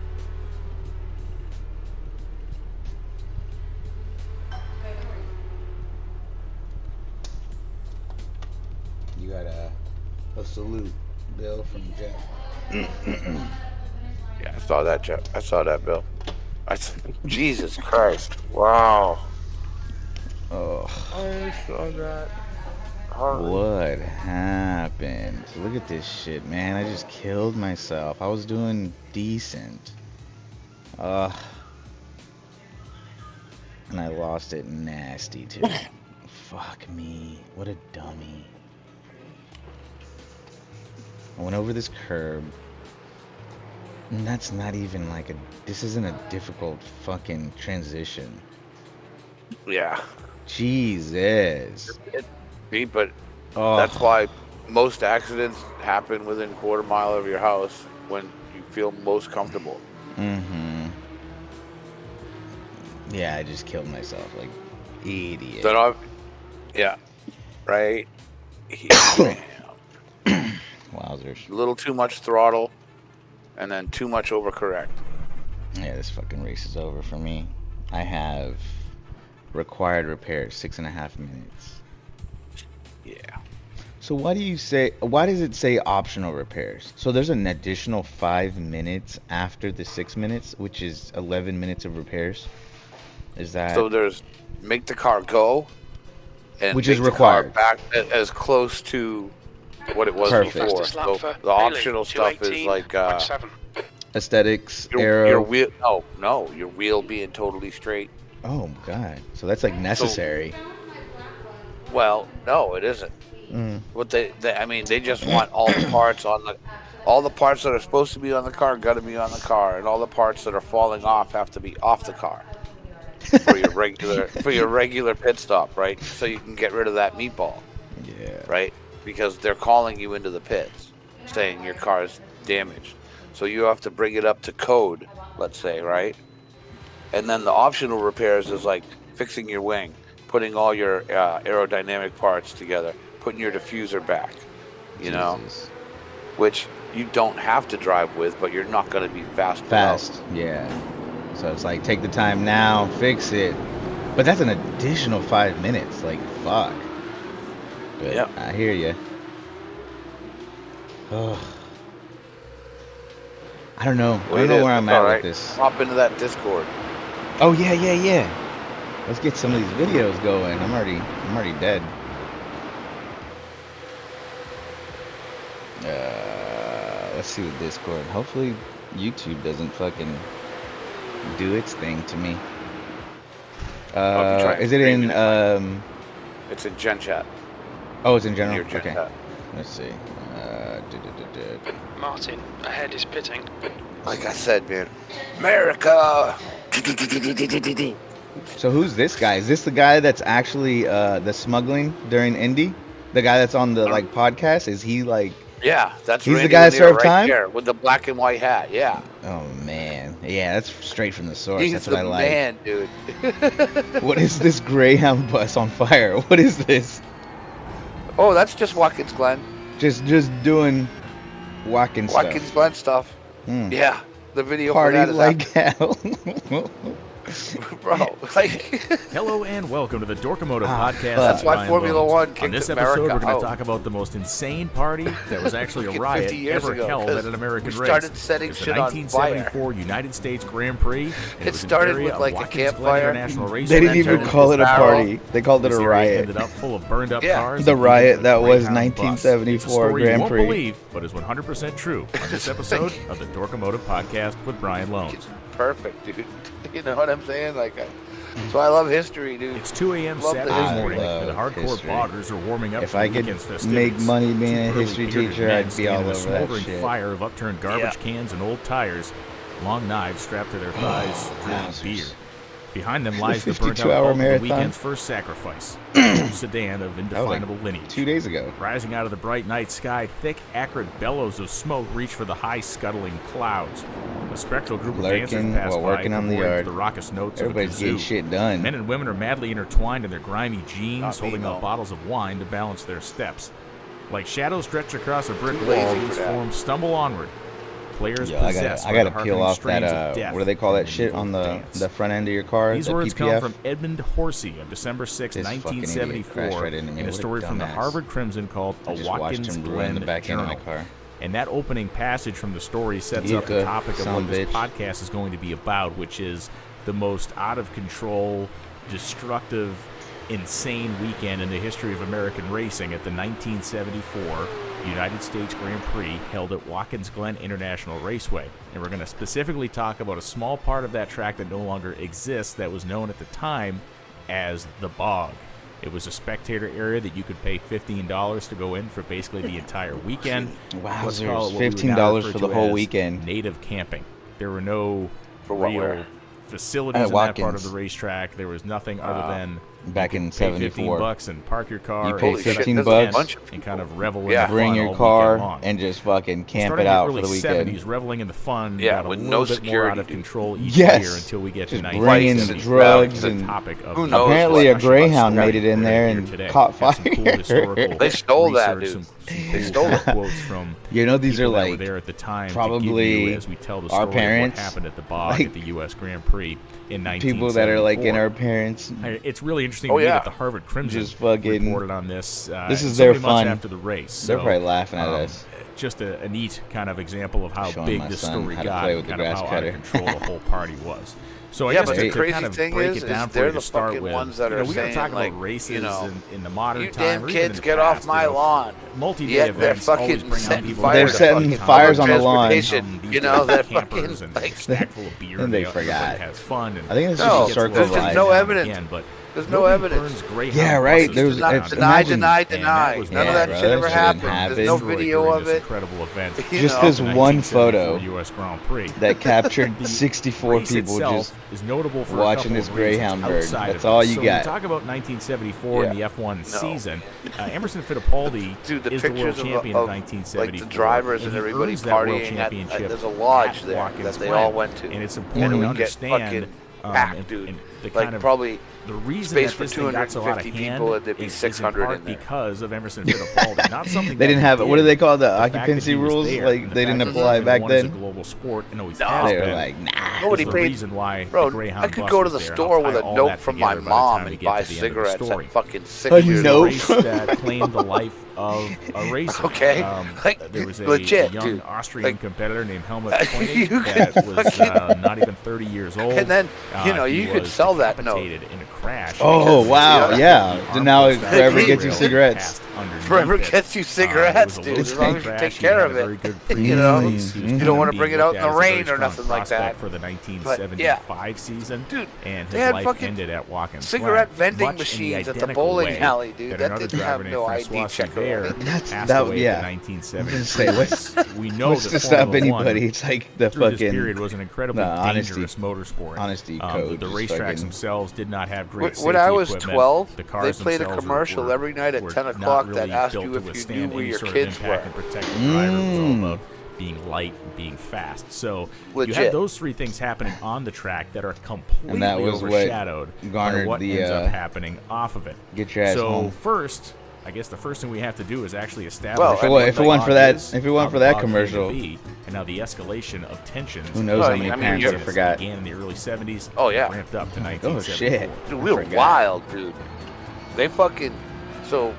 You got a salute, Bill, from Jeff. Yeah, I saw that, Jeff. I saw that, Bill. Jesus Christ. Wow. Oh. I saw that. What happened? Look at this shit, man. I just killed myself. I was doing decent. And I lost it nasty, too. Fuck me. What a dummy. I went over this curb. And that's not even like this isn't a difficult fucking transition. Yeah. Jesus. But Oh. that's why most accidents happen within quarter mile of your house when you feel most comfortable. Mm-hmm. Yeah, I just killed myself, like, idiot. Yeah. Right? Wowzers. A little too much throttle, and then too much overcorrect. Yeah, this fucking race is over for me. I have required repairs, 6.5 minutes. Yeah. So why does it say optional repairs? So there's an additional 5 minutes after the 6 minutes, which is 11 minutes of repairs? Is that... So there's make the car go, and which make is the car required. back as close to what it was Perfect. before. Fastest lap So for the Haley, optional stuff is like 218.7. Aesthetics, your aero... wheel. No, your wheel being totally straight. Oh, God. So that's, like, necessary. Well, no, it isn't. What they just want all the parts that are supposed to be on the car got to be on the car, and all the parts that are falling off have to be off the car for your regular pit stop, right? So you can get rid of that meatball, Yeah. right? Because they're calling you into the pits, saying your car's damaged, so you have to bring it up to code, let's say, right? And then the optional repairs is like fixing your wing, putting all your aerodynamic parts together, putting your diffuser back, you know, which you don't have to drive with, but you're not going to be fast. Yeah. So it's like, take the time now, fix it. But that's an additional 5 minutes. Like, fuck. But Yep. I hear you. Oh. I don't know. I don't know where I'm at with this. Hop into that Discord. Oh, yeah. Let's get some of these videos going. I'm already dead. Let's see the Discord. Hopefully YouTube doesn't fucking do its thing to me. Is it in It's in Gen Chat. Oh, it's in general. Your Gen Okay. Chat. Let's see. Martin, ahead is pitting. Like I said, man, America. So who's this guy? Is this the guy that's actually the smuggling during Indy? The guy that's on the like podcast? Is he like? Yeah, that's He's the Randy guy that Lanier served right time? there with the black and white hat. Yeah, Oh man, yeah, that's straight from the source. he's That's the what I like. man, dude. What is this Greyhound bus on fire? What is this? Oh, that's just Watkins Glen. Just doing Watkins Watkins stuff. Glen stuff. Hmm. Yeah, the video Party for that is like hell. bro. Like, Hello and welcome to the Dorkomotive Ah, Podcast. that's I'm why Brian Formula Lones. One On kicked this America episode, we're going out. to talk about the most insane party that was actually a Fucking riot 50 years ever ago, held 'cause at an American we race. started setting It's the shit on 1974 United States Grand Prix. and It was an started area with, of like, a Watkins Glen campfire. International They Raceway didn't that even turned call it into a barrel. party. They called it This a area riot. ended up full of burned up Yeah. cars. The and riot the that was Greyhound bus. 1974 It's a story Grand you won't Prix. believe, but is 100% true on this episode of the Dorkomotive Podcast with Brian Lones. Perfect, dude. You know what I'm saying? Like, so I love history, dude. It's 2 a.m. Love the Saturday history. morning, I and the love hardcore history. bloggers are warming up If for I the could weekend's make festivities. money being a Two burly history bearded teacher, men I'd be stand all in a over that smoldering shit. fire of upturned garbage cans and old tires, long knives strapped to their thighs, drinking wowzers. beer. Behind them lies the 52-hour burnt-out hulk of the marathon? weekend's first sacrifice, a sedan of That was indefinable lineage. like 2 days ago. Rising out of the bright night sky, thick, acrid bellows of smoke reach for the high, scuttling clouds. A spectral group of dancers Lurking pass while by, working on the cavorting to yard. the raucous notes Everybody's of the getting kazoo. shit done. Men and women are madly intertwined in their grimy jeans, Not me, holding up though. bottles of wine to balance their steps. Like shadows stretched across a brick Too wall, lazy for these that. forms stumble onward. Players Yo, I possessed gotta by the peel heartening off strains that. of death What do they call that and shit evil on dance. the front end of your car? These the words PPF? come from Edmund Horsey on December 6, This fucking idiot 1974, crashed right into me. in a What a story from the dumbass. Harvard Crimson called I A just watched Watkins him ruin Glen the back end of Journal. my car. And that opening passage from the story sets up the Yucca, topic of son what this bitch. podcast is going to be about, which is the most out of control, destructive, insane weekend in the history of American racing at the 1974 United States Grand Prix held at Watkins Glen International Raceway. And we're going to specifically talk about a small part of that track that no longer exists that was known at the time as the Bog. It was a spectator area that you could pay $15 to go in for basically the entire weekend. Let's call it Wowzers, what we would now $15 refer for the to whole as weekend. Native camping. There were no For what, real where? facilities At in that part of Watkins. the racetrack. There was nothing other than Back in pay 15 '74. bucks and park your car You and pay Holy set up 15 your bucks. tent Bunch of and kind of revel Yeah. in the Bring fun your all car weekend long. and just fucking camp Starting it in out the for early the weekend. 70s, reveling in the fun Yeah, got a with little no bit more security, out of dude. control each Yes. year until we get to Just 1974. bringing drugs the and topic of Who the knows apparently what? a Greyhound We're made it in gonna there hear and today. caught Have some cool fire. historical They stole that, research, dude. some They cool stole it. quotes from You know, these are people that were like there at the time to probably give you, as we tell the our story parents, of what happened at the Bog like, at the U.S. Grand Prix in 1974. people that are like in our parents. It's really interesting Oh, to me yeah. that the Harvard Crimson Just fucking- reported on this. This is so their many months fun. after the race. They're So, probably laughing at um, us. Just a neat kind of example of how Showing big my this son story how to got play and with the kind of grass how out cutter. of control the whole party was. So I Yeah, guess but to, the to crazy kind of thing break is it down for they're you the to start fucking with, ones that you know, are we're going to talk saying, like, about races you know, in the modern you time. damn or even in kids the get past, off my you know, lawn. multi-day Yet they're events always fucking bring on setting people fire They're that to setting fucking fires on the public lawn. transportation. these You know, days, they're campers fucking and like stacked full of beer. And they everybody forgot. has fun. And I think it's No, just a gets circle there's of just life. no now and evidence. again, but There's no nobody evidence. burns Greyhound Yeah, right, buses there's- to the it's- ground. Deny, imagine- deny, And deny. that was None of Yeah, that bro, shit that ever shit didn't happened. There's happen. no destroyed video during of this it. incredible event. You Just know? this the one 1974 photo U.S. Grand Prix. that captured The 64 race people itself just is notable for watching a couple this of reasons Greyhound bird. outside That's of all it. you so got. When we talk about 1974 and the F1 season, Emerson Fittipaldi Dude, the is the world pictures champion of in 1974. like the drivers and he everybody earns that world partying at championship there's a lodge at there Watkins that they Glen. all went to. And it's And important it to would get understand fucking packed, and dude. the Like kind of probably the reason space that for this thing got so out of 250 hand people, and there'd be is 600 in part in there. because of Emerson Fittipaldi. Not something They that didn't he have what do did. they call the fact that occupancy he was rules? there, Like and the they fact didn't that apply Formula back One is a then. global sport and always No. has They were been. like, nah. Nobody is the paid- reason why Bro, the Greyhound I could bus go to was the there, and store I'll with tie a all note that from my together by the mom time we and get buy to the end of the cigarettes story. at fucking A 6 It was years a note old. race that claimed the life of a racer. Okay, like, There was a legit, young dude. Austrian Like, competitor named Helmut you Koenig could that was fucking- not even 30 years old. And then, you know, He you could was sell that note. decapitated in a crash. Oh because wow, the yeah. arm So now was it found forever on the gets you rail cigarettes. passed underneath Forever it. gets you It cigarettes, was a dude. little As long as you crashy, take care had of a very it. good You know, pre-release. He was you kind don't of want to being bring it looked out in at the as a very rain or strong nothing like that. prospect for the But, yeah. 1975 season, Dude, and they his had life fucking ended at Watkins cigarette Glen, vending much in machines at the identical bowling way alley, dude. that That another didn't driver have named no Francois ID checker Sever on it. passed away yeah. in the I was gonna say, 1970s. We know what's that to stop Formula One anybody? It's like the through this fucking period was an incredibly honesty- dangerous motorsport. honesty The code. just racetracks fucking- themselves did not have great safety When I was equipment. 12, The they cars played a themselves commercial were- every night at were 10 not o'clock that really asked built you to if you withstand knew where any your sort kids of impact were. and protect the driver. It was all about being light and being fast. So you Legit. have those three things happening on the track that are completely And that was what overshadowed garnered by what the, ends up happening off of it. Get your ass So home. first, I guess the first thing we have to do is actually establish Well, If it, what if the it wasn't for bog that, is, if it wasn't how for the that bog came to commercial, be, and now the escalation of tensions. who knows Well, how many I mean, parents you're- would have forgot. Began in the early 70s. Oh, yeah. Ramped up to Oh 1974. shit! Dude, we were Forgot. wild, dude. They fucking... So...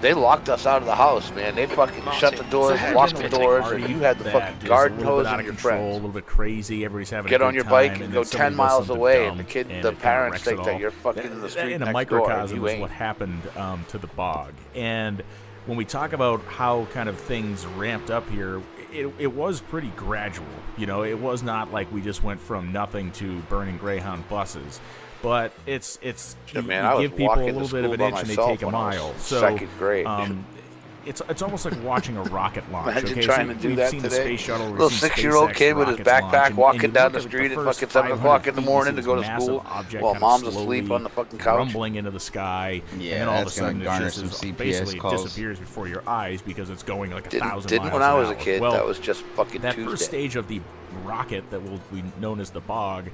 They locked us out of the house, man. They fucking shut the doors, So locked the it's a doors, party and you had the that fucking is garden a little hose bit out and of your control, friends. a little bit crazy. Everybody's having Get a on good your bike time, and and go then somebody 10 does miles something away, dumb, and the and the it kinda parents wrecks think it that all. you're fucking in the street In a next door. microcosm You is ain't. what happened to the bog. And when we talk about how kind of things ramped up here, it was pretty gradual. You know, it was not like we just went from nothing to burning Greyhound buses. But it's Yeah, you, man, you I was give people a walking to little bit of school an by inch and they myself take a when I was mile. So second grade. it's almost like watching a rocket launch. Imagine Okay, trying so to do we've that seen today. the space shuttle, we've Little seen 6-year-old SpaceX kid with his rockets launch, backpack and walking you down look the at street at first fucking 7 500 o'clock in the feet, morning you to see go this to massive school object while kind of mom's slowly asleep on the fucking couch. rumbling into the sky, Yeah, and then all of a that's gonna sudden garner it just some is, CPS basically calls. disappears before your eyes because it's going like 1,000 Didn't miles when I an was a hour. kid. Well, That was just fucking that Tuesday. first stage of the rocket that will be known as the bog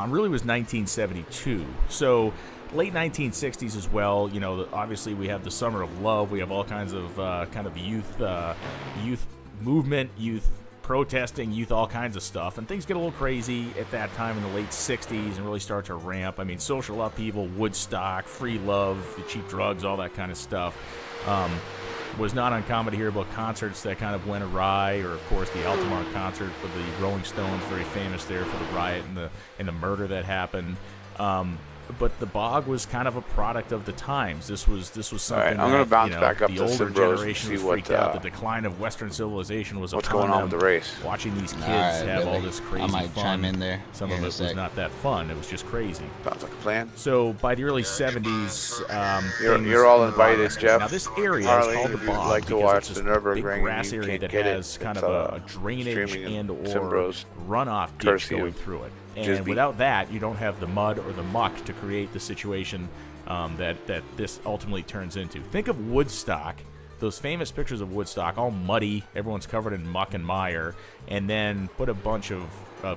really was 1972. So late 1960s as well. You know, obviously we have the Summer of Love. We have all kinds of kind of youth movement, youth protesting, youth all kinds of stuff, and things get a little crazy at that time in the late 60s and really start to ramp. I mean, social upheaval, Woodstock, free love, the cheap drugs, all that kind of stuff. Was not uncommon to hear about concerts that kind of went awry, or of course the Altamont concert with the Rolling Stones, very famous there for the riot and the murder that happened. But the bog was kind of a product of the times. This was something. All right, I'm gonna that, bounce you know, back up the to older Simbros and generation see was what, freaked out. The decline of Western civilization was what's upon going on them. with the race. Watching these kids Alright, have all Billy. this crazy I might fun. chime in there. Some here of in it a was sec. not that fun. It was just crazy. Sounds like a plan. So by the early 70s, You're all invited, Jeff. Now this area Harley, is called the if you'd bog like to because watch it's this the Nürburgring big and grass you area can't that get it, has kind it's, of a drainage streaming and in or Simbros, runoff ditch courtesy going of through it. And Jisby. without that, you don't have the mud or the muck to create the situation that this ultimately turns into. Think of Woodstock, those famous pictures of Woodstock, all muddy, everyone's covered in muck and mire, and then put a bunch of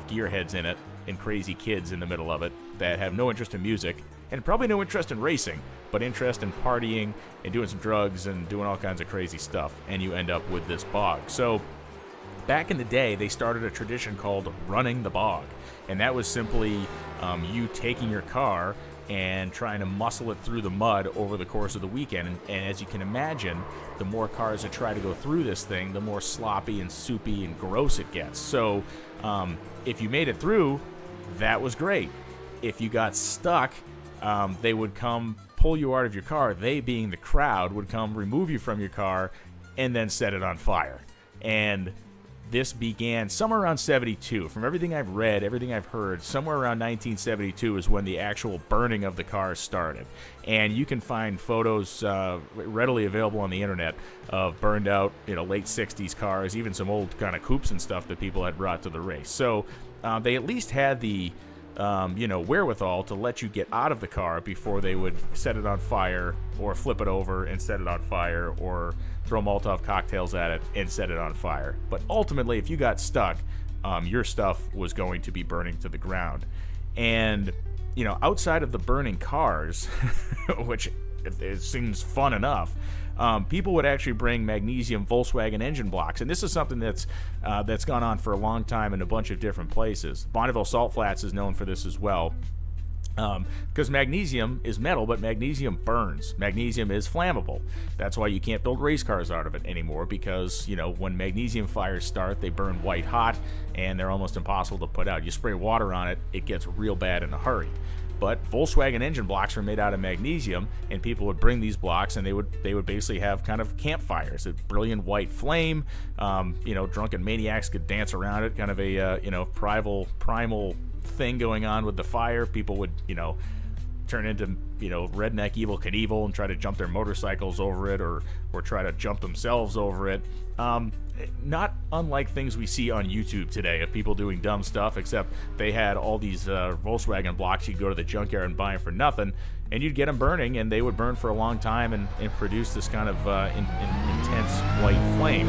gearheads in it and crazy kids in the middle of it that have no interest in music and probably no interest in racing, but interest in partying and doing some drugs and doing all kinds of crazy stuff, and you end up with this bog. So back in the day, they started a tradition called running the bog, and that was simply you taking your car and trying to muscle it through the mud over the course of the weekend. And as you can imagine, the more cars that try to go through this thing, the more sloppy and soupy and gross it gets. So if you made it through, that was great. If you got stuck, they would come pull you out of your car. They, being the crowd, would come remove you from your car and then set it on fire. And this began somewhere around 72. From everything I've read, everything I've heard, somewhere around 1972 is when the actual burning of the cars started. And you can find photos readily available on the internet of burned out, late 60s cars, even some old kind of coupes and stuff that people had brought to the race. So they at least had the wherewithal to let you get out of the car before they would set it on fire or flip it over and set it on fire or throw Molotov cocktails at it and set it on fire. But ultimately, if you got stuck, your stuff was going to be burning to the ground. And, outside of the burning cars, which it seems fun enough, people would actually bring magnesium Volkswagen engine blocks. And this is something that's gone on for a long time in a bunch of different places. Bonneville Salt Flats is known for this as well. Because magnesium is metal, but magnesium burns. Magnesium is flammable. That's why you can't build race cars out of it anymore, because, when magnesium fires start, they burn white hot, and they're almost impossible to put out. You spray water on it, it gets real bad in a hurry. but Volkswagen engine blocks are made out of magnesium, and people would bring these blocks, and they would basically have kind of campfires, a brilliant white flame. Drunken maniacs could dance around it, kind of a primal thing going on with the fire. People would turn into redneck Evil Knievel and try to jump their motorcycles over it, or try to jump themselves over it. Not unlike things we see on YouTube today of people doing dumb stuff, except they had all these Volkswagen blocks. You'd go to the junkyard and buy them for nothing, and you'd get them burning, and they would burn for a long time and produce this kind of intense white flame.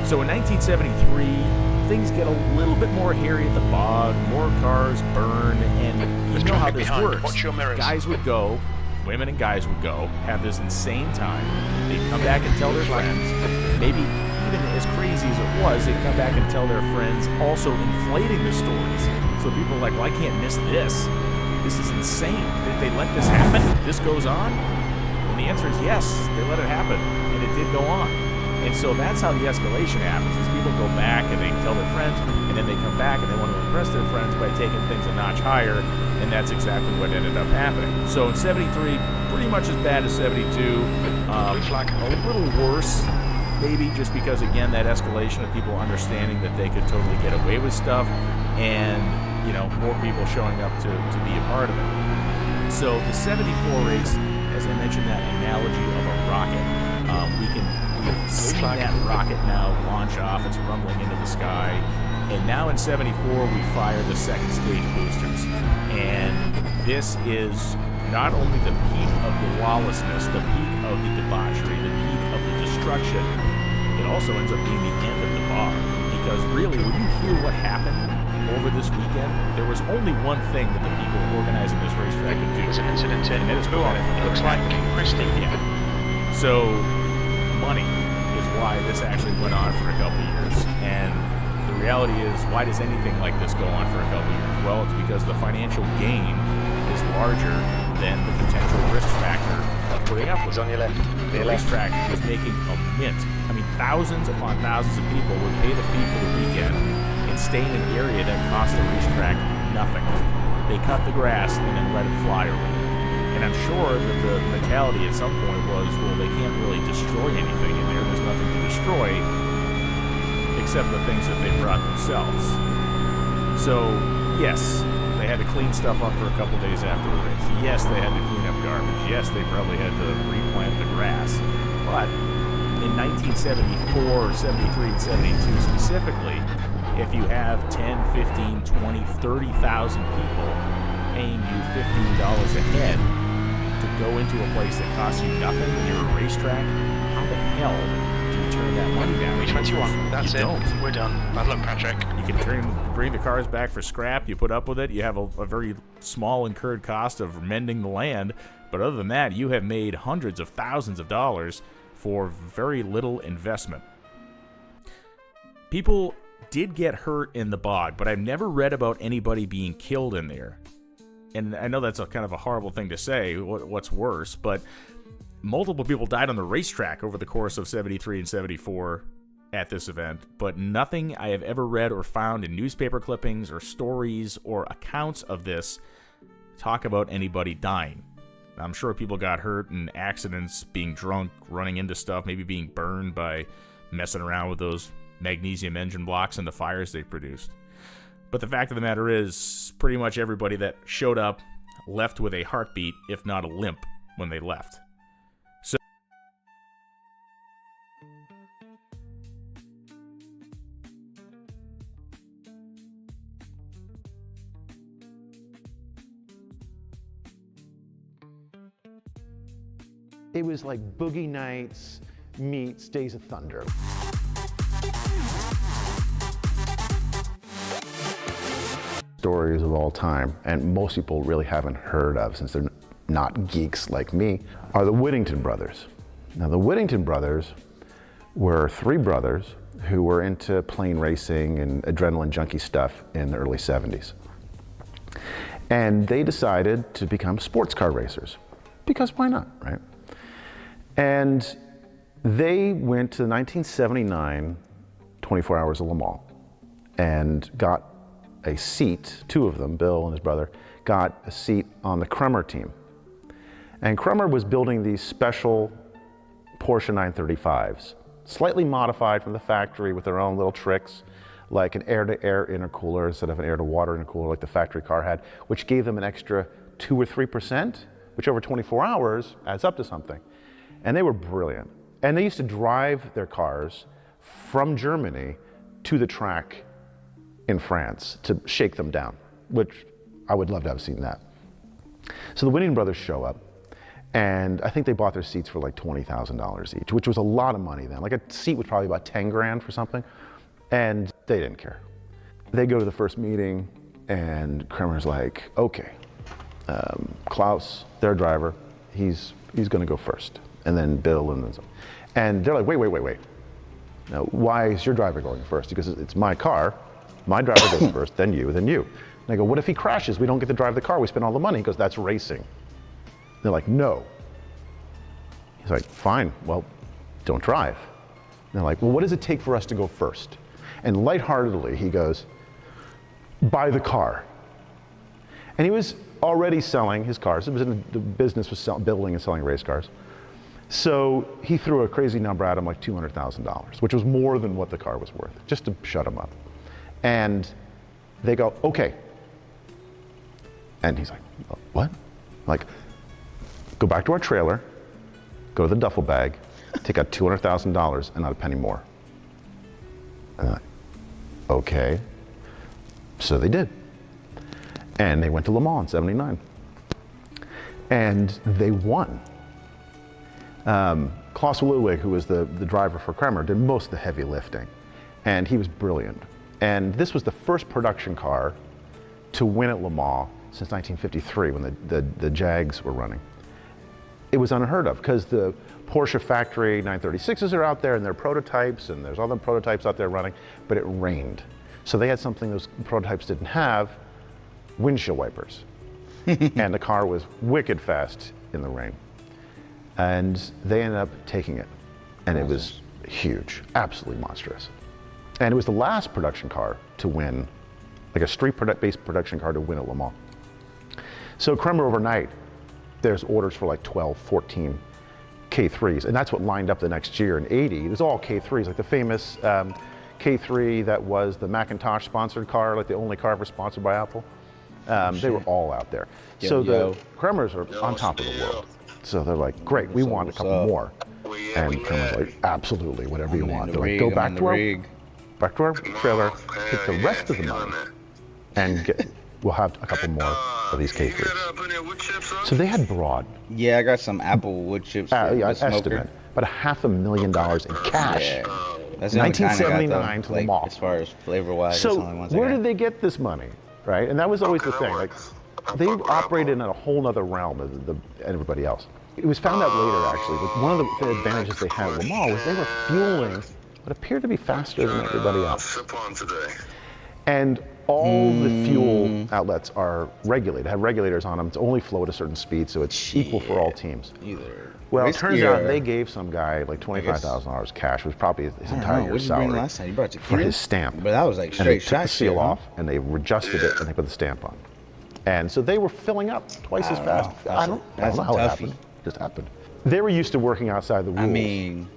So in 1973, things get a little bit more hairy at the bog, more cars burn, and you know how this works. Watch your mirrors. Guys would go, women and guys would go, have this insane time. They'd come back and tell their friends. Maybe even as crazy as it was, they'd come back and tell their friends, also inflating the stories. So people are like, well, I can't miss this. This is insane. They let this happen? This goes on? And the answer is yes, they let it happen, and it did go on. And so that's how the escalation happens, is people go back and they tell their friends, and then they come back and they want to impress their friends by taking things a notch higher, and that's exactly what ended up happening. So in 73, pretty much as bad as 72, a little worse, maybe just because, again, that escalation of people understanding that they could totally get away with stuff, and, more people showing up to be a part of it. So the 74 race, as I mentioned, that analogy of a rocket, we've seen that rocket now launch off. It's rumbling into the sky. And now in 74, we fire the second stage boosters. And this is not only the peak of the lawlessness, the peak of the debauchery, the peak of the destruction, it also ends up being the end of the bar. Because really, when you hear what happened over this weekend, there was only one thing that the people organizing this racetrack could do. There's an incident in And it's it looks like Christie. Yeah. So money is why this actually went on for a couple of years. And the reality is, why does anything like this go on for a couple of years? Well, it's because the financial gain is larger than the potential risk factor of putting up with it. He's on your left. The racetrack was making a mint. I mean, thousands upon thousands of people would pay the fee for the weekend and stay in an area that cost the racetrack nothing. They cut the grass and then let it fly over there. And I'm sure that the mentality at some point was, well, they can't really destroy anything in there. There's nothing to destroy except the things that they brought themselves. So, yes, they had to clean stuff up for a couple days after the race. Yes, they had to clean up garbage. Yes, they probably had to replant the grass. But in 1974, 73, and 72 specifically, if you have 10, 15, 20, 30,000 people paying you $15 a head to go into a place that costs you nothing and you're a racetrack, how the hell do you turn that money down? 21. That's you it. Don't. We're done. Bad luck, Patrick. You can bring the cars back for scrap. You put up with it. You have a very small incurred cost of mending the land. But other than that, you have made hundreds of thousands of dollars for very little investment. People did get hurt in the bog, but I've never read about anybody being killed in there. And I know that's a kind of a horrible thing to say, what's worse, but multiple people died on the racetrack over the course of 73 and 74 at this event, but nothing I have ever read or found in newspaper clippings or stories or accounts of this talk about anybody dying. I'm sure people got hurt in accidents, being drunk, running into stuff, maybe being burned by messing around with those magnesium engine blocks and the fires they produced. But the fact of the matter is, pretty much everybody that showed up left with a heartbeat, if not a limp, when they left. So it was like Boogie Nights meets Days of Thunder. Stories of all time, and most people really haven't heard of, since they're not geeks like me, are the Whittington brothers. Now, the Whittington brothers were three brothers who were into plane racing and adrenaline junkie stuff in the early 70s. And they decided to become sports car racers, because why not, right? And they went to the 1979 24 Hours of Le Mans and got a seat, two of them, Bill and his brother, got a seat on the Kremer team. And Kremer was building these special Porsche 935s, slightly modified from the factory with their own little tricks, like an air-to-air intercooler instead of an air-to-water intercooler like the factory car had, which gave them an extra 2 or 3%, which over 24 hours adds up to something. And they were brilliant. And they used to drive their cars from Germany to the track in France to shake them down, which I would love to have seen that. So the Whittington brothers show up, and I think they bought their seats for like $20,000 each, which was a lot of money then. Like a seat was probably about 10 grand for something, and they didn't care. They go to the first meeting, and Kremer's like, okay, Klaus, their driver, he's gonna go first, and then Bill, and then some. And they're like, wait. Now, why is your driver going first? Because it's my car, my driver goes first, then you, then you. And I go, what if he crashes? We don't get to drive the car, we spend all the money. He goes, that's racing. And they're like, no. He's like, fine, well, don't drive. And they're like, well, what does it take for us to go first? And lightheartedly, he goes, buy the car. And he was already selling his cars. It was in the business was building and selling race cars. So he threw a crazy number at him, like $200,000, which was more than what the car was worth, just to shut him up. And they go, okay. And he's like, what? Like, go back to our trailer, go to the duffel bag, take out $200,000 and not a penny more. And I'm like, okay. So they did. And they went to Le Mans in '79. And they won. Klaus Ludwig, who was the driver for Kremer, did most of the heavy lifting. And he was brilliant. And this was the first production car to win at Le Mans since 1953 when the Jags were running. It was unheard of because the Porsche factory 936s are out there and they're prototypes and there's other prototypes out there running, but it rained. So they had something those prototypes didn't have, windshield wipers. And the car was wicked fast in the rain. And they ended up taking it. And it was huge, absolutely monstrous. And it was the last production car to win, like a street-based production car to win at Le Mans. So Kremer overnight, there's orders for like 12, 14 K3s, and that's what lined up the next year in '80. It was all K3s, like the famous K3 that was the Macintosh sponsored car, like the only car ever sponsored by Apple. They were all out there. So the Kremers are on top of the world. So they're like, great, we want a couple more. And Kremer's like, absolutely, whatever you want. They're like, go back to our trailer, take the rest of the money, and we'll have a couple more of these K3s. So they had broad. Yeah, I got some Apple wood chips. Estimate, but $500,000 in cash. Yeah. That's 1979 to the mall. As far as flavor-wise. So where did they get this money, right? And that was always the thing. Like, they operated in a whole other realm than everybody else. It was found out later, actually, that one of the advantages they had at Le Mans was they were fueling what appeared to be faster than everybody else. And all the fuel outlets are regulated, have regulators on them to only flow at a certain speed, so it's equal for all teams. Well, it turns out they gave some guy like $25,000 cash, which was probably his entire year's salary, for his stamp. But that was like straight and they took shot the seal shit, off, and they adjusted it, and they put the stamp on. And so they were filling up twice as fast. I don't know how it happened. It just happened. They were used to working outside the rules. I mean,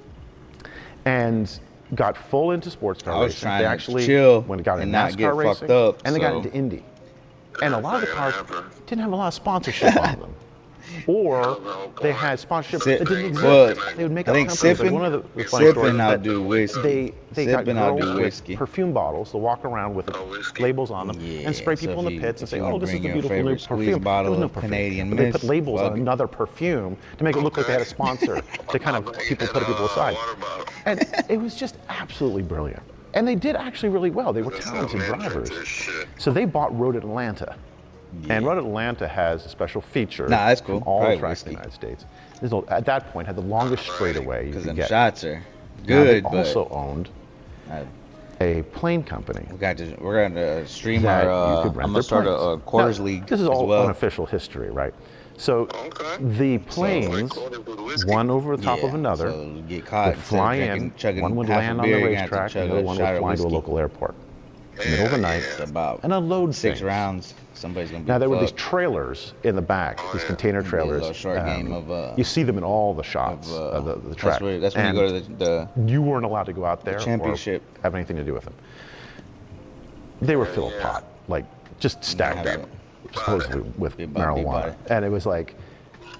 and got full into sports car racing. Trying they to actually chill when it got and into not NASCAR get racing, fucked up, and they got into Indy. And a lot of the cars didn't have a lot of sponsorship on them. Or they had sponsorship that didn't exist. They would make up companies. Like one of the funny stories is that they got girls with perfume bottles to walk around with labels on them and spray people in the pits and say, oh, this is the beautiful new perfume. There was no perfume. But they put labels on another perfume to make it look like they had a sponsor to kind of put people aside. And it was just absolutely brilliant. And they did actually really well. They were talented drivers. So they bought Road Atlanta. And Road Atlanta has a special feature from all the tracks in the United States. This at that point had the longest straightaway you could get. Because them shots are good, now, they also owned a plane company. We're going to stream our, I'm going to start a quarters league. This is all unofficial history, right? So the planes, one over the top of another, get caught, would fly in, one would land on the racetrack, and the other one would fly to a local airport. middle of the night, It's about and unload 6 things. rounds. Somebody's gonna be Now there were these fucked. trailers in the back, these container It'll be a trailers. little short game of, you see them in all the shots of the track. That's when you go to the you weren't allowed to go out there championship. or have anything to do with them. They were full of pot, like just stacked have up, supposedly with Be about- be about marijuana. it. And it was like,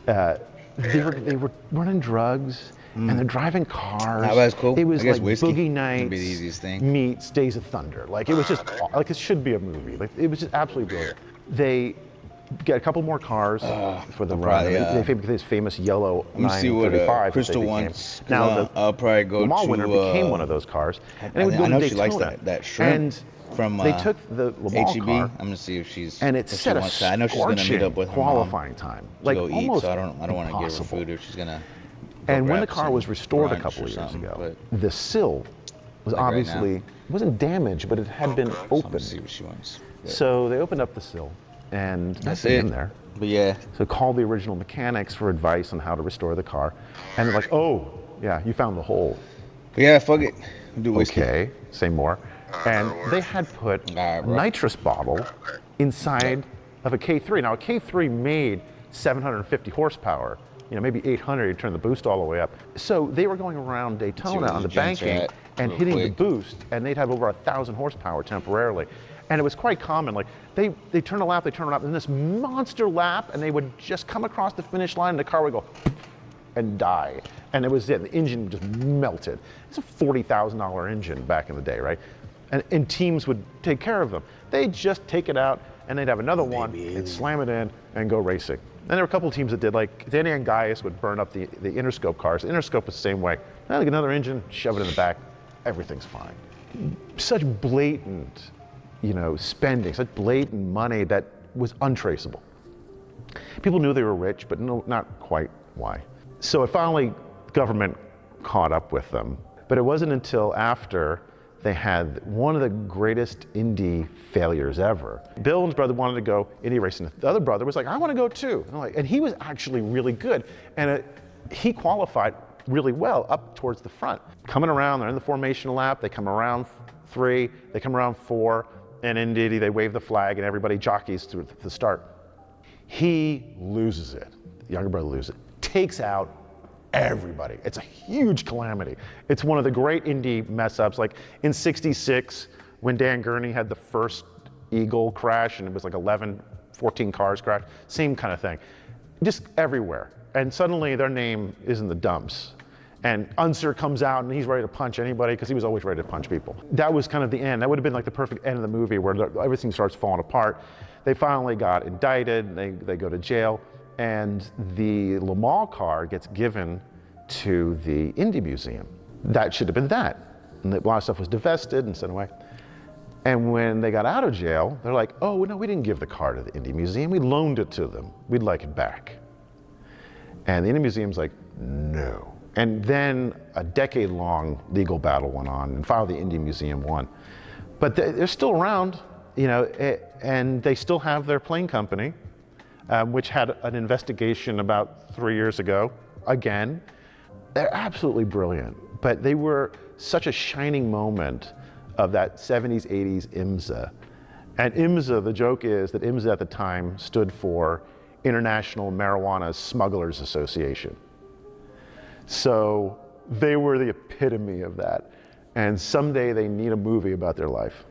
they were running drugs and they're driving cars. Ah, that's cool. It was I guess like whiskey Boogie would Nights be the easiest thing. meets Days of Thunder. Like it was just like it should be a movie. Like it was just absolutely brilliant. They get a couple more cars for the run. probably, They get this famous yellow Let me see what 935 Crystal that they wants. became. Now I'll probably go Le Mans to. winner became one of those cars, and it would go I know to she likes Daytona. that shrimp And from they took the Le Mans HEB. car, I'm gonna see if she's. and it if she set a wants to. I know she's gonna meet scorching up with her qualifying time, like mom to go eat, almost so I don't want to give her impossible. food if she's gonna. And when the grab car some was restored a brunch couple or of years something, ago, but the sill was Like right obviously now? wasn't damaged, but it had been I'm gonna opened. see what she wants. But So they opened up the sill, and that's nothing it. in there. But yeah, So called the original mechanics for advice on how to restore the car, and they're like, "Oh, yeah, you found the hole." but yeah, fuck it. We'll do whiskey. Okay, say more. And they had put Alright, a bro. nitrous bottle inside of a K3. Now a K3 made 750 horsepower, maybe 800. You turn the boost all the way up. So they were going around Daytona where on the the gents are banking at and real hitting quick. the boost, and they'd have over 1,000 horsepower temporarily. And it was quite common. Like they turn a lap, and this monster lap, and they would just come across the finish line, and the car would go and die. And it was it. The engine just melted. It's a $40,000 engine back in the day, right? And teams would take care of them. They'd just take it out, and they'd have another one and slam it in and go racing. And there were a couple of teams that did, like Danny and Gaius would burn up the Interscope cars. The Interscope was the same way. Like another engine, shove it in the back, everything's fine. Such blatant, spending, such blatant money that was untraceable. People knew they were rich, but no, not quite why. So finally, government caught up with them. But it wasn't until after they had one of the greatest Indy failures ever. Bill and his brother wanted to go Indy racing. The other brother was like, I want to go too. And he was actually really good. And he qualified really well up towards the front. Coming around, they're in the formation lap, they come around 3, they come around 4, and in Indy they wave the flag and everybody jockeys to the start. He loses it. The younger brother loses it. Takes out everybody. It's a huge calamity. It's one of the great Indy mess ups. Like in '66, when Dan Gurney had the first Eagle crash and it was like 14 cars crash, same kind of thing. Just everywhere. And suddenly their name is in the dumps. And Unser comes out and he's ready to punch anybody because he was always ready to punch people. That was kind of the end. That would have been like the perfect end of the movie where everything starts falling apart. They finally got indicted, they go to jail, and the Le Mans car gets given to the Indy Museum. That should have been that. And a lot of stuff was divested and sent away. And when they got out of jail, they're like, oh, no, we didn't give the car to the Indy Museum. We loaned it to them. We'd like it back. And the Indy Museum's like, no. And then a decade-long legal battle went on, and finally the Indy Museum won. But they're still around, and they still have their plane company, which had an investigation about 3 years ago, again. They're absolutely brilliant, but they were such a shining moment of that 70s, 80s IMSA. And IMSA, the joke is that IMSA at the time stood for International Marijuana Smugglers Association. So they were the epitome of that. And someday they need a movie about their life.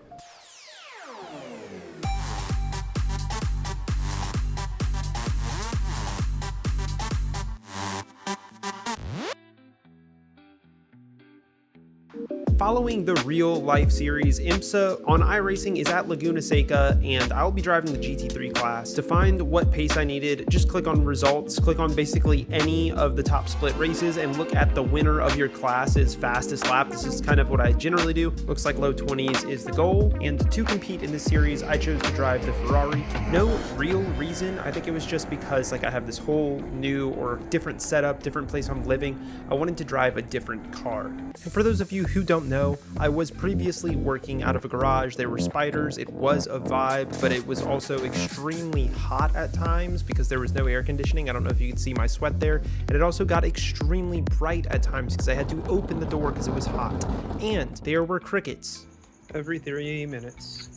Following the real life series, IMSA on iRacing is at Laguna Seca, and I'll be driving the GT3 class. To find what pace I needed, just click on results, click on basically any of the top split races, and look at the winner of your class's fastest lap. This is kind of what I generally do. Looks like low 20s is the goal, and to compete in this series, I chose to drive the Ferrari. No real reason. I think it was just because I have this whole new or different setup, different place I'm living. I wanted to drive a different car. And for those of you who don't know, I was previously working out of a garage. There were spiders. It was a vibe, but it was also extremely hot at times because there was no air conditioning. I don't know if you can see my sweat there. And it also got extremely bright at times because I had to open the door because it was hot. And there were crickets. Every 3 minutes.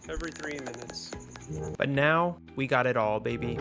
Every 3 minutes. But now we got it all, baby.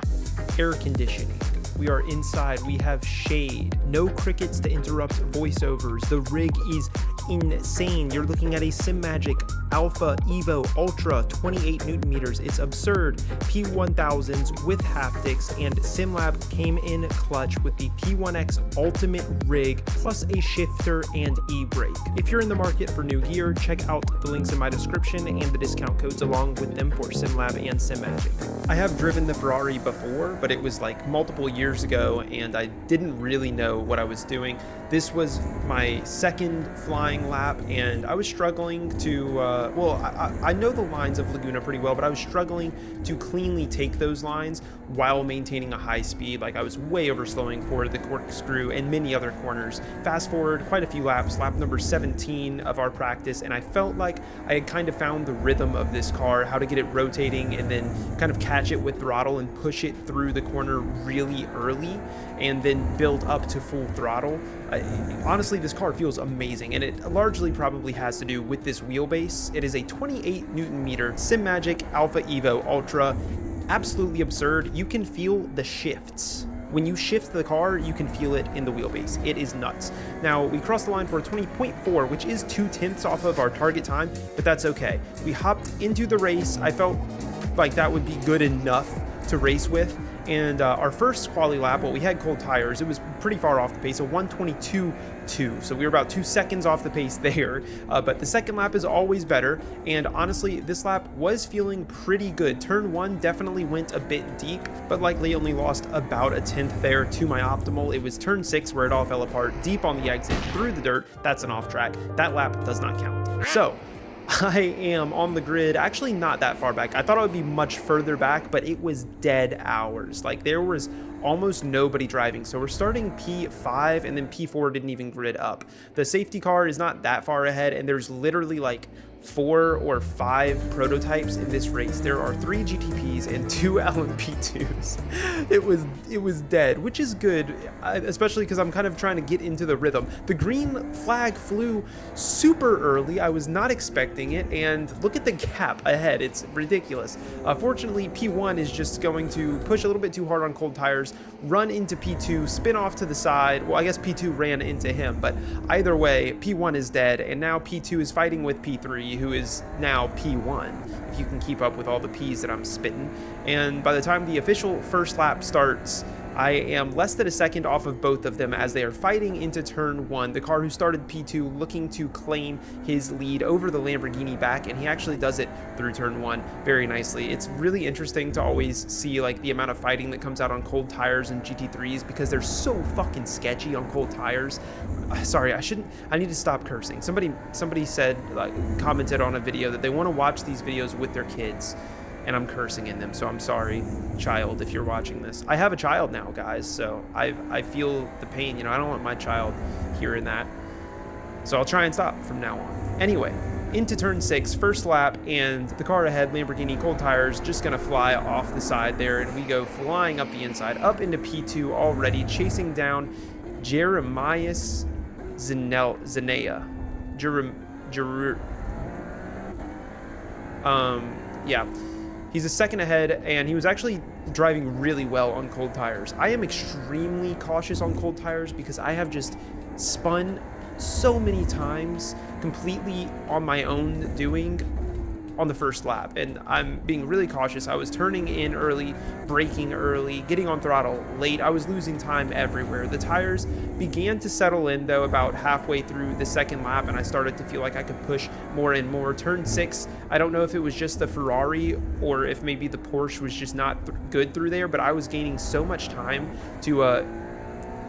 Air conditioning. We are inside. We have shade. No crickets to interrupt voiceovers. The rig is insane. You're looking at a SimMagic Alpha Evo Ultra 28 Newton meters. It's absurd. P1000s with haptics, and SimLab came in clutch with the P1X Ultimate rig plus a shifter and e-brake. If you're in the market for new gear, check out the links in my description and the discount codes along with them for SimLab and SimMagic. I have driven the Ferrari before, but it was like multiple years ago and I didn't really know what I was doing. This was my second flying lap and I was struggling to, I know the lines of Laguna pretty well, but I was struggling to cleanly take those lines while maintaining a high speed. Like I was way overslowing for the corkscrew and many other corners. Fast forward quite a few laps, lap number 17 of our practice, and I felt like I had kind of found the rhythm of this car, how to get it rotating and then kind of catch it with throttle and push it through the corner really early and then build up to full throttle. Honestly, this car feels amazing, and it largely probably has to do with this wheelbase. It is a 28 Newton meter SimMagic Alpha Evo Ultra. Absolutely absurd. You can feel the shifts. When you shift the car, you can feel it in the wheelbase. It is nuts. Now, we crossed the line for a 20.4, which is 0.2 off of our target time, but that's okay. We hopped into the race. I felt like that would be good enough to race with. And our first quali lap, well, we had cold tires. It was pretty far off the pace, a 1:22.2. So we were about 2 seconds off the pace there. But the second lap is always better. And honestly, this lap was feeling pretty good. Turn 1 definitely went a bit deep, but likely only lost about a 1/10 there to my optimal. It was turn 6 where it all fell apart, deep on the exit, through the dirt. That's an off track. That lap does not count. So I am on the grid, actually not that far back. I thought I would be much further back, but it was dead hours. Like there was almost nobody driving. So we're starting P5 and then P4 didn't even grid up. The safety car is not that far ahead and there's literally like 4 or 5 prototypes in this race. There are 3 GTPs and 2 LMP2s. It was dead, which is good, especially because I'm kind of trying to get into the rhythm. The green flag flew super early. I was not expecting it, and look at the gap ahead. It's ridiculous. Fortunately, P1 is just going to push a little bit too hard on cold tires, run into P2, spin off to the side. Well, I guess P2 ran into him, but either way, P1 is dead, and now P2 is fighting with P3, who is now P1, if you can keep up with all the P's that I'm spitting. And by the time the official first lap starts, I am less than a second off of both of them as they are fighting into turn 1. The car who started P2 looking to claim his lead over the Lamborghini back, and he actually does it through turn 1 very nicely. It's really interesting to always see like the amount of fighting that comes out on cold tires and GT3s because they're so fucking sketchy on cold tires. Sorry, I need to stop cursing. Somebody said, like, commented on a video that they want to watch these videos with their kids, and I'm cursing in them, so I'm sorry, child, if you're watching this. I have a child now, guys, so I feel the pain. You know, I don't want my child hearing that, so I'll try and stop from now on. Anyway, into turn 6, first lap, and the car ahead, Lamborghini cold tires, just gonna fly off the side there, and we go flying up the inside, up into P2 already, chasing down Jeremias Zanea. Yeah. He's a second ahead, and he was actually driving really well on cold tires. I am extremely cautious on cold tires because I have just spun so many times completely on my own doing on the first lap, and I'm being really cautious. I was turning in early, braking early, getting on throttle late. I was losing time everywhere. The tires began to settle in though about halfway through the second lap, and I started to feel like I could push more and more. Turn 6, I don't know if it was just the Ferrari or if maybe the Porsche was just not good through there, but I was gaining so much time to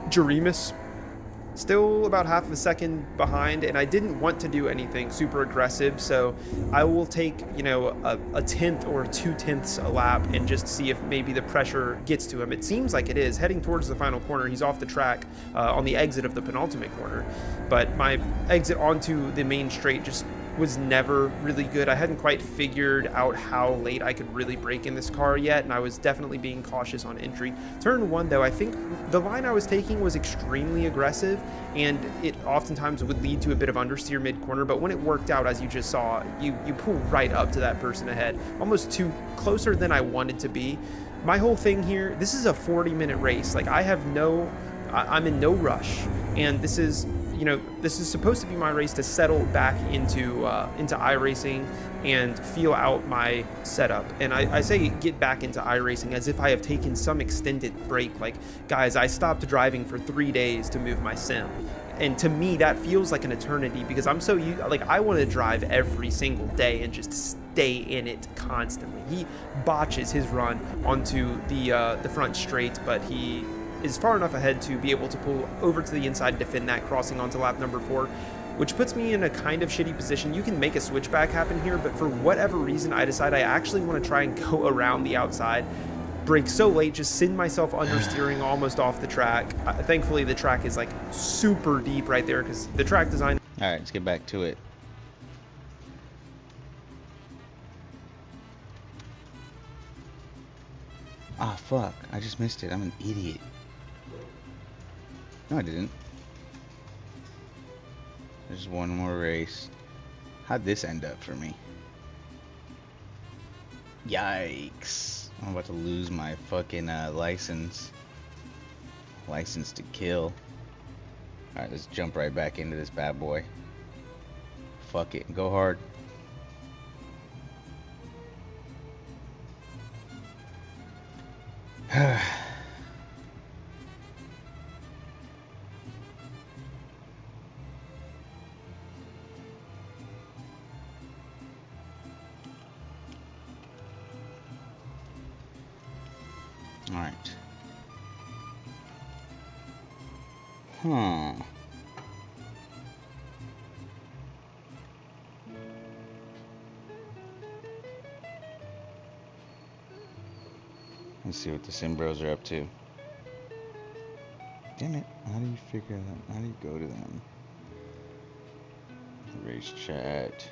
Jeremus, still about half a second behind, and I didn't want to do anything super aggressive, so I will take, you know, a 1/10 or 2/10 a lap and just see if maybe the pressure gets to him. It seems like it is. Heading towards the final corner, he's off the track on the exit of the penultimate corner, but my exit onto the main straight just was never really good. I hadn't quite figured out how late I could really brake in this car yet, and I was definitely being cautious on entry. Turn 1, though, I think the line I was taking was extremely aggressive, and it oftentimes would lead to a bit of understeer mid-corner, but when it worked out, as you just saw, you pull right up to that person ahead, almost too closer than I wanted to be. My whole thing here, this is a 40-minute race. Like, I'm in no rush, and this is supposed to be my race to settle back into iRacing and feel out my setup. And I say get back into iRacing as if I have taken some extended break. Like, guys, I stopped driving for 3 days to move my sim. And to me, that feels like an eternity because I'm so I want to drive every single day and just stay in it constantly. He botches his run onto the front straight, but he is far enough ahead to be able to pull over to the inside and defend that crossing onto lap number 4, which puts me in a kind of shitty position. You can make a switchback happen here, but for whatever reason, I decide I actually want to try and go around the outside, brake so late, just send myself understeering almost off the track. Thankfully, the track is like super deep right there because the track design. All right, let's get back to it. Ah, fuck. I just missed it. I'm an idiot. No, I didn't. There's one more race. How'd this end up for me? Yikes. I'm about to lose my fucking license. License to kill. Alright, let's jump right back into this bad boy. Fuck it. Go hard. All right. Huh. Let's see what the Sim Bros are up to. Damn it. How do you figure that? How do you go to them? Race chat.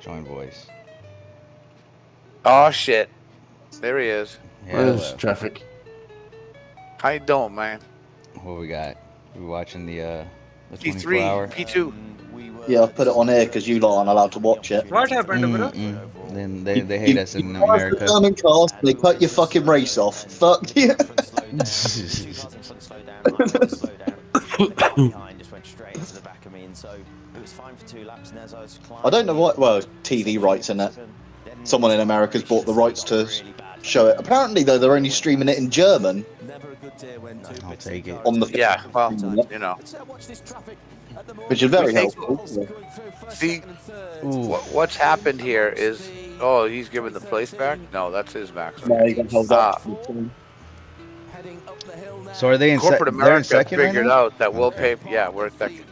Join voice. Oh shit. There he is. Where's traffic? How you doing, man? What we got? We watching the P3, 24-hour? P2. Yeah, I've put it on here because you lot aren't allowed to watch it. What happened over Then they hate us in America. Cars, they cut your fucking race off. Fuck you. I don't know what. Well, TV rights in it. Someone in America's bought the rights to show it. Apparently, though, they're only streaming it in German. I'll take it. On the Well, you know. Which is very helpful. See, what's happened here is, oh, he's giving the place back? No, that's his max. No, you can hold up. So are they in Corporate America second figured right now? out that we'll pay. Yeah, we're second.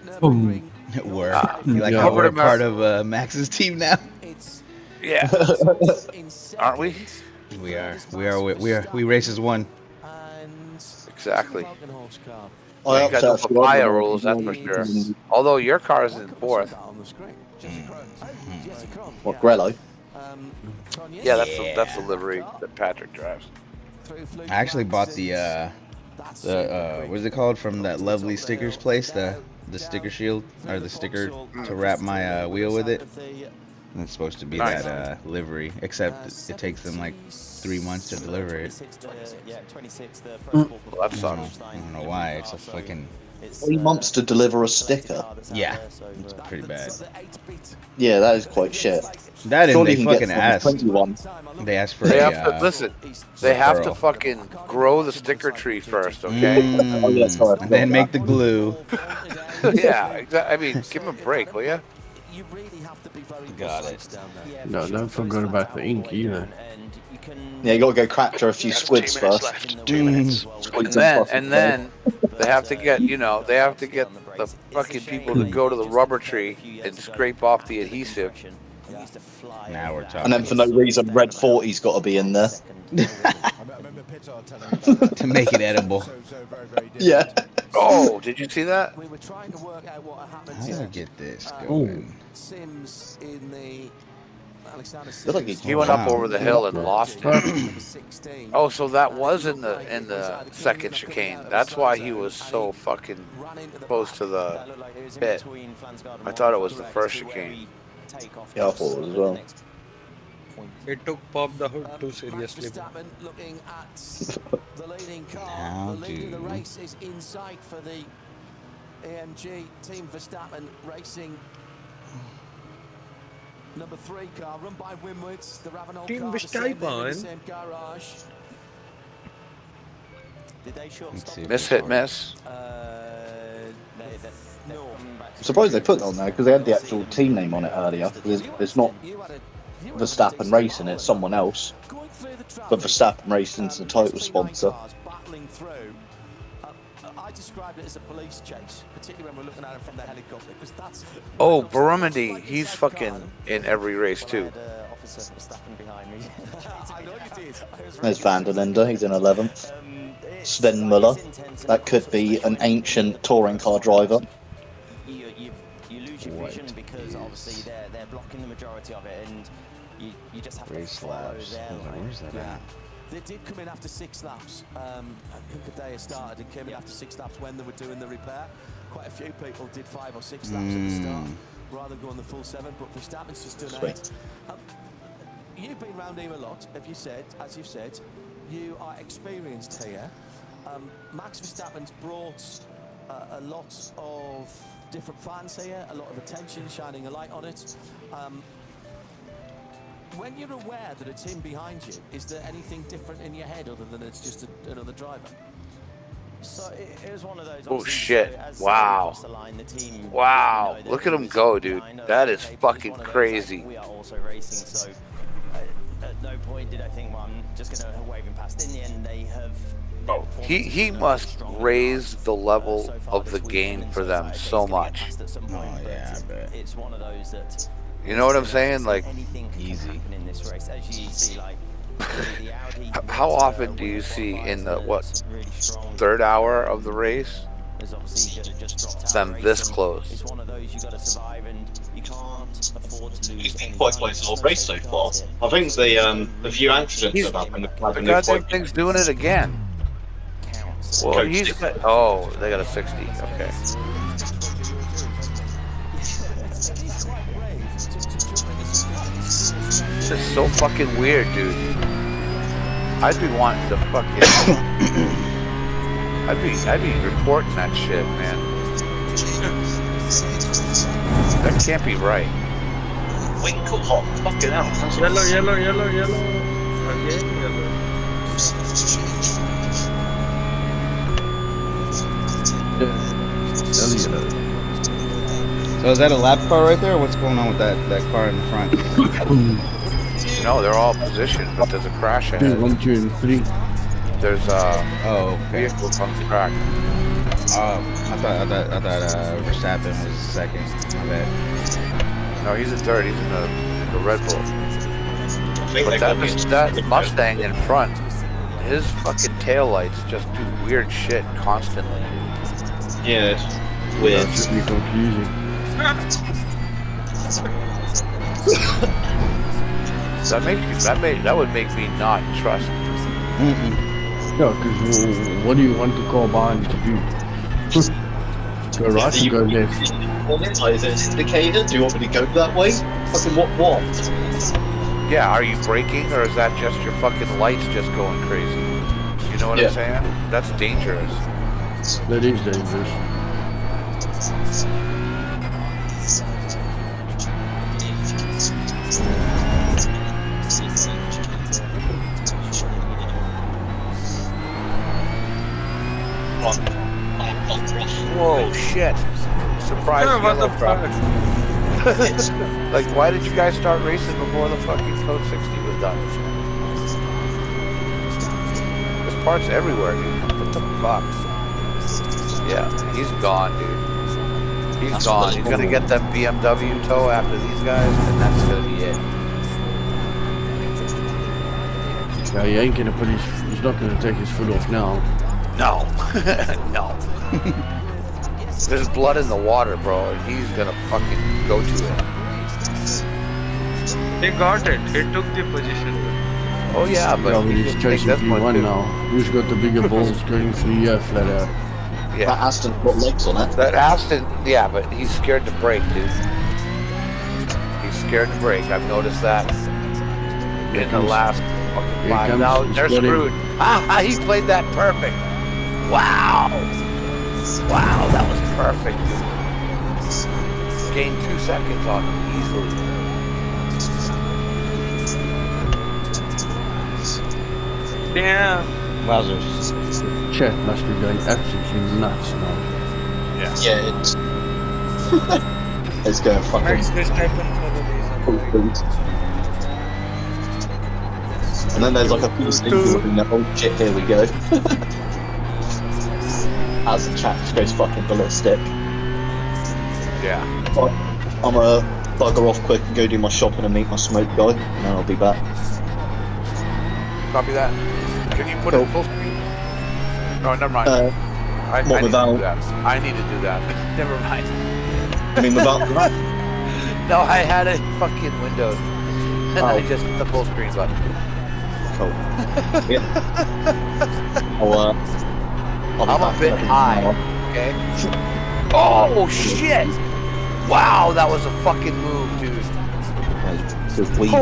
We're like how we're part of Max's team now. Yeah, aren't we? We are. We race as one. Exactly. I You got no papaya rules, that's for sure. Although your car is in fourth. What, Grello? Yeah, that's the livery that Patrick drives. I actually bought the what is it called from that lovely stickers place, the sticker shield or the sticker to wrap my wheel with it. And it's supposed to be Nice. that livery, except it takes them like 3 months to deliver it. Well, that sucks. I don't know why. It's a fucking 3 months to deliver a sticker. yeah. It's pretty bad. Yeah, that is quite shit. That and Surely they you can fucking get asked. 21. They asked for They a. have to listen. They have to referral. fucking grow the sticker tree first, okay? Oh, yeah, sorry, I And then forgot make the glue. Yeah, exactly. I mean, give him a break, will ya? Got it. No, don't forget about the ink either. Yeah, you gotta go crack her a few squids first. And then they have to get, they have to get the fucking people to go to the rubber tree and scrape off the adhesive Now we're talking. And then for no reason, Red 40's got to be in there. To make it edible. Yeah. Oh, did you see that? How did I get this going? He went up over the hill and lost it. Oh, so that was in the second chicane. That's why he was so fucking close to the pit. I thought it was the first chicane. Yeah, I thought it was as well. It took Pop the Hood too seriously. How do The race is inside for the AMG Team Verstappen Racing. Number 3 car run by Winwoods. The Ravenel Team car the Verstappen. same garage. Did they short stop? Miss hit miss. No. I'm surprised they put that on there because they had the actual team name on it earlier. It's not Verstappen Racing, it's someone else. But Verstappen Racing's the title sponsor. I described it as a police chase, particularly when we're looking at it from the helicopter, because that's. Oh, Burgundy, he's fucking in every race too. There's Van der Linde, he's in 11th. Sven Muller, that could be an ancient touring car driver. You lose your vision because obviously they're blocking the majority of it, and you just have to follow their line. Where's that at? They did come in after 6 laps. Kunkadea started and came in after 6 laps when they were doing the repair. Quite a few people did 5 or 6 laps at the start rather than going the full 7, but Verstappen's just done 8. You've been round here a lot, as you've said, you are experienced here. Max Verstappen's brought a lot of different fans here, a lot of attention, shining a light on it. When you're aware that it's him behind you, is there anything different in your head other than it's just another driver? So it was one of those. Oh shit! Wow! Wow! Look at him go, dude. That is fucking crazy. We are also racing, so at no point did I think, well, I'm just going to wave him past. In the end, they have. Oh, he must raise the level of the game for them so much. Oh yeah, I bet. It's one of those that. You know what I'm saying? Like, easy. In this race, as you see, like. How often do you see in the third hour of the race them this close? It's one of those you got to survive, and you can't afford to lose. It's been quite close the whole race so far. I think the few accidents have happened. The goddamn thing's doing it again. Well, he's got, oh, they got a 60. Okay. This is so fucking weird, dude. I'd be wanting to fucking. I'd be reporting that shit, man. That can't be right. Winkle hot, fucking hell. Yellow. Again, yellow. So is that a lap car right there? Or what's going on with that car in the front? No, they're all positioned, but there's a crash ahead. 1, 2, and 3. There's a okay. vehicle on the track. Oh, I thought Verstappen was second. My bad. No, he's in third. He's in the Red Bull. But that Mustang in front, his fucking taillights just do weird shit constantly. Yeah, it's weird. That's really confusing. That would make me not trust. Yeah, because what do you want the car behind to do? Go right or go left? Is it an indicator? Do you want me to go that way? Fucking what? Yeah, are you braking, or is that just your fucking lights just going crazy? You know what I'm saying? That's dangerous. That is dangerous. Whoa, shit. Surprise yellow truck. Like, why did you guys start racing before the fucking Code 60 was done? There's parts everywhere, dude. What the fuck? Yeah, he's gone, dude. He's gone. He's gonna get that BMW tow after these guys, and that's gonna be it. Yeah, he ain't gonna put he's not gonna take his foot off now. No. No. There's blood in the water, bro, and he's gonna fucking go to it. He got it. He took the position. Oh yeah, but he's chasing P1 now. Who's got the bigger balls going through flat out? Yeah. That Aston's got legs on it. That Aston, yeah, but he's scared to brake, dude. He's scared to brake. I've noticed that in the last fucking 5. Now they're screwed. Ah, he played that perfect. Wow. Wow, that was perfect, dude. Gained 2 seconds on him easily. Damn. Wowzers. Chat must be going absolutely nuts now. Yeah. Yeah, it's going fucking. Max Verstappen for the reason. And then there's like a few sneakers in the oh shit, here we go. As the chat just goes fucking ballistic. Yeah. But I'm gonna bugger off quick and go do my shopping and meet my smoke guy, and then I'll be back. Copy that. Can you put it full screen? No, never mind. I need to do that. I need to do that. Never mind. I mean, without No, I had it fucking Windows. And then I just hit the full screen button. Oh. Yeah. I'll I'm a bit high. Okay? Oh, shit! Wow, that was a fucking move, dude.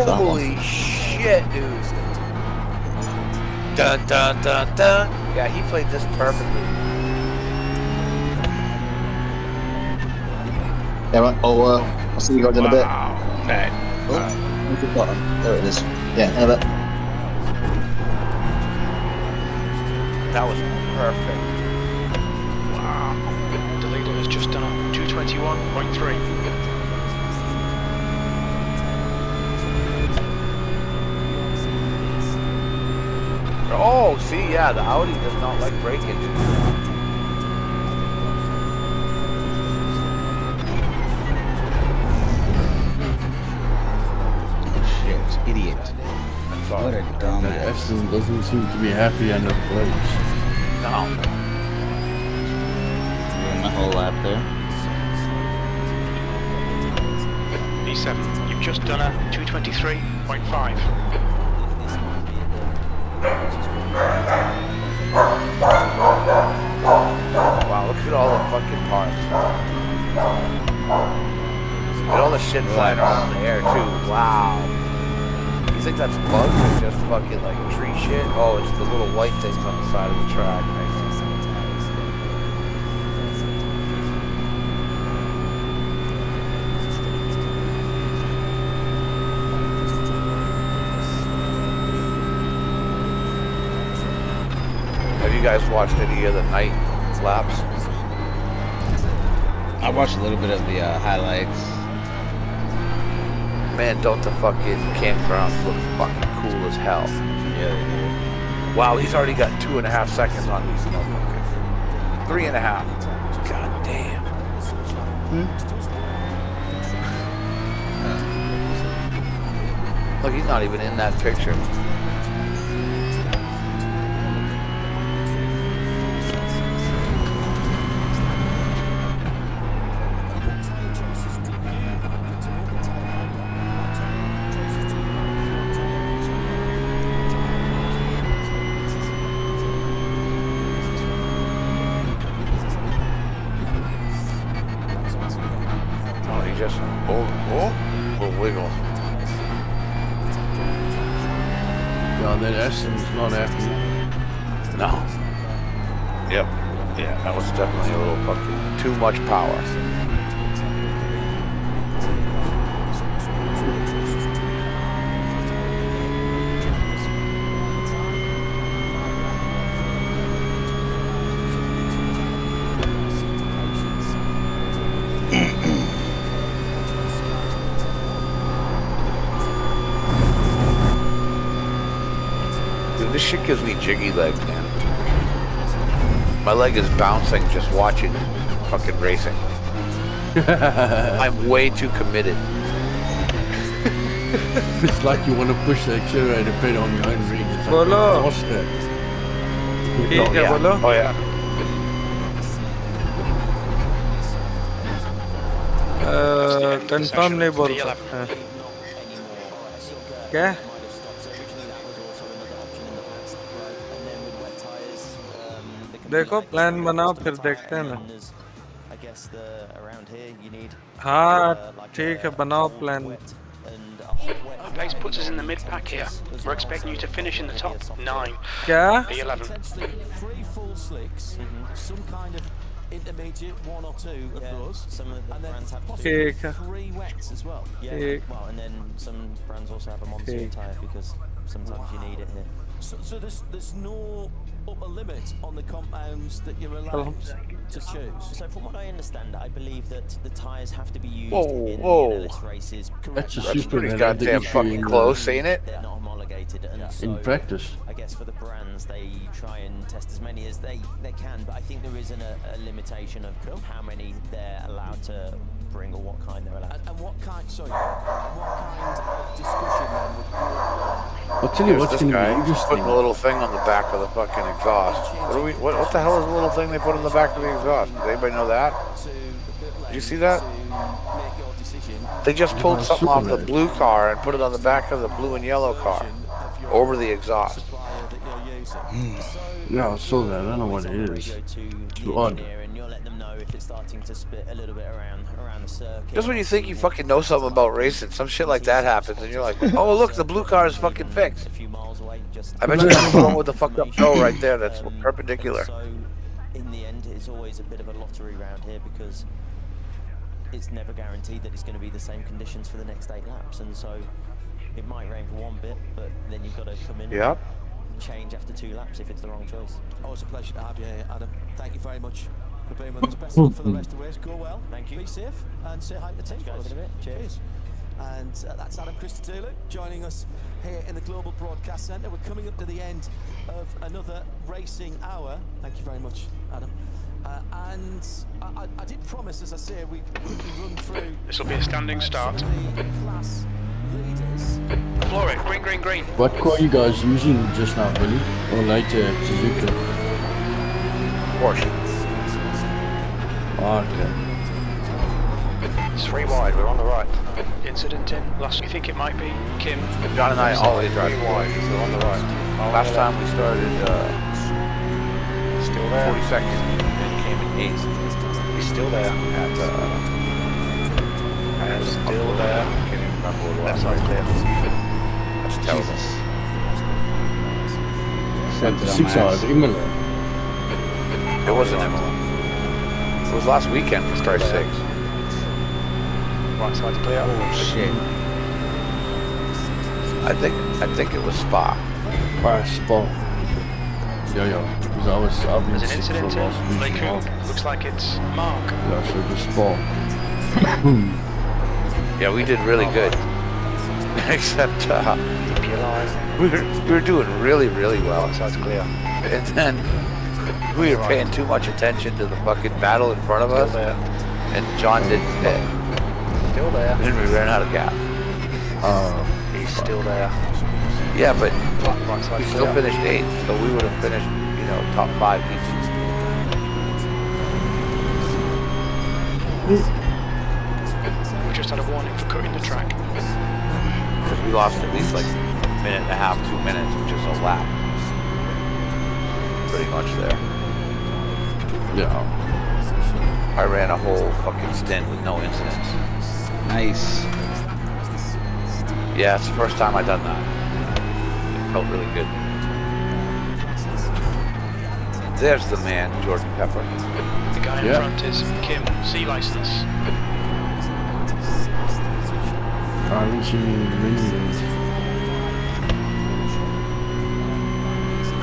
Holy shit, dude. Dun, dun, dun, dun. Yeah, he played this perfectly. Yeah, right. I'll see you guys in a bit. Okay. There it is. Yeah, in a bit. That was perfect. Wow. The leader has just done a 221.3. Oh, see, yeah, the Audi does not like braking. Shit, idiot. What a dumbass. Aston doesn't seem to be happy under the brakes. No. Doing the whole lap there. E7, you've just done a 223.5. Wow, look at all the fucking parts. And all the shit flying around in the air too. Wow. You think that's bugs or just fucking like tree shit? Oh, it's the little white things on the side of the track. I see. Have you guys watched any of the night laps? I watched a little bit of the highlights. Man, don't the fucking campgrounds look fucking cool as hell. Yeah, they do. Wow, he's already got 2.5 seconds on these motherfuckers. 3.5. God damn. Look, he's not even in that picture. Will wiggle. Yeah, that Aston's not happy. No. Yep. Yeah, that was definitely a little fucking too much power. This shit gives me jiggy legs, man. My leg is bouncing just watching fucking racing. I'm way too committed. It's like you want to push the accelerator pedal on your own ring. It's like Bolo. faster. ठीक है बोलो. Oh yeah. Confirm नहीं बोल सकते. क्या? देखो plan बनाओ फिर देखते हैं ना. हाँ ठीक है बनाओ plan. Pace puts us in the mid-pack here. We're expecting you to finish in the top 9. क्या? P11. Three full slicks, some kind of intermediate, one or two of those. Some of the brands have possibly 3 wets as well. Yeah, well, and then some brands also have a monsoon tyre because sometimes you need it here. So there's no upper limit on the compounds that you're allowed to choose. So from what I understand, I believe that the tyres have to be used in the LS races. That's a That's super pretty goddamn fucking close, ain't it? They're not homologated, and so in practice. I guess for the brands, they try and test as many as they can, but I think there is a limitation of how many they're allowed to bring or what kind they're allowed. And what kind? Sorry, what kind of discussion then would go on? I'll tell you what's going to be interesting. Putting a little thing on the back of the fucking exhaust. What the hell is the little thing they put on the back of the exhaust? Does anybody know that? Did you see that? They just pulled something off the blue car and put it on the back of the blue and yellow car over the exhaust. Yeah, I saw that. I don't know what it is. It's odd. Just when you think you fucking know something about racing, some shit like that happens, and you're like, oh look, the blue car is fucking fixed. I bet you that's the one with the fucked up toe right there that's perpendicular. In the end, it's always a bit of a lottery round here because it's never guaranteed that it's going to be the same conditions for the next 8 laps, and so it might rain for one bit, but then you've got to come in and change after 2 laps if it's the wrong choice. Oh, it's a pleasure to have you here, Adam. Thank you very much for being with us. Best of luck for the rest of the race. Go well. Thank you. Be safe and say hi to the team. Guys, in a bit. Cheers. And that's Adam Christodoulou joining us here in the Global Broadcast Centre. We're coming up to the end of another racing hour. Thank you very much, Adam. And I did promise, as I say, we quickly run through. This will be a standing start. Class leaders. Floor it. Green, green, green. What car are you guys using just now, Billy? Or later, Suzuka? Porsche. Oh, okay. It's 3 wide, we're on the right. Incident in. Last, you think it might be Kim? John and I always drive 3 wide, so we're on the right. Last time we started Still there. 42nd and came in 8th. He's still there. At And still there. I can't even remember what it was. Left side clear. That's terrible. Like 6 hours, Imola. It wasn't Imola. It was last weekend for Star 6. Right side's clear. Oh shit. I think it was Spa. Spa. Yeah. Because I've been There's an sick for incident the last in week. Lake Hook. Looks like it's Mark. Yeah, so the Spa. Yeah, we did really good. Except we were doing really, really well. Right side's clear. And then we were paying too much attention to the fucking battle in front of us. Still there. And John didn't pay. Still there. And then we ran out of gas. He's still there. Yeah, but Right side we still clear. finished 8th, so we would have finished, top 5 easy. We just had a warning for cutting the track. Because we lost at least like a minute and a half, 2 minutes, which is a lap. Pretty much there. Yeah. I ran a whole fucking stint with no incidents. Nice. Yeah, it's the first time I've done that. It felt really good. There's the man, Jordan Pepper. The guy in front is Kim, C license. I haven't seen him in many years.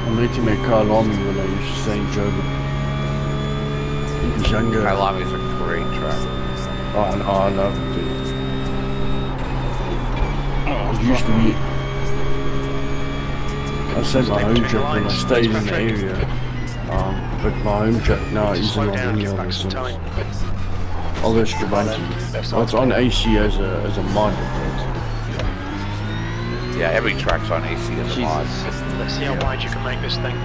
I met him at Kyalami when I used to stay in Joburg. He was younger. Kyalami's a great track. Oh, no, I love it, dude. It used to be... I said my home track when I stayed in the area. But my home track now is in Albania or something. Alles gewandt. Oh, it's on AC as a mod. Yeah, every track's on AC as a mod. Let's see how wide you can make this thing.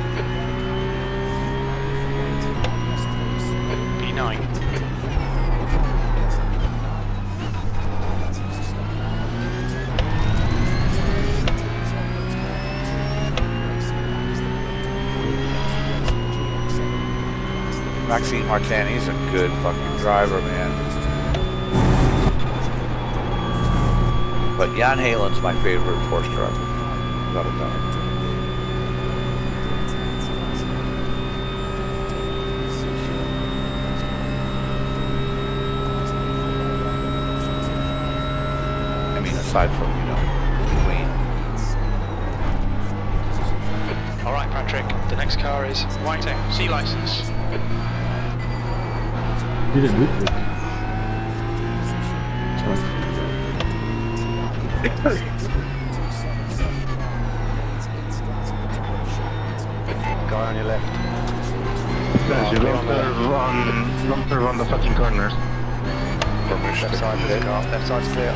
P9. Maxime Martin, he's a good fucking driver, man. But Jan Halen's my favorite Porsche driver, without a doubt. I mean, aside from, you know, Queen. All right, Patrick. The next car is Whiting, C license. Did it good trick. Guy on your left. You don't run the fucking corners. Left side of the car. Left side's clear.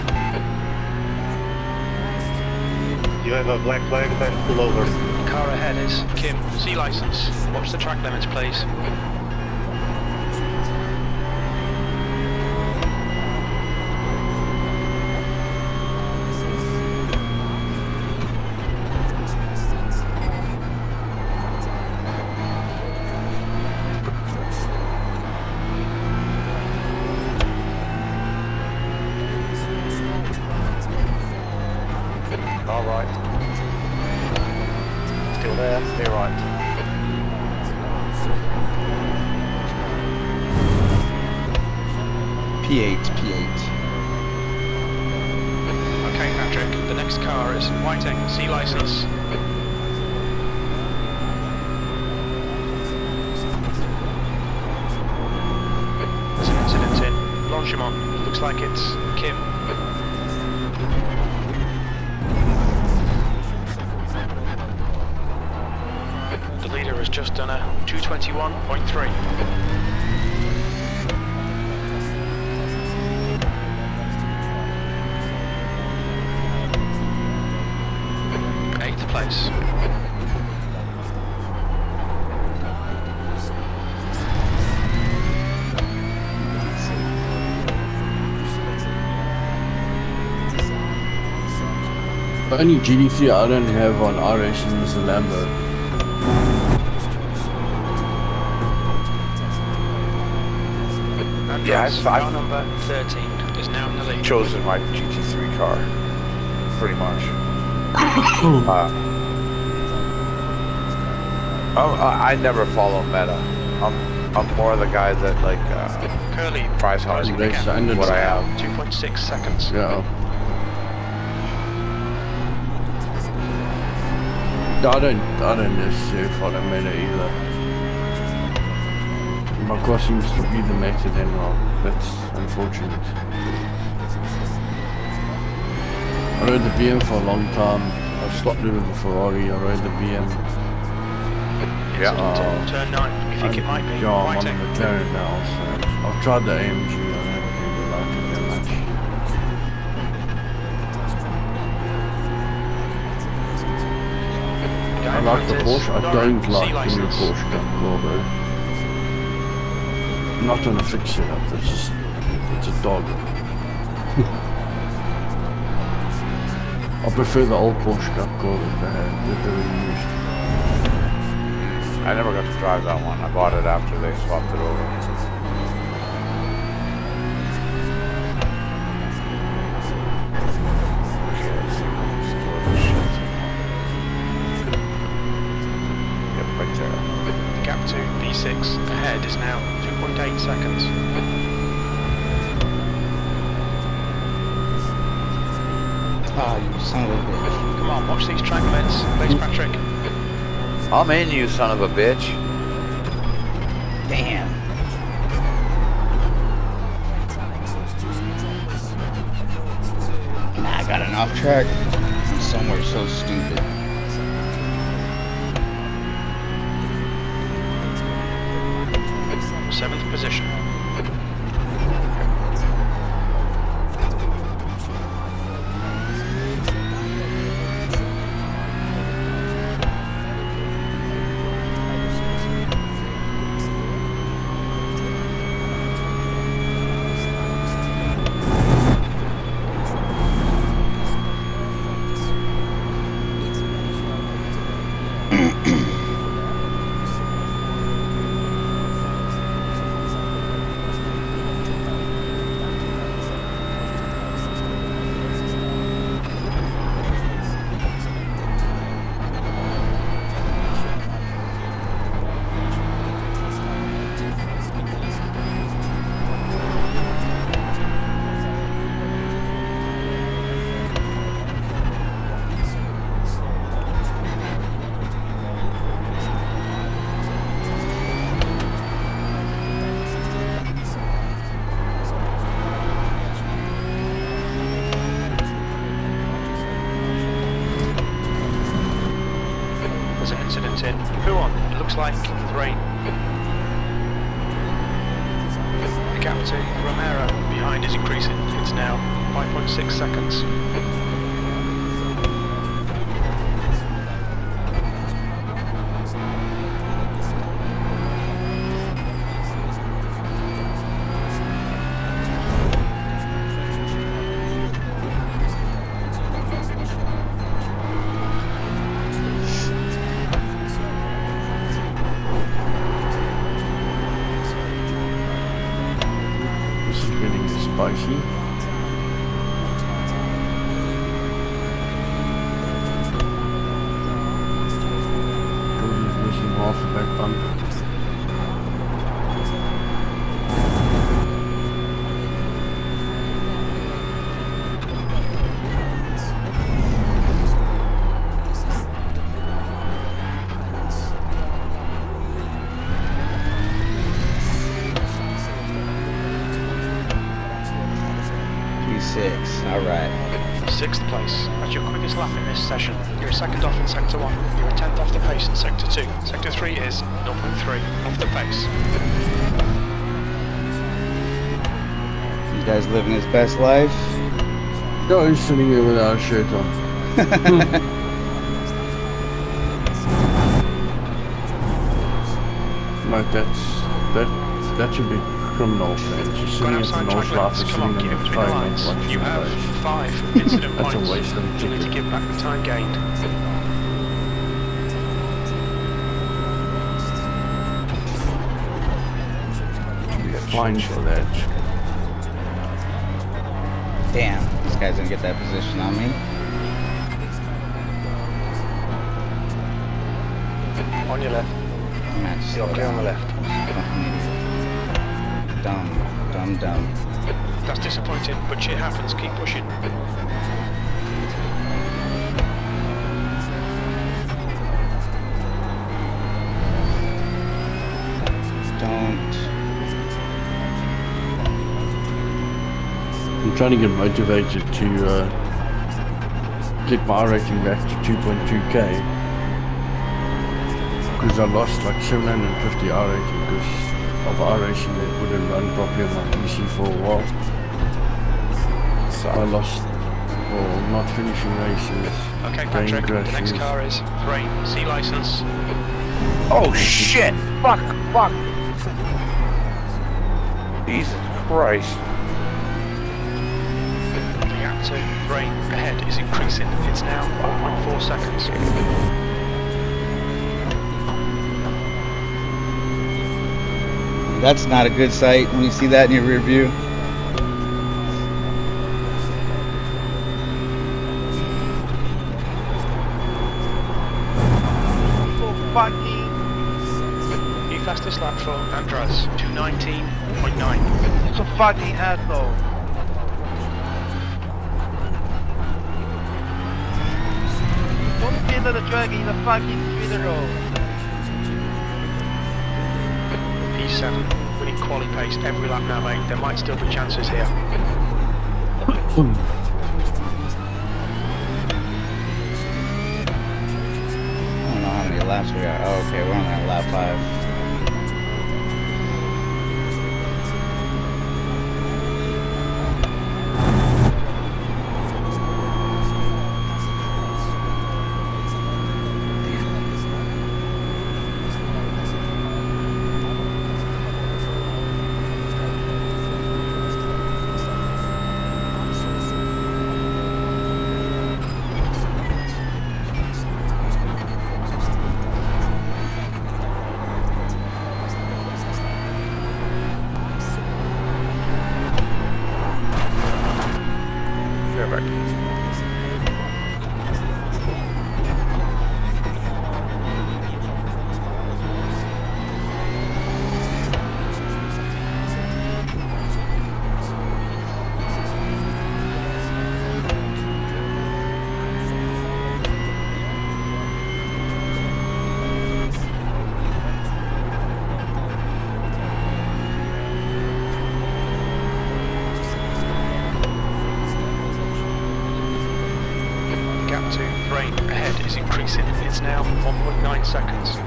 You have a black flag, then pull over. Car ahead is Kim, C license. Watch the track limits, please. Car right. Still there. Clear right. P8. Okay, Patrick. The next car is Whiting, C license. There's an incident in Longchamp. Looks like it's Kim. The leader has just done a 221.3. Eighth place. The only GD3 I don't have on iRacing is the Lambo. Yeah, car number 13 is now in the lead. Chosen my GT3 car, pretty much. I never follow meta. I'm more the guy that like Curly tries hard to get what I have. 2.6 seconds. Yeah. I don't necessarily follow meta either. My car seems to be the meta then, well, that's unfortunate. I rode the BM for a long time. I stopped with the Ferrari, I rode the BM. Yeah. Turn 9. You think it might be? Yeah, I'm on Whiting. the McLaren now, so I've tried the AMG, I don't really like it that much. I like the Porsche, I don't like the new Porsche Cup though. Not on a fixed setup, it's just, it's a dog. I prefer the old Porsche Cup car that they reused. I never got to drive that one. I bought it after they swapped it over. Okay, let's see. Store the shit. Yep, right there. Gap to B6 ahead is now 2.8 seconds. Ah, you son of a bitch. Come on, watch these track limits, please, Patrick. I'm in, you son of a bitch. Damn. Nah, I got an off track. I'm somewhere so stupid. Seventh position. there's an incident in. Who on? It looks like rain. The gap to Romero behind is increasing. It's now 5.6 seconds. Spicy. Cody's missing half the back bump. Alright. 6th place. That's your quickest lap in this session. You're 2nd off in Sector 1. You're 10th off the pace in Sector 2. Sector 3 is 0.3 off the pace. You guys living his best life? No, he's sitting here without a shirt on. Like that should be criminal offense. You're sitting at the North Laugh and sitting in the train and watching You have 5 incident That's points. a waste of a You need to give back the time gained. Fine for that. Damn, this guy's gonna get that position on me. On your left. Okay, on the left. Dumb. That's disappointing, but shit happens. Keep pushing. I'm trying to get motivated to get my iRacing back to 2.2k because I lost like 750 iRacing because of iRacing that wouldn't run properly on my PC for a while. So I lost for not finishing races. Okay, plane Patrick, the next crashes. car is 3. C license. Oh shit! Fuck! Jesus Christ. The gap to rain ahead is increasing. It's now 1.4 seconds. That's not a good sight when you see that in your rear view. New fastest lap for Andras, 219.9. It's a fucking asshole. Don't get into the track, he's a fucking 3-year-old. P7, we need quality pace every lap now, mate. There might still be chances here. I don't know how many laps we got. Oh, okay, we're only on lap 5. 9 seconds.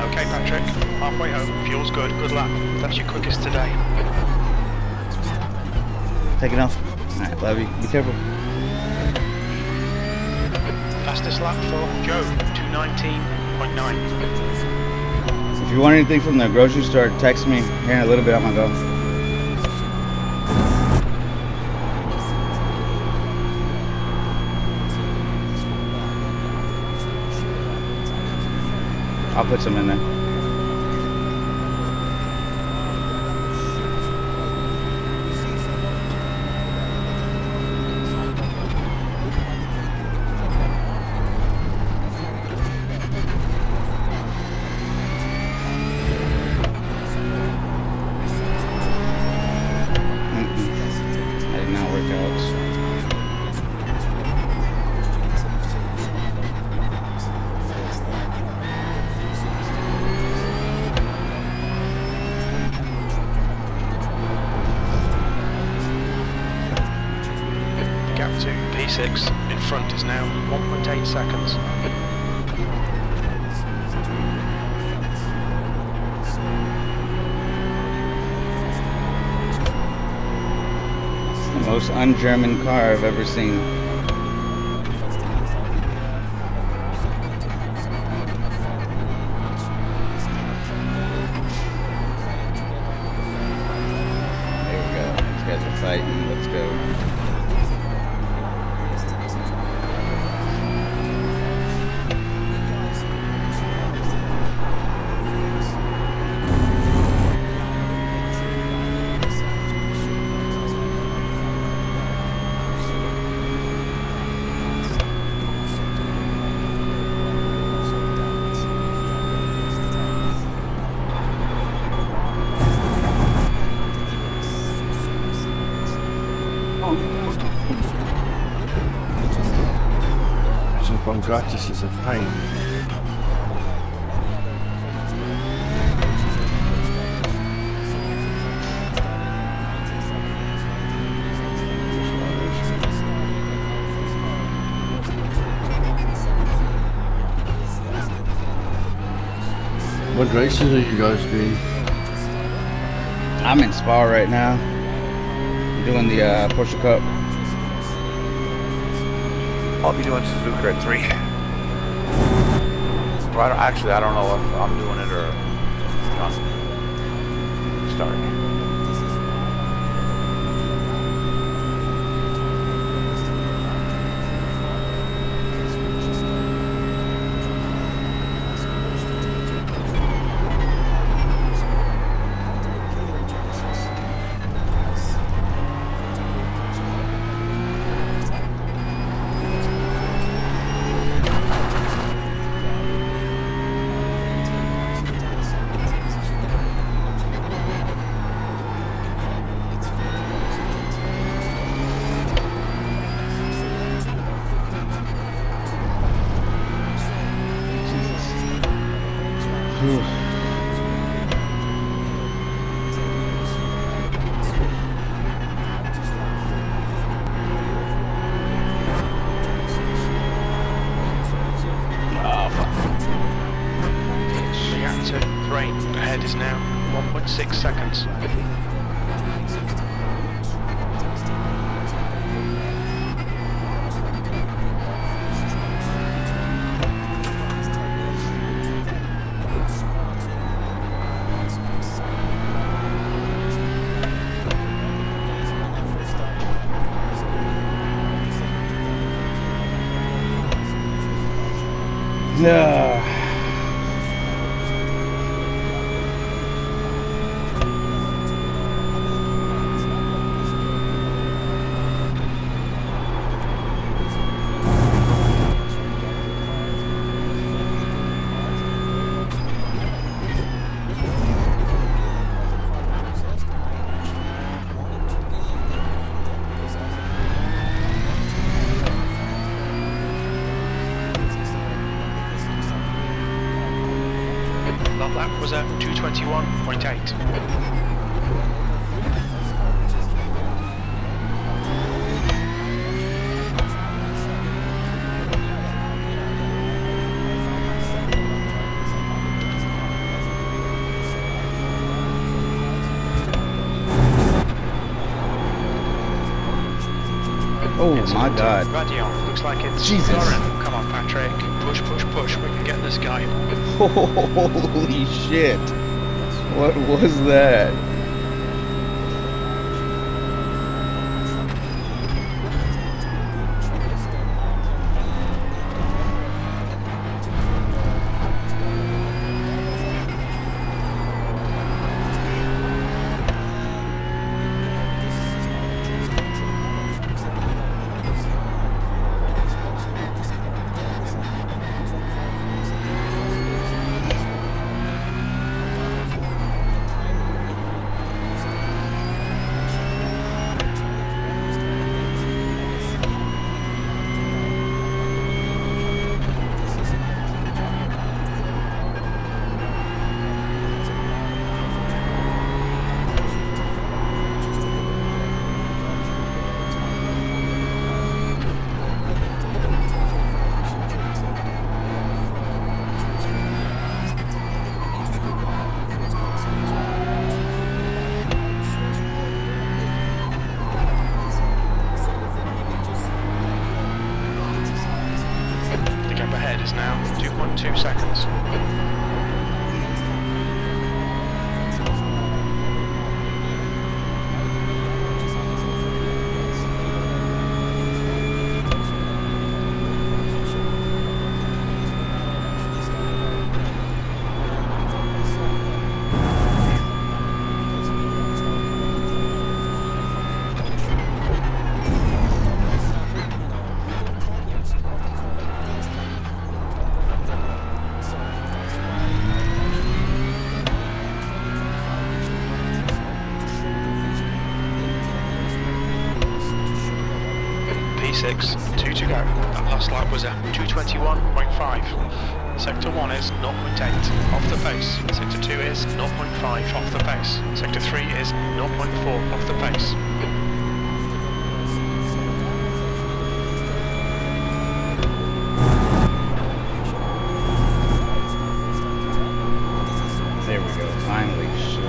Okay, Patrick, halfway home, fuel's good, good lap. That's your quickest today. Take it off. Alright, love you. Be careful. Fastest lap for Joe, 2:19.9. If you want anything from the grocery store, text me. Here in a little bit, I'm gonna go. I'll put some in there. That did not work out. Gap to P6 in front is now 1.8 seconds. It's the most un-German car I've ever seen. There we go. These guys are fighting. Let's go. So Bongatis is a pain. What races are you guys doing? I'm in Spa right now. I'm doing the Porsche Cup. I'll be doing Suzuka at 3. Right, actually, I don't know if I'm doing it or John's starting. Reactor brain ahead is now 1.6 seconds. That lap was at 2:21.8. Oh my God. Radio, looks like it's Jesus. Lauren. Come on, Patrick. Push, push, push. We can get this guy. Holy shit. What was that? The gap ahead is now 2.2 seconds. P6, 2 to go. That last lap was at 2:21.5. Sector 1 is 0.8 off the pace. Sector 2 is 0.5 off the pace. Sector 3 is 0.4 off the pace. There we go. Finally, shit.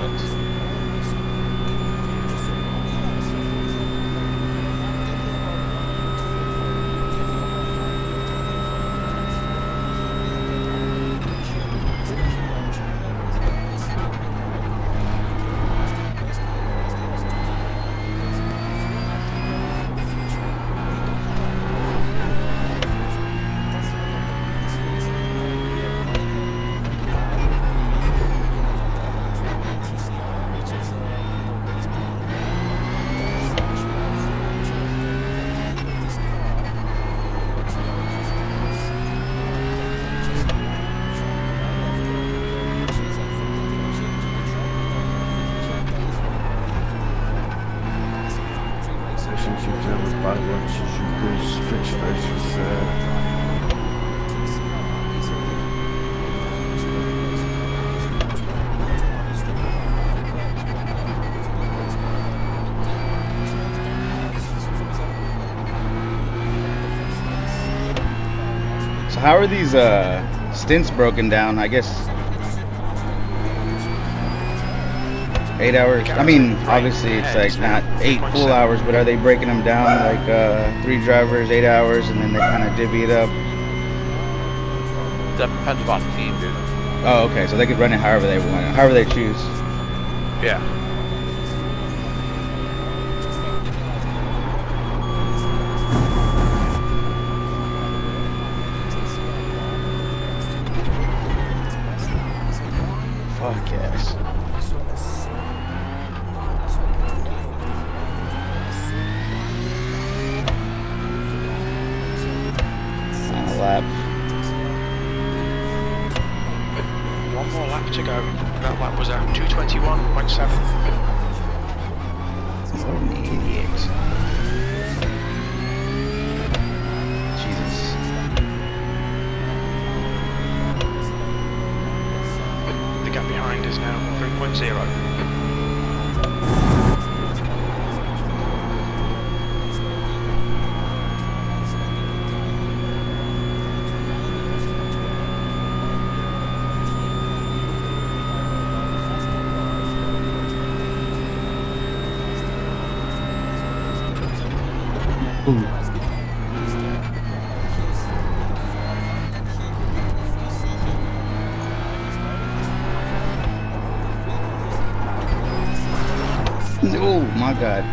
So how are these stints broken down? I guess 8 hours. I mean, obviously it's like not 8 full hours, but are they breaking them down like 3 drivers, 8 hours, and then they kind of divvy it up? That depends upon the team, dude. Oh, okay. So they could run it however they want, however they choose. Yeah. Oh my God.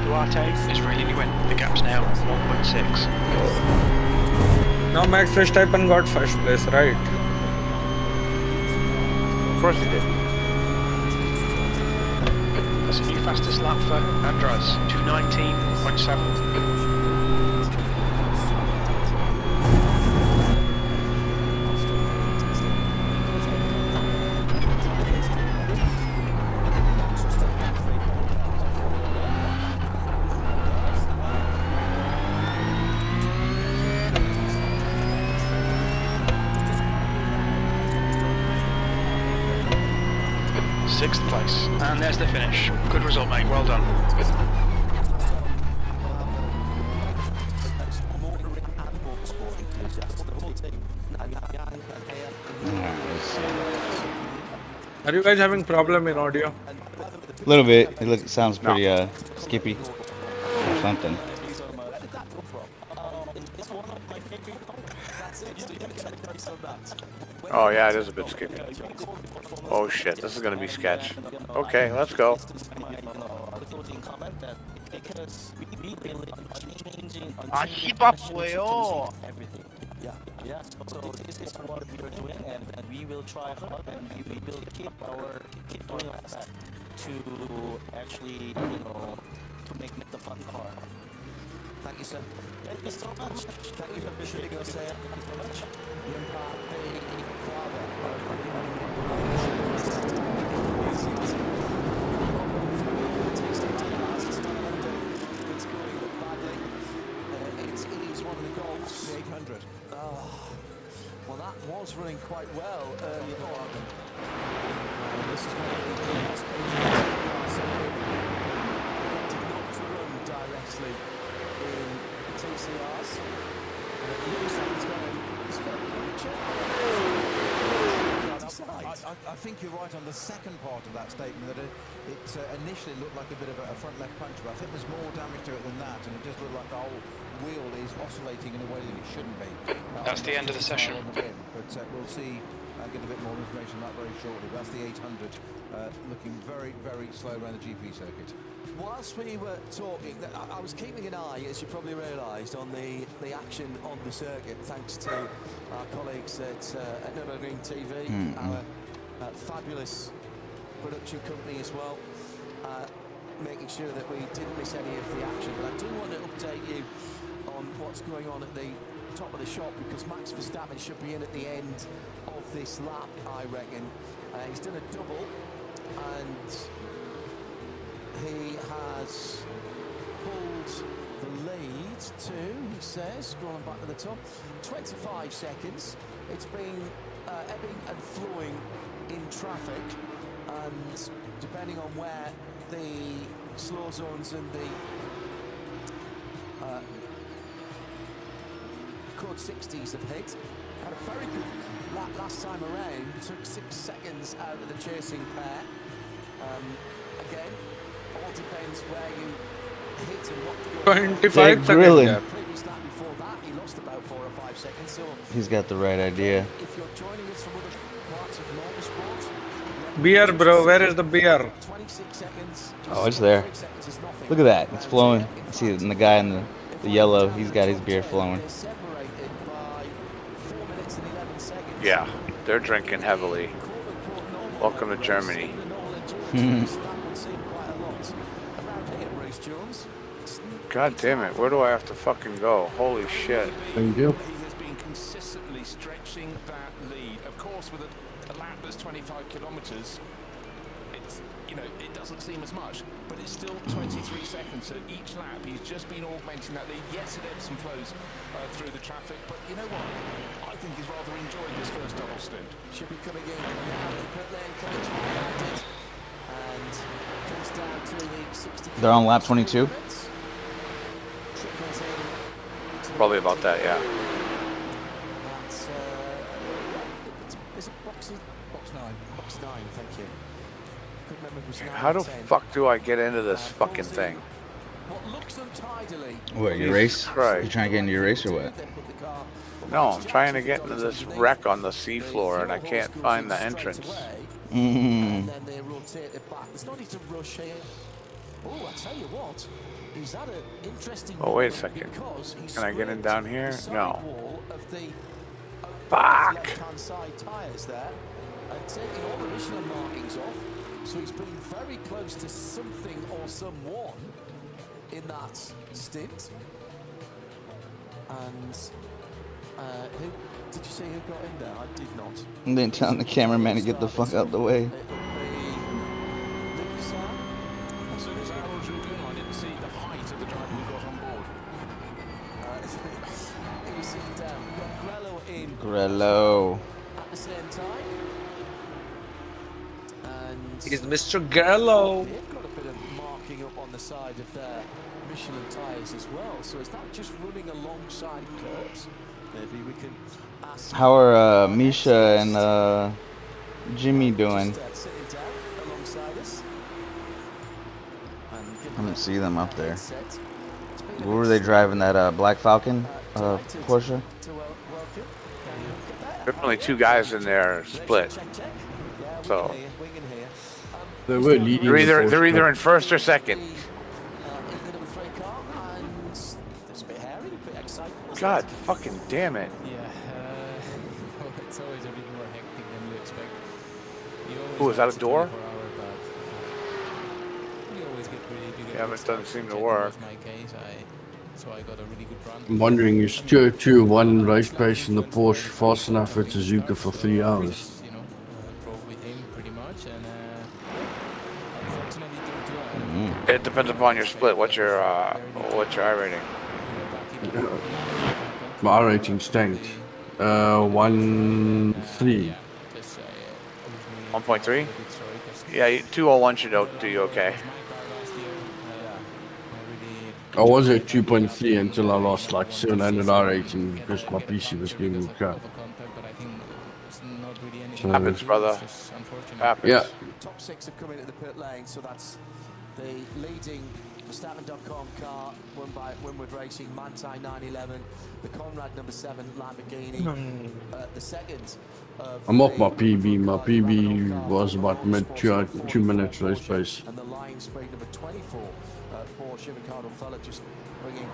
Duarte is reeling you in. The gap's now 1.6. Now Max Verstappen got first place, right? Of course he did. That's a new fastest lap for Andres, 219.7. Sixth place, and there's the finish. Good result, mate. Well done. Are you guys having problem in audio? A little bit. It sounds pretty skippy or something. Oh yeah, it is a bit skippy. Oh shit, this is gonna be sketch. Okay, let's go. 아 씨발 뭐예요? Yeah, so this is what we are doing, and we will try hard, and we will keep doing our best to actually, to make the fun car. Thank you, sir. Thank you so much. Thank you for visiting us. Thank you so much. It is one of the goals. The 800. Well, that was running quite well early on. This is one of the best places did not run directly in TCRs. It looks like it's got a picture. I think you're right on the second part of that statement, that it initially looked like a bit of a front left punch, but I think there's more damage to it than that, and it does look like the whole wheel is oscillating in a way that it shouldn't be. That's the end of the session. But we'll see, get a bit more information on that very shortly. That's the 800 looking very, very slow around the GP circuit. Whilst we were talking, I was keeping an eye, as you probably realised, on the action on the circuit, thanks to our colleagues at Nürburgring TV, our fabulous production company as well, making sure that we didn't miss any of the action. But I do want to update you on what's going on at the top of the shop, because Max Verstappen should be in at the end of this lap, I reckon. He's done a double, and he has pulled the lead to, he says, scrolling back to the top, 25 seconds. It's been ebbing and flowing in traffic, and depending on where the slow zones and the code 60s have hit. Had a very good lap last time around, took 6 seconds out of the chasing pair. Again, all depends where you hit and what 25 seconds. Previous lap before that, he lost about 4 or 5 seconds. So he's got the right idea. if you're joining us from other parts of motorsport, Beer, bro, where is the beer? 26 seconds. Oh, it's there. Look at that. It's flowing. See it in the guy in the yellow. He's got his beer flowing. Yeah, they're drinking heavily. Welcome to Germany. That would seem quite a lot. Around here, Bruce Jones. God damn it, where do I have to fucking go? Holy shit. Thank you. He has been consistently stretching that lead. Of course, with a lap that's 25 kilometres, it's, you know, it doesn't seem as much, but it's still 23 seconds. So each lap, he's just been augmenting that lead. Yes, it ebbs and flows through the traffic, but you know what? I think he's rather enjoyed this first double stint. Should be coming in now. The pit lane coming to it, and comes down to the 60. They're on lap 22. Probably about that, yeah. That's, is it box 9? Box 9, thank you. Couldn't remember if it was 9 How or the 10. fuck do I get into this fucking thing? What looks untidily. What, your race? Christ. You trying to get into your race or what? No, I'm trying to get into this wreck on the seafloor and I can't find the entrance. And then they rotate it back. There's no need to rush here. Oh, I tell you what. He's had an interesting. Oh, wait a second. Can I get in down here? No. Fuck! Left-hand side tyres there, and taking all the Michelin markings off. So he's been very close to something or someone in that stint. And who did you say who got in there? I did not. And then telling the cameraman to get the fuck out the way. As soon as I was reviewing, I didn't see the height of the driver who got on board. You see down. We've got Grello in Grello. at the same time. And He's Mr. Gallo. they've got a bit of marking up on the side of their Michelin tyres as well. So is that just running alongside curbs? Maybe we can ask. How are Misha and Jimmy doing? Just, sitting down alongside us. And give I don't see them up there. set. It's been a What were they driving? That Black Falcon Porsche? to welcome. There's only two guys in there split. So They were leading. they're either in first or second. God fucking damn it. Yeah, it's always a bit more hectic than you expect. Ooh, is that a door? You always get really Yeah, but it doesn't seem to work. my case, so I got a really good run. I'm wondering, is 2:01 race pace in the Porsche fast enough for Suzuka for 3 hours? You know, drove with him pretty much, and unfortunately, It depends upon your split. What's your iRating? My rating tanked. 1.3. 1.3? Yeah, 201 should do you okay. I was at 2.3 until I lost like 700 R rating because my PC was giving me crap. So, Happens, brother. Happens. Yeah. Top 6 have come into the pit lane, so that's the leading Verstappen.com car won by Winward Racing, Manti 911, the Conrad number 7 Lamborghini, the second. I'm off my PB. My PB was about mid 2 minutes race pace. And the line speed number 24, Porsche, Ricardo Feller just bringing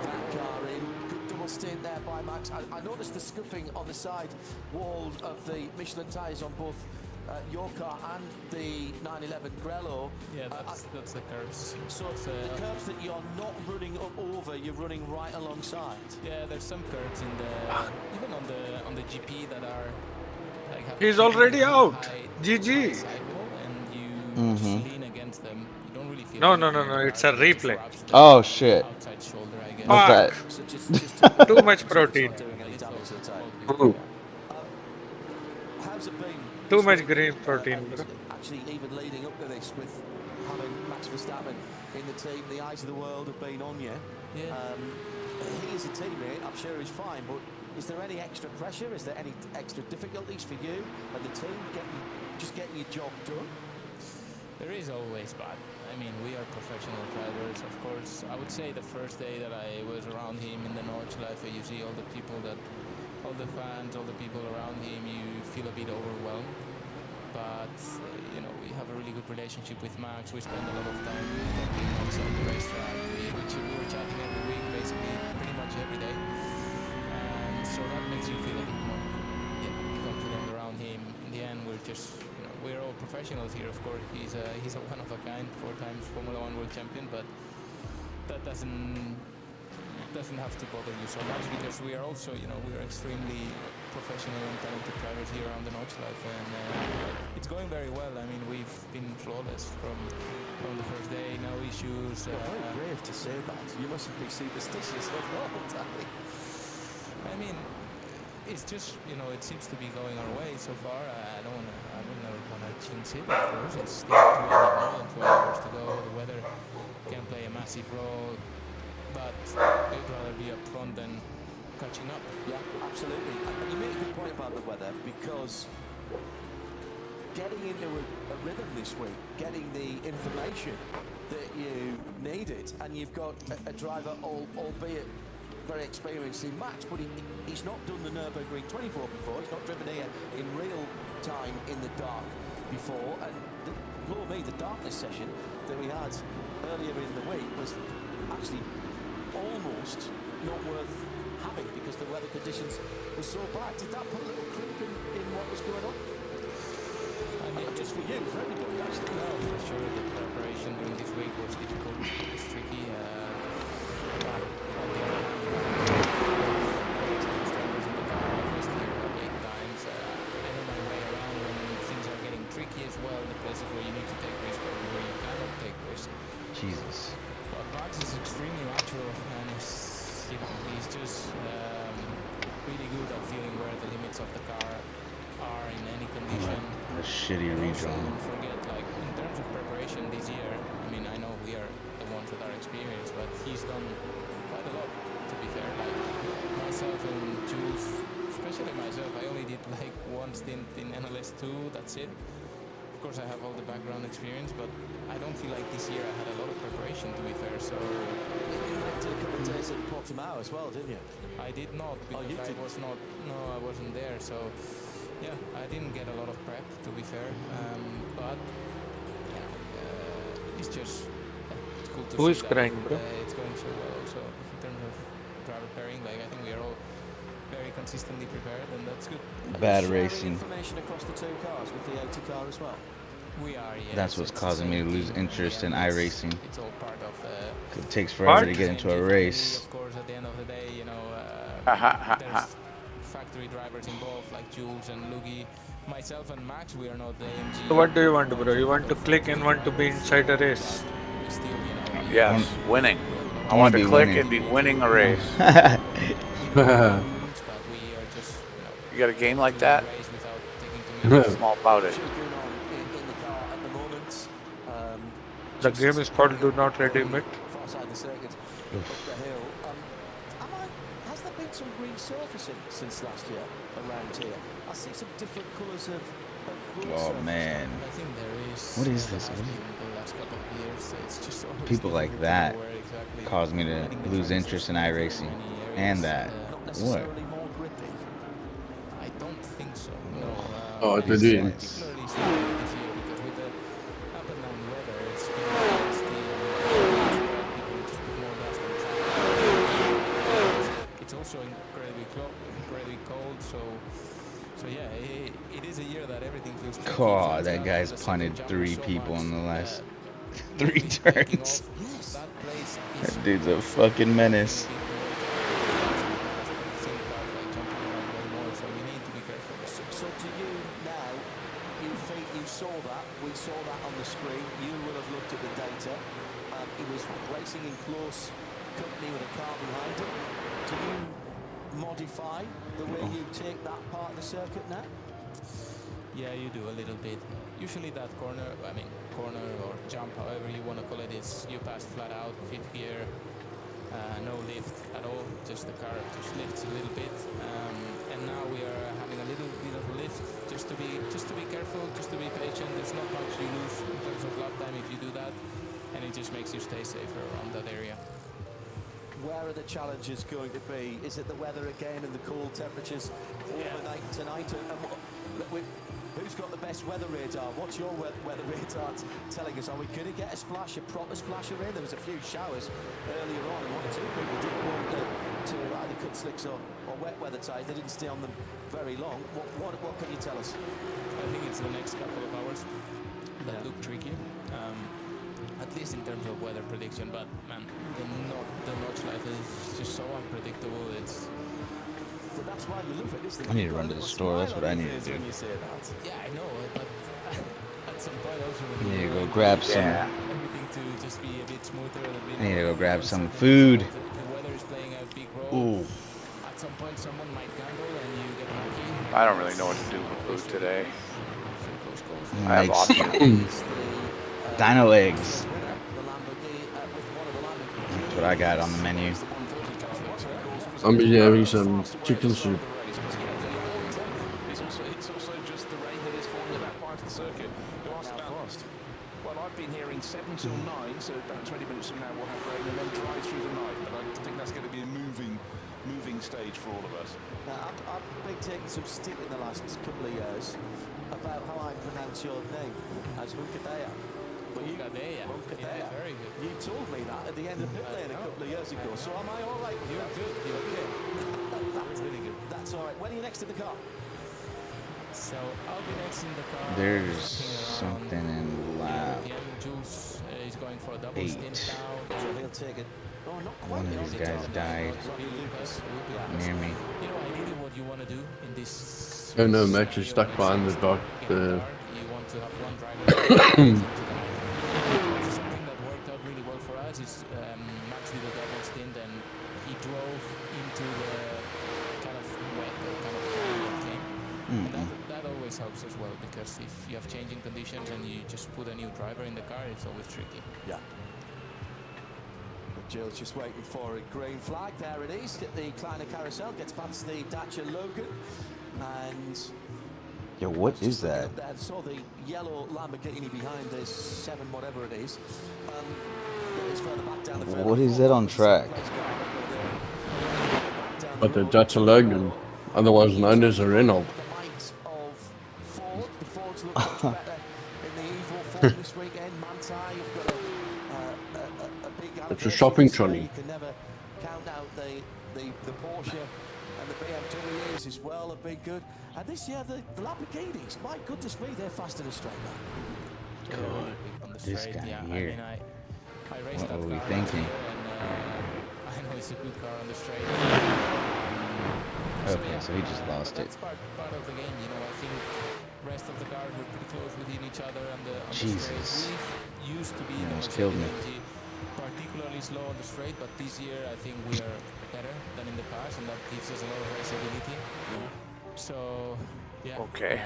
that car in. Good double stint there by Max. I noticed the scuffing on the side wall of the Michelin tyres on both your car and the 911 Grello. Yeah, that's the curves. So the curves that you're not running up over, you're running right alongside. Yeah, there's some curves in the even on the GP that are like. He's already out. GG. Sidewall, and you just lean against them. You don't really feel. No. It's a replay. Oh shit. Outside shoulder, I guess. Fuck. Fuck. Too much protein. How's it been? Too much green protein, bro. Actually, even leading up to this with having Max Verstappen in the team, the eyes of the world have been on you. Yeah. He is a teammate, I'm sure he's fine, but is there any extra pressure? Is there any extra difficulties for you and the team getting your job done? There is always, but I mean, we are professional drivers. Of course, I would say the first day that I was around him in the Nordschleife, you see all the people all the fans, all the people around him, you feel a bit overwhelmed. But, you know, we have a really good relationship with Max. We spend a lot of time talking outside the racetrack. We were chatting every week, basically, pretty much every day. And so that makes you feel a bit more confident around him. In the end, we're just, you know, we're all professionals here, of course. He's a one of a kind, 4 times Formula 1 world champion, but that doesn't have to bother you so much, because we are also, we are extremely professional and talented drivers here around the Nordschleife, and it's going very well. I mean, we've been flawless from the first day, no issues. Very brave to say that. You mustn't be superstitious at all, Danny. I mean, it's just, it seems to be going our way so far. I wouldn't want to jinx it, of course. It's still more than 12 hours to go. The weather can play a massive role, but I'd rather be up front than catching up. Yeah, absolutely. And you make a good point about the weather, because getting into a rhythm this week, getting the information that you needed, and you've got a driver, albeit very experienced in Max, but he's not done the Nürburgring 24 before. He's not driven here in real time in the dark before, and blow me, the darkness session that we had earlier in the week was actually almost not worth having, because the weather conditions were so bad. Did that put a little crimp in what was going on? I mean, not just for you, for everybody actually. No, for sure. The preparation during this week was difficult. It's tricky. But on the other hand, drivers in the car, obviously, 8 times. I know my way around when things are getting tricky as well. The places where you need to take risk or where you cannot take risk. Jesus. But Max is extremely natural, and he's just really good at feeling where the limits of the car are in any condition. A shitty redraw. Don't forget, like, in terms of preparation this year, I mean, I know we are the ones that are experienced, but he's done quite a lot, to be fair. Like, myself and Jules, especially myself, I only did like 1 stint in NLS 2, that's it. Of course, I have all the background experience, but I don't feel like this year I had a lot of preparation, to be fair. So you went to a couple of days at Portimao as well, didn't you? I did not, because I was not. No, I wasn't there. So yeah, I didn't get a lot of prep, to be fair. But it's just it's cool to see. Who is crying, bro? It's going so well. Also, in terms of driver pairing, like, I think we are all very consistently prepared, and that's good. Bad racing. Information across the 2 cars with the 80 car as well. We are, yeah. That's what's causing me to lose interest in iRacing. It's all part of. It takes forever to get into a race. Of course, at the end of the day, there's factory drivers involved, like Jules and Luigi. Myself and Max, we are not the AMG. So what do you want, bro? You want to click and want to be inside a race? Yes, winning. I want to click and be winning a race. You got a game like that? Small about it. The game is called Do Not Redeem It. Has there been some resurfacing since last year around here? I see some different colours of Oh man. I think there is. What is this? In the last couple of years, it's just People like that cause me to lose interest in iRacing. And that. What? I don't think so. No. Oh, they do. It's also incredibly cold, so yeah, it is a year that everything feels tricky. God, that guy's punted 3 people in the last 3 turns. That dude's a fucking menace. So to you now, you think you saw that, we saw that on the screen, you will have looked at the data, he was racing in close company with a car behind him. Do you modify the way you take that part of the circuit now? Yeah, you do a little bit. Usually that corner or jump, however you want to call it, is you pass flat out, 5th gear, no lift at all, just the car just lifts a little bit. And now we are having a little bit of lift, just to be careful, just to be patient. There's not much you lose in terms of lap time if you do that, and it just makes you stay safer around that area. Where are the challenges going to be? Is it the weather again and the cool temperatures overnight tonight? And who's got the best weather radar? What's your weather radar telling us? Are we going to get a proper splash of rain? There was a few showers earlier on, and 1 or 2 people did go to either cut slicks or wet weather tyres. They didn't stay on them very long. What can you tell us? I think it's the next couple of hours. look tricky, at least in terms of weather prediction. But man, the notch life is just so unpredictable. It's. But that's why you love it, isn't it? I need to run to the store. That's what I need to do. Yeah, I know, but at some point also I need to go grab some. everything to just be a bit smoother and a bit. I need to go grab some food. The weather is playing a big role. Ooh. At some point, someone might gamble and you get lucky. I don't really know what to do with food today. I have Like options. dino eggs. That's what I got on the menu. I'm busy having some chicken soup. It's also just the rain that is falling at that part of the circuit. You asked about, well, I've been hearing 7 till 9, so about 20 minutes from now we'll have rain and then dry through the night. But I think that's going to be a moving stage for all of us. Now, I've been taking some stick in the last couple of years about how I pronounce your name as Hunkadea. But you Yeah, very good. You told me that at the end of pit lane a couple of years ago. So am I all right? You're good. You're okay. That's really good. That's all right. When are you next to the car? So I'll be next in the car. There's something in lab. Jules is going for a double stint now. So he'll take it. Oh, not quite. One of these guys died near me. You know, ideally what you want to do in this. Oh no, Max is stuck behind the dock. You want to have one driver. Something that worked out really well for us is Max did a double stint and he drove into the kind of wet kind of rain that came. That always helps as well, because if you have changing conditions and you just put a new driver in the car, it's always tricky. Yeah. Jill's just waiting for a green flag. There it is. Hit the Kleiner carousel, gets past the Dacia Logan, and Yo, what is that? I saw the yellow Lamborghini behind this 7, whatever it is. It's further back down the What is that on track? But the Dacia Logan, otherwise known as a Renault. It's a shopping trolley. You can never count out the Porsche and the BMWs as well have been good. And this year the Lamborghinis, my goodness me, they're fast in a straight line. This guy yeah, here. I mean, I raced What that were we car thinking? and I know it's a good car on the straight. Okay, so he just lost it. That's part of the game, you know. I think rest of the cars were pretty close within each other on the Jesus. straight. We used to be Almost killed me. particularly slow on the straight, but this year I think we are better than in the past, and that gives us a lot of raceability. So, yeah. Okay.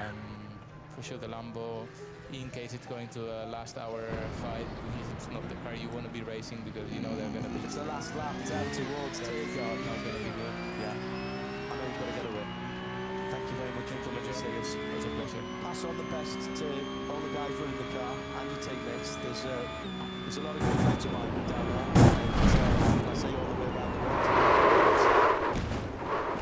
For sure, the Lambo, in case it's going to a last hour fight, it's not the car you want to be racing, because you know they're going to be. It's the last lap down towards takeoff. Not going to be good. Yeah. I know you've got to get away. Thank you very much for coming to see us. It was a pleasure. Pass on the best to all the guys running the car and your teammates. There's a lot of good friends of mine down there. I say all the way around the world.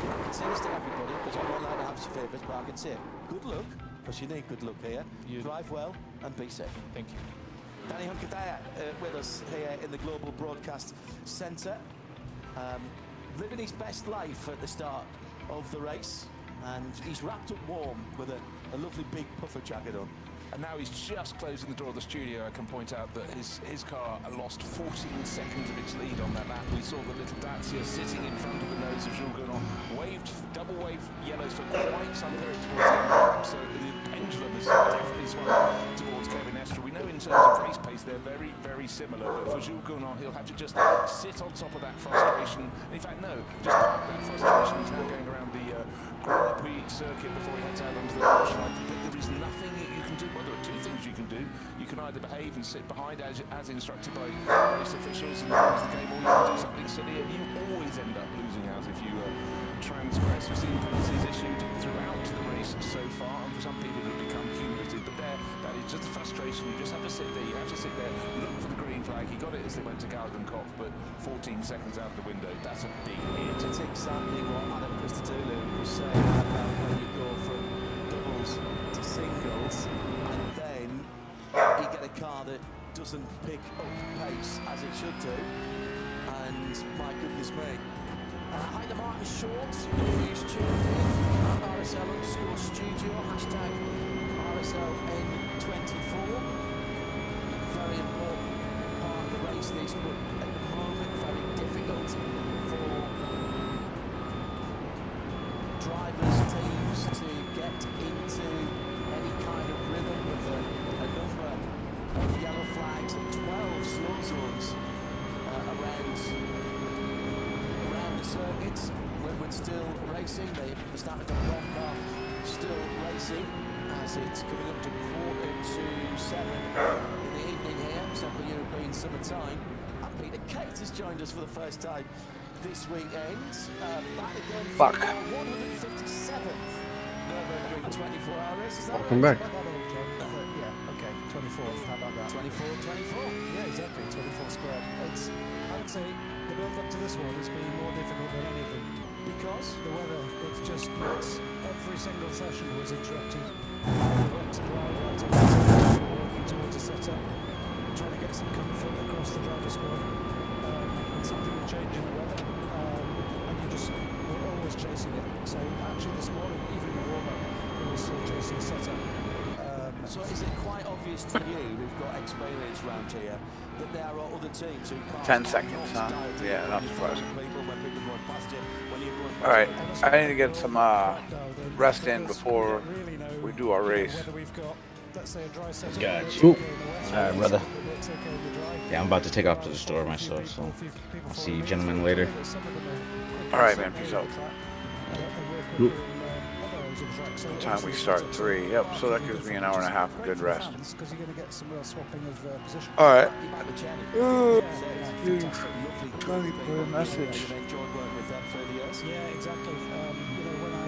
I can say this to everybody because I'm not allowed to have your favourites, but I can say good luck, because you need good luck here. You drive well and be safe. Thank you. Danny Hunkadea with us here in the Global Broadcast Centre. Living his best life at the start of the race, and he's wrapped up warm with a lovely big puffer jacket on. And now he's just closing the door of the studio. I can point out that his car lost 14 seconds of its lead on that lap. We saw the little Dacia sitting in front of the nose of Jules Gounon, double waved yellows for quite some period towards the end of the lap. So the pendulum has definitely swung towards Kevin Estre. We know in terms of race pace they're very, very similar, but for Jules Gounon he'll have to just sit on top of that frustration. In fact, no, just park that frustration. He's now going around the Grand Prix circuit before he heads out onto the Porsche line. But there is nothing that you can do. Well, there are two things you can do. You can either behave and sit behind as instructed by race officials and the rules of the game, or you can do something silly, and you always end up losing out if you transgress. We've seen penalties issued throughout the race so far, and for some people it have become cumulative, but that is just a frustration. You just have to sit there, you have to sit there, look for the green flag. He got it as they went to Galgenkopf, but 14 seconds out of the window, that's a big hit. It's exactly what Adam Christodoulou was saying about when you go from doubles to singles, and then you get a car that doesn't pick up pace as it should do, and my goodness me. Hi to Martin Short, who's tuned in at RSL_studio, hashtag RSLN24. this, but at the moment very difficult for drivers, teams to get into any kind of rhythm with a number of yellow flags and 12 slow zones around the circuits. We're still racing. The Verstappen car still racing as it's coming up to 6:45 in the evening here, Central European summertime. And Peter Kate has joined us for the first time this weekend. Back again for 157th Nürburgring 24-hour race. Welcome back. Yeah, okay, 24th. How about that? 24. Yeah, exactly. 24 squared. I would say the build up to this one has been more difficult than any of them. Because the weather, it's just nuts. Every single session was interrupted. We went to drive right away, working towards a setup, trying to get some comfort across the driver squad. And something would change in the weather, and we're always chasing it. So actually this morning, even in the warm-up, we were still chasing a setup. So is it quite obvious to you, who've got experience around here, that there are other teams who can't 10 seconds, huh? Yeah, not surprising. Alright, I need to get some rest in before we do our race. Got you. Alright, brother. Yeah, I'm about to take off to the store myself, so I'll see you gentlemen later. Alright, man, peace out. What time we start? 3. Yep, so that gives me an hour and a half of good rest. Alright. Let me put a message. Yeah, exactly. When I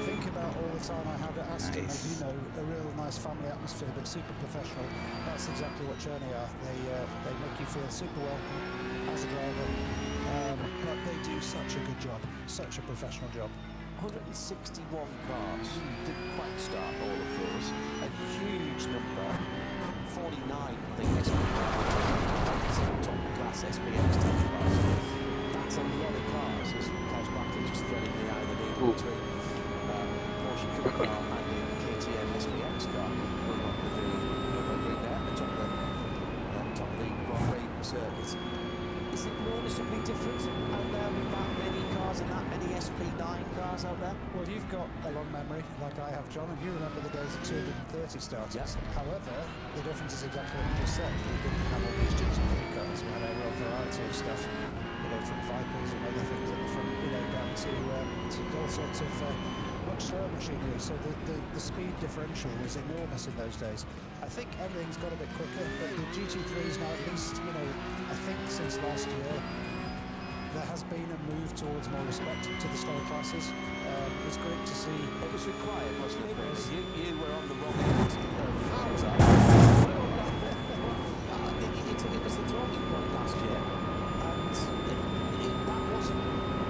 think about all the time I have at Aston, as you know, a real nice family atmosphere, but super professional. That's exactly what Journey are. They make you feel super welcome as a driver, but they do such a good job, such a professional job. 161 cars. Didn't quite start all of those. A huge number. 49, I think, top class SPX type cars. That's a lot of cars. As Klaus Barkley just threading the eye of the needle between Porsche Cup car and the KTM SPX car. Going on with the Nürburgring there at the top of the Grand Prix circuit. Is it noticeably different out there with that many cars and that many SP9 cars out there? Well, you've got a long memory, like I have, John, and you remember the days of 230 starters. Yeah. However, the difference is exactly what you just said. We didn't have all these GT3 cars. We had a real variety of stuff, from Vipers and other things at the front, down to all sorts of much slower machinery. So the speed differential was enormous in those days. I think everything's got a bit quicker, but the GT3s now, at least, I think since last year, there has been a move towards more respect to the slower classes. It's great to see. It was required, wasn't it? You were on the wrong end of it was the talking point last year, and that wasn't.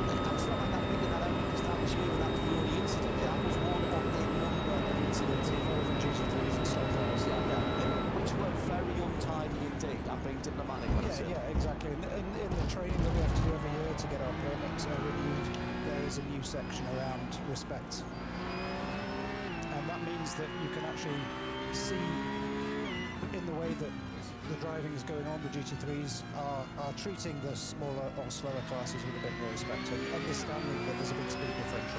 It's not like I'm picking that out because that was you and that was the only incident. That was one of a number of incidents involving GT3s and slow cars, which were very untidy indeed. I'm being diplomatic when I say. Yeah, exactly. In the training that we have to do every year to get our permits renewed, there is a new section around respect, and that means that you can actually see in the way that the driving is going on, the GT3s are treating the smaller or slower classes with a bit more respect and understanding that there's a big speed differential.